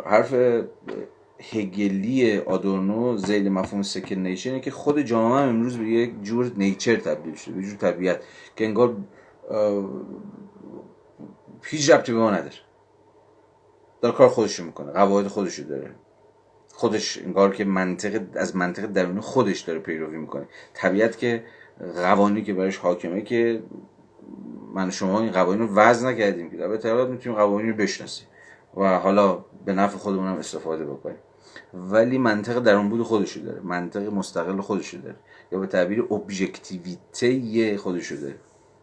Speaker 1: حرف هگلی آدورنو ذیل مفهوم سکند نیچر اینه که خود جامعه هم امروز به یک جور نیچر تبدیل شده، به جور طبیعت که انگار هیچ ربطی به ما نداره، داره کار خودشو میکنه، قواعد خودشو داره، خودش انگار که از منطق درونی خودش داره پیروی میکنه. طبیعت که قوانینی که برش حاکمه که من و شما این قوانین رو وضع نکردیم که در طبیعت میتونیم قوانین رو بشناسیم و حالا به نفع خودمون هم استفاده بکنیم، ولی منطق درونبود خودشو داره، منطق مستقل خودشو داره، یا به تعبیر ابژکتیویته خودشو داره،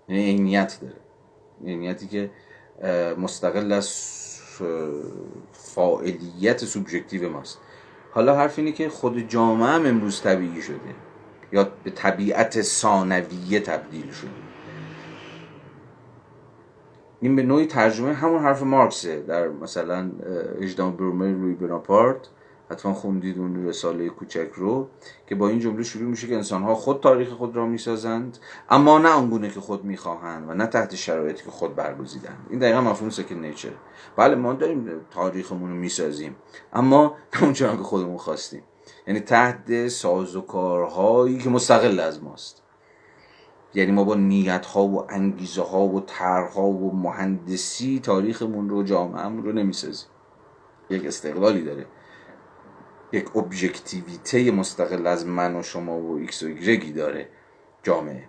Speaker 1: یعنی عینیت داره، عینیتی که مستقل از فاعلیت سوبژکتیو ماست. حالا حرف اینه که خود جامعه هم امروز طبیعی شده یا به طبیعت ثانویه تبدیل شده. این به نوعی ترجمه همون حرف مارکسه در مثلا اجدام برومر روی بناپارت، حتما خوندید اون رساله کوچک رو، که با این جمله شروع میشه که انسان‌ها خود تاریخ خود را میسازند، اما نه آنگونه که خود میخواهند و نه تحت شرایطی که خود برگزیدند. این دقیقا مفهوم سکند نیچر. بله ما داریم تاریخمون رو میسازیم، اما نه اونچنان که خودمون خواستیم، یعنی تحت سازوکارهایی که مستقل از ماست. یعنی ما با نیت‌ها و انگیزه‌ها و طرح‌ها و مهندسی تاریخمون رو، جامعه‌مون رو نمیسازیم. یک استقلالی داره، یک ابژکتیویته مستقل از من و شما و ایکس و ایگرگی داره جامعه.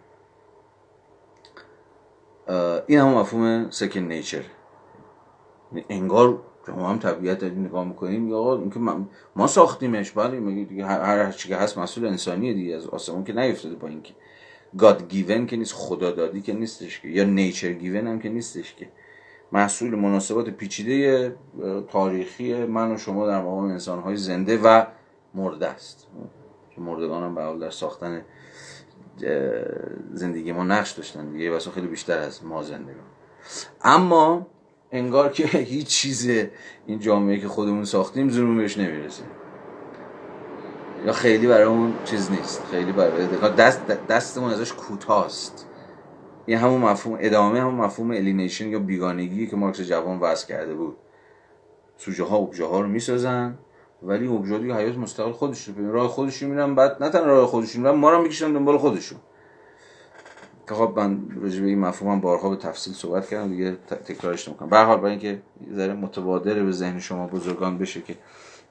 Speaker 1: این هم مفهوم سکند نیچر. انگار شما هم طبیعت دارید نگاه میکنیم، یا اینکه ما ساختیمش، بله میگه دیگه هر چی که هست مسئول انسانیه دیگه، از آسمون که نیفتاده با اینکه گاد گیون که نیست، خدا دادی که نیستش که، یا نیچر گیون هم که نیستش که، محصول مناسبات پیچیده تاریخی من و شما در مقام انسان‌های زنده و مرده است، که مردگان هم به حال در ساختن زندگی ما نقش داشتن دیگه، واسه خیلی بیشتر از ما زندگان. اما انگار که هیچ چیز این جامعه که خودمون ساختیم زورمون بهش نمیرسه، یا خیلی برای اون چیز نیست، خیلی برای دستمون ازش کوتاست. این همون مفهوم ادامه همون مفهوم الینیشن یا بیگانگی که مارکس جوان وضع کرده بود. سوژه ها ابژه ها رو میسازن، ولی ابژه دیگه حیات مستقل خودش رو راه خودشون میرن، بعد نه تنها راه خودشون میرن، ما رو میکشن دنبال خودشون. که خب من راجع به این مفهومم بارها به تفصیل صحبت کردم دیگه، تکرارش نمی‌کنم. به هر حال برای اینکه یه ذره متبادر به ذهن شما بزرگان بشه که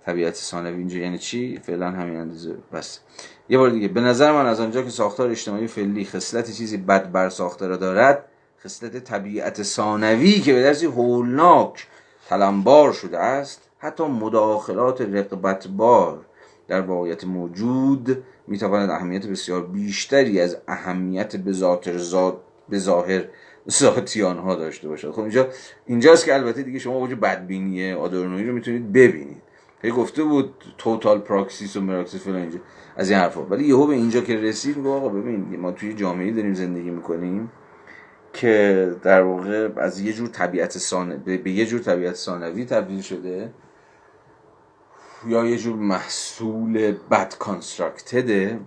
Speaker 1: طبیعت ثانوی اینجا یعنی چی، فعلا همین اندازه بس. یه بار دیگه، به نظر من از آنجا که ساختار اجتماعی فعلی خصلت چیزی بد بر ساخته را دارد، خصلت طبیعت ثانوی که به درجه هولناک تلمبار شده است، حتی مداخلات رقبتبار در واقعیت موجود میتواند اهمیت بسیار بیشتری از اهمیت به ظاهر ذاتی آنها داشته باشد. خب اینجاست که البته دیگه شما وجه بدبینی آدورنویی رو میتونید ببینید. هی گفته بود توتال پراکسیس و مراکسیس فلان اینجا از این حرفا، ولی یهو به اینجا که رسید میگه آقا ببین ما توی جامعه‌ای داریم زندگی میکنیم که در واقع از یه جور طبیعت به یه جور طبیعت ثانوی تبدیل شده، یا یه جور محصول بد کانستراکتده،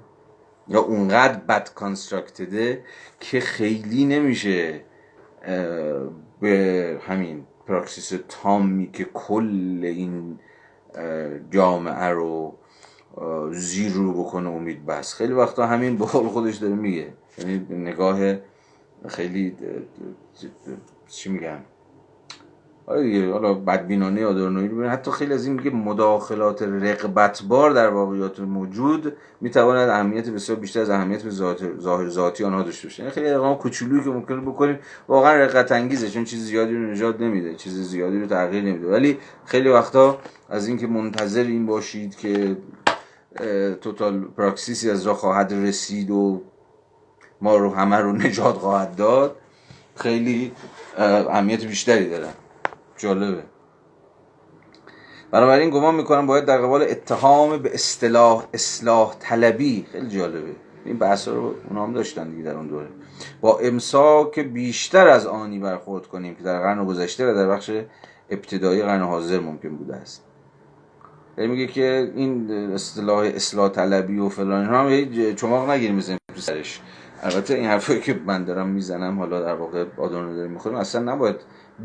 Speaker 1: یا اونقدر بد کانستراکتده که خیلی نمیشه به همین پراکسیس تامی که کل این جامعه رو زیر رو بکنه امید بس. خیلی وقتا همین به قول خودش داره میگه، یعنی نگاه خیلی چی میگن حالا بدبینانه آدورنویی رو ببین، حتی خیلی از این میگه مداخلات رقبتبار در واقعیات موجود میتواند اهمیت بسیار بیشتر از اهمیت به ظاهر ذاتی آنها داشته باشه. یعنی خیلی اقدام کوچولویی که ممکنه بکنیم واقعا رقت انگیزه، چون چیز زیادی رو نجات نمیده، چیز زیادی رو تغییر نمیده، ولی خیلی وقتا از این که منتظر این باشید که توتال پراکسیسی از راه خواهد رسید و ما رو همه رو نجات خواهد داد، خیلی اهمیت بیشتری داره. جالبه. بنابراین گمان میکنم باید در قبال اتهام به اصلاح طلبی، خیلی جالبه این بحثا رو اونا هم داشتن دیگه در اون دوره، با امساک بیشتر از آنی برخورد کنیم که در قرن گذشته و در بخش ابتدایی قرن حاضر ممکن بوده است. یعنی میگه که این اصلاح طلبی و فلان هم یه چماق نگیریم بزنیم تو سرش. البته این حرفایی که من دارم میزنم، حالا در واقع آدورنو داریم میخوریم، اصلا نباید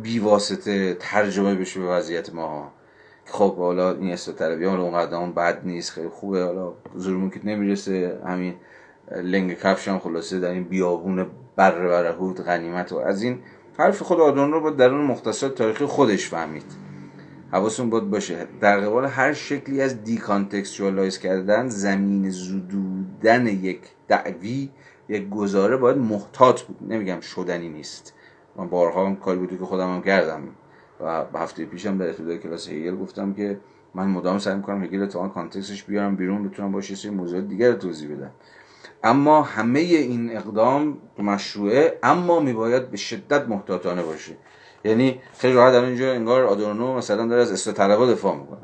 Speaker 1: بی واسطه ترجمه بشه به وضعیت ما. خب حالا این اصلاح طلبی حالا اونقدر اون بد نیست، خیلی خوبه، حالا زورمون که نمیرسه، همین لنگ کفش هم خلاصه در این بیابون برهود غنیمت و از این حرف خود آدورنو رو با درون مختصات تاریخی خودش فهمید. حواستون باشه در قبال هر شکلی از دیکانتکستوالایز کردن، زمین زدودن یک دعوی، یک گزاره باید محتاط بود. نمیگم شدنی نیست، من بارها هم کاری بوده که خودم هم کردم و هفته پیشم در ابتدای کلاس هگل گفتم که من مدام سعی میکنم هگل تا کانتکستش بیارم بیرون، بتونم باشه سری موضوعات دیگر رو توضیح بدم. اما همه این اقدام مشروعه، اما میباید به شدت محتاطانه باشه. یعنی خیلی راحت الان اینجا انگار آدورنو مثلا داره از اصلاح طلبها دفاع میکنه.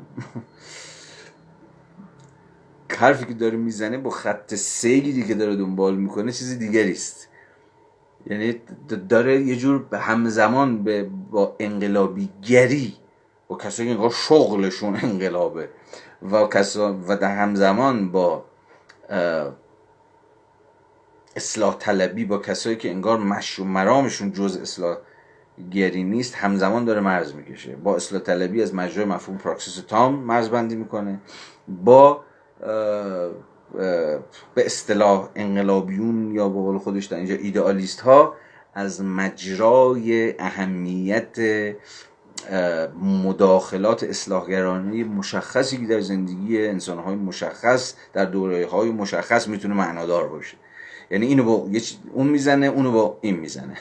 Speaker 1: حرفی که داره میزنه با خط سیری که داره دنبال میکنه چیز دیگری است. یعنی داره یه جور همزمان با انقلابی گری، با کسایی که انگار شغلشون انقلابه و در همزمان با اصلاح طلبی، با کسایی که انگار مشروع مرامشون جز اصلاح گری نیست، همزمان داره مرز میکشه. با اصلاح طلبی از مجرای مفهوم پراکسیس تام مرز بندی میکنه، با به اصطلاح انقلابیون یا به قول خودش در اینجا ایدئالیست ها از مجرای اهمیت مداخلات اصلاحگرانه مشخصی که در زندگی انسانهای مشخص در دوره‌های مشخص میتونه معنادار باشه. یعنی اینو با اون میزنه، اونو با این میزنه.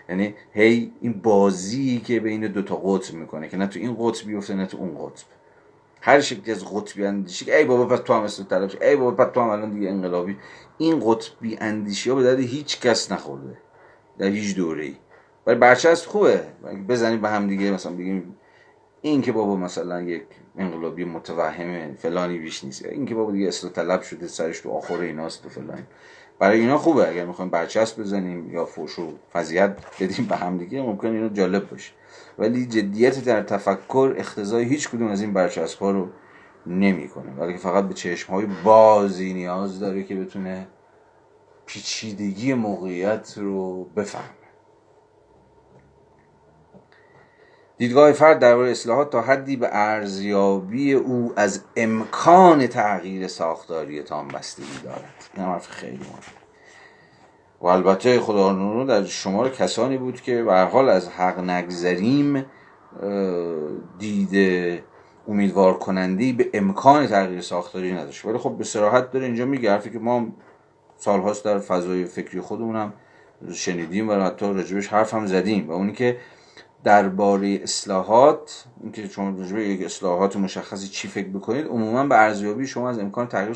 Speaker 1: یعنی هی این بازی که بین دوتا قطب میکنه که نه تو این قطب بیفته نه تو اون قطب. هر شکلی از قطبی اندیشی که ای بابا پس تو هم اصلاح طلب شی، ای بابا پس تو هم الان دیگه انقلابی، این قطبی اندیشی ها به درد هیچ کس نخورده در هیچ دوره‌ای. ولی برچسب خوبه بزنیم به هم دیگه، مثلا بگیم این که بابا مثلا یک انقلابی متوهمه فلانی بیش نیست، این که بابا دیگه اصلاح طلب شده سرش تو آخر ایناست و فلان. برای اینا خوبه اگر میخوایم برچسب بزنیم یا فوش و فضیحت بدیم به هم دیگه، ممکنه اینو جالب باشه. ولی جدیت در تفکر اقتضای هیچ کدوم از این برچسب‌ها رو نمیکنه، بلکه فقط به چشم‌های بازی نیاز داره که بتونه پیچیدگی موقعیت رو بفهمه. دیدگاه فرد درباره اصلاحات تا حدی به ارزیابی او از امکان تغییر ساختاری تام بستگی دارد. این حرف خیلی مهمه. و البته خدا نور در شمار کسانی بود که به هر حال از حق نگذریم دید امیدوار کننده‌ای به امکان تغییر ساختاری نداشت. ولی خب به صراحت داره اینجا میگه، حرفی که ما سالهاست در فضای فکری خودمونم شنیدیم و حتی راجبش حرف هم زدیم، و اونی که درباره اصلاحات، اینکه شما راجبه یک اصلاحات مشخصی چی فکر بکنید، عموما به ارزیابی شما از امکان تغییر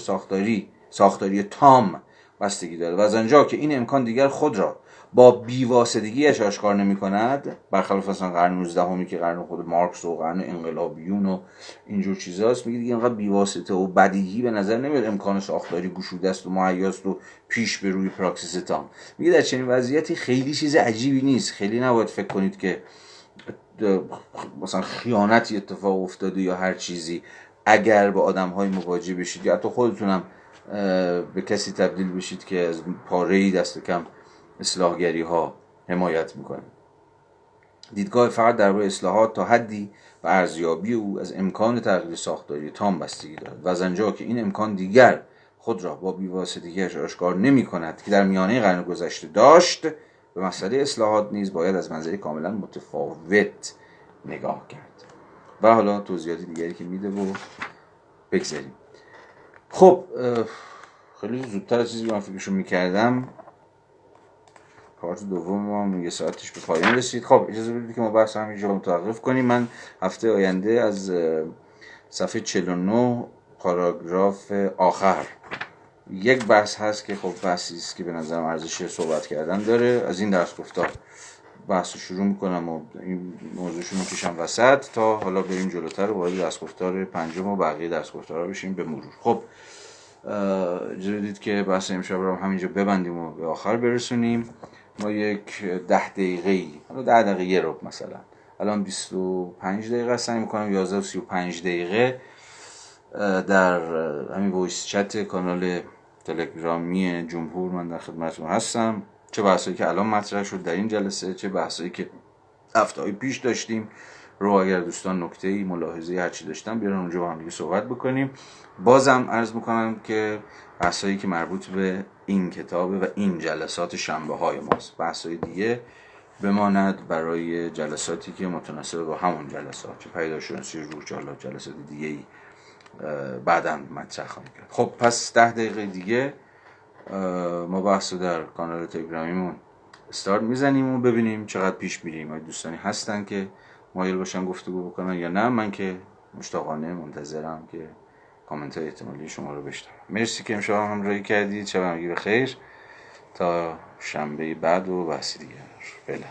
Speaker 1: ساختاری تام بستگی داره و از آنجا که این امکان دیگر خود را با بیواسطگیش آشکار نمی کند، برخلاف مثلا قرن 19 که قرن خود مارکس و قرن انقلابیون و اینجور چیزاست، میگه دیگه اینقدر بیواسطه و بدیهی به نظر نمیاد امکان ساختاری گشوده است و مهیاست و پیش به روی پراکسیس تام. میگه در چنین وضعیتی خیلی چیز عجیبی نیست، خیلی نباید فکر کنید که مثلا خیانتی اتفاق افتاده یا هر چیزی اگر با آدم‌های مواجه بشید یا حتی خودتونم به کسی تبدیل بشید که از پاره‌ای دست کم اصلاحگری ها حمایت میکنه. دیدگاه فرد درباره اصلاحات تا حدی و ارزیابی او از امکان تغییر ساختاری تام بستگی دارد و از آنجا که این امکان دیگر خود را با بیواسطگیش آشکار نمی کند که در میانه قرن گذشته داشت، به مسئله اصلاحات نیز باید از منظری کاملا متفاوت نگاه کرد. و حالا توضیحات دیگری که میده و بگذاریم. خب خیلی زودتر از چیزی که من فکرشو میکردم پارت دوم ما یه ساعتش به پایان رسید. خب اجازه بدید که ما بحث همینجا متوقف کنیم. من هفته آینده از صفحه 49 پاراگراف آخر یک بحث هست که خب بحثی است که به نظرم ارزش صحبت کردن داره، از این درس گفتار بحث رو شروع میکنم و این موضوعشو میکشم وسط تا حالا بریم جلوتر و وارد درس گفتار پنجم و بقیه درس گفتارها بشیم به مرور. خب اجازه بدید که بحث امشب رو همینجا ببندیم و به آخر برسونیم. ما یک 10 دقیقه حالا 10 دقیقه یه ربع مثلا، الان 25 دقیقه سعی میکنم 11 و 35 دقیقه در همین وایس چت کانال تلگرامی جمهور من در خدمتتون هستم. چه بحثایی که الان مطرح شد در این جلسه، چه بحثایی که هفته‌های پیش داشتیم رو اگر دوستان نکته‌ای ملاحظه‌ای هر چی داشتن بیارن اونجا با هم دیگه صحبت بکنیم. بازم عرض میکنم که بحثایی که مربوط به این کتابه و این جلسات شنبه‌های ماست، بحثای دیگه بماند برای جلساتی که متناسب با همون جلسات، چه پیداشناسی روح، چه حالا جلسات دیگه ای بعداً مطرح خواهیم کرد. خب پس 10 دقیقه دیگه ما بحث رو در کانال تلگرامیمون استارت میزنیم و ببینیم چقدر پیش میریم. آیا دوستانی هستن که مایل باشن گفتگو بکنن یا نه؟ من که مشتاقانه منتظرم که کامنت های احتمالی شما رو بشنوم. مرسی که امشب همراهی کردید. شب همگی بخیر تا شنبه بعد و بحث دیگه. فعلا.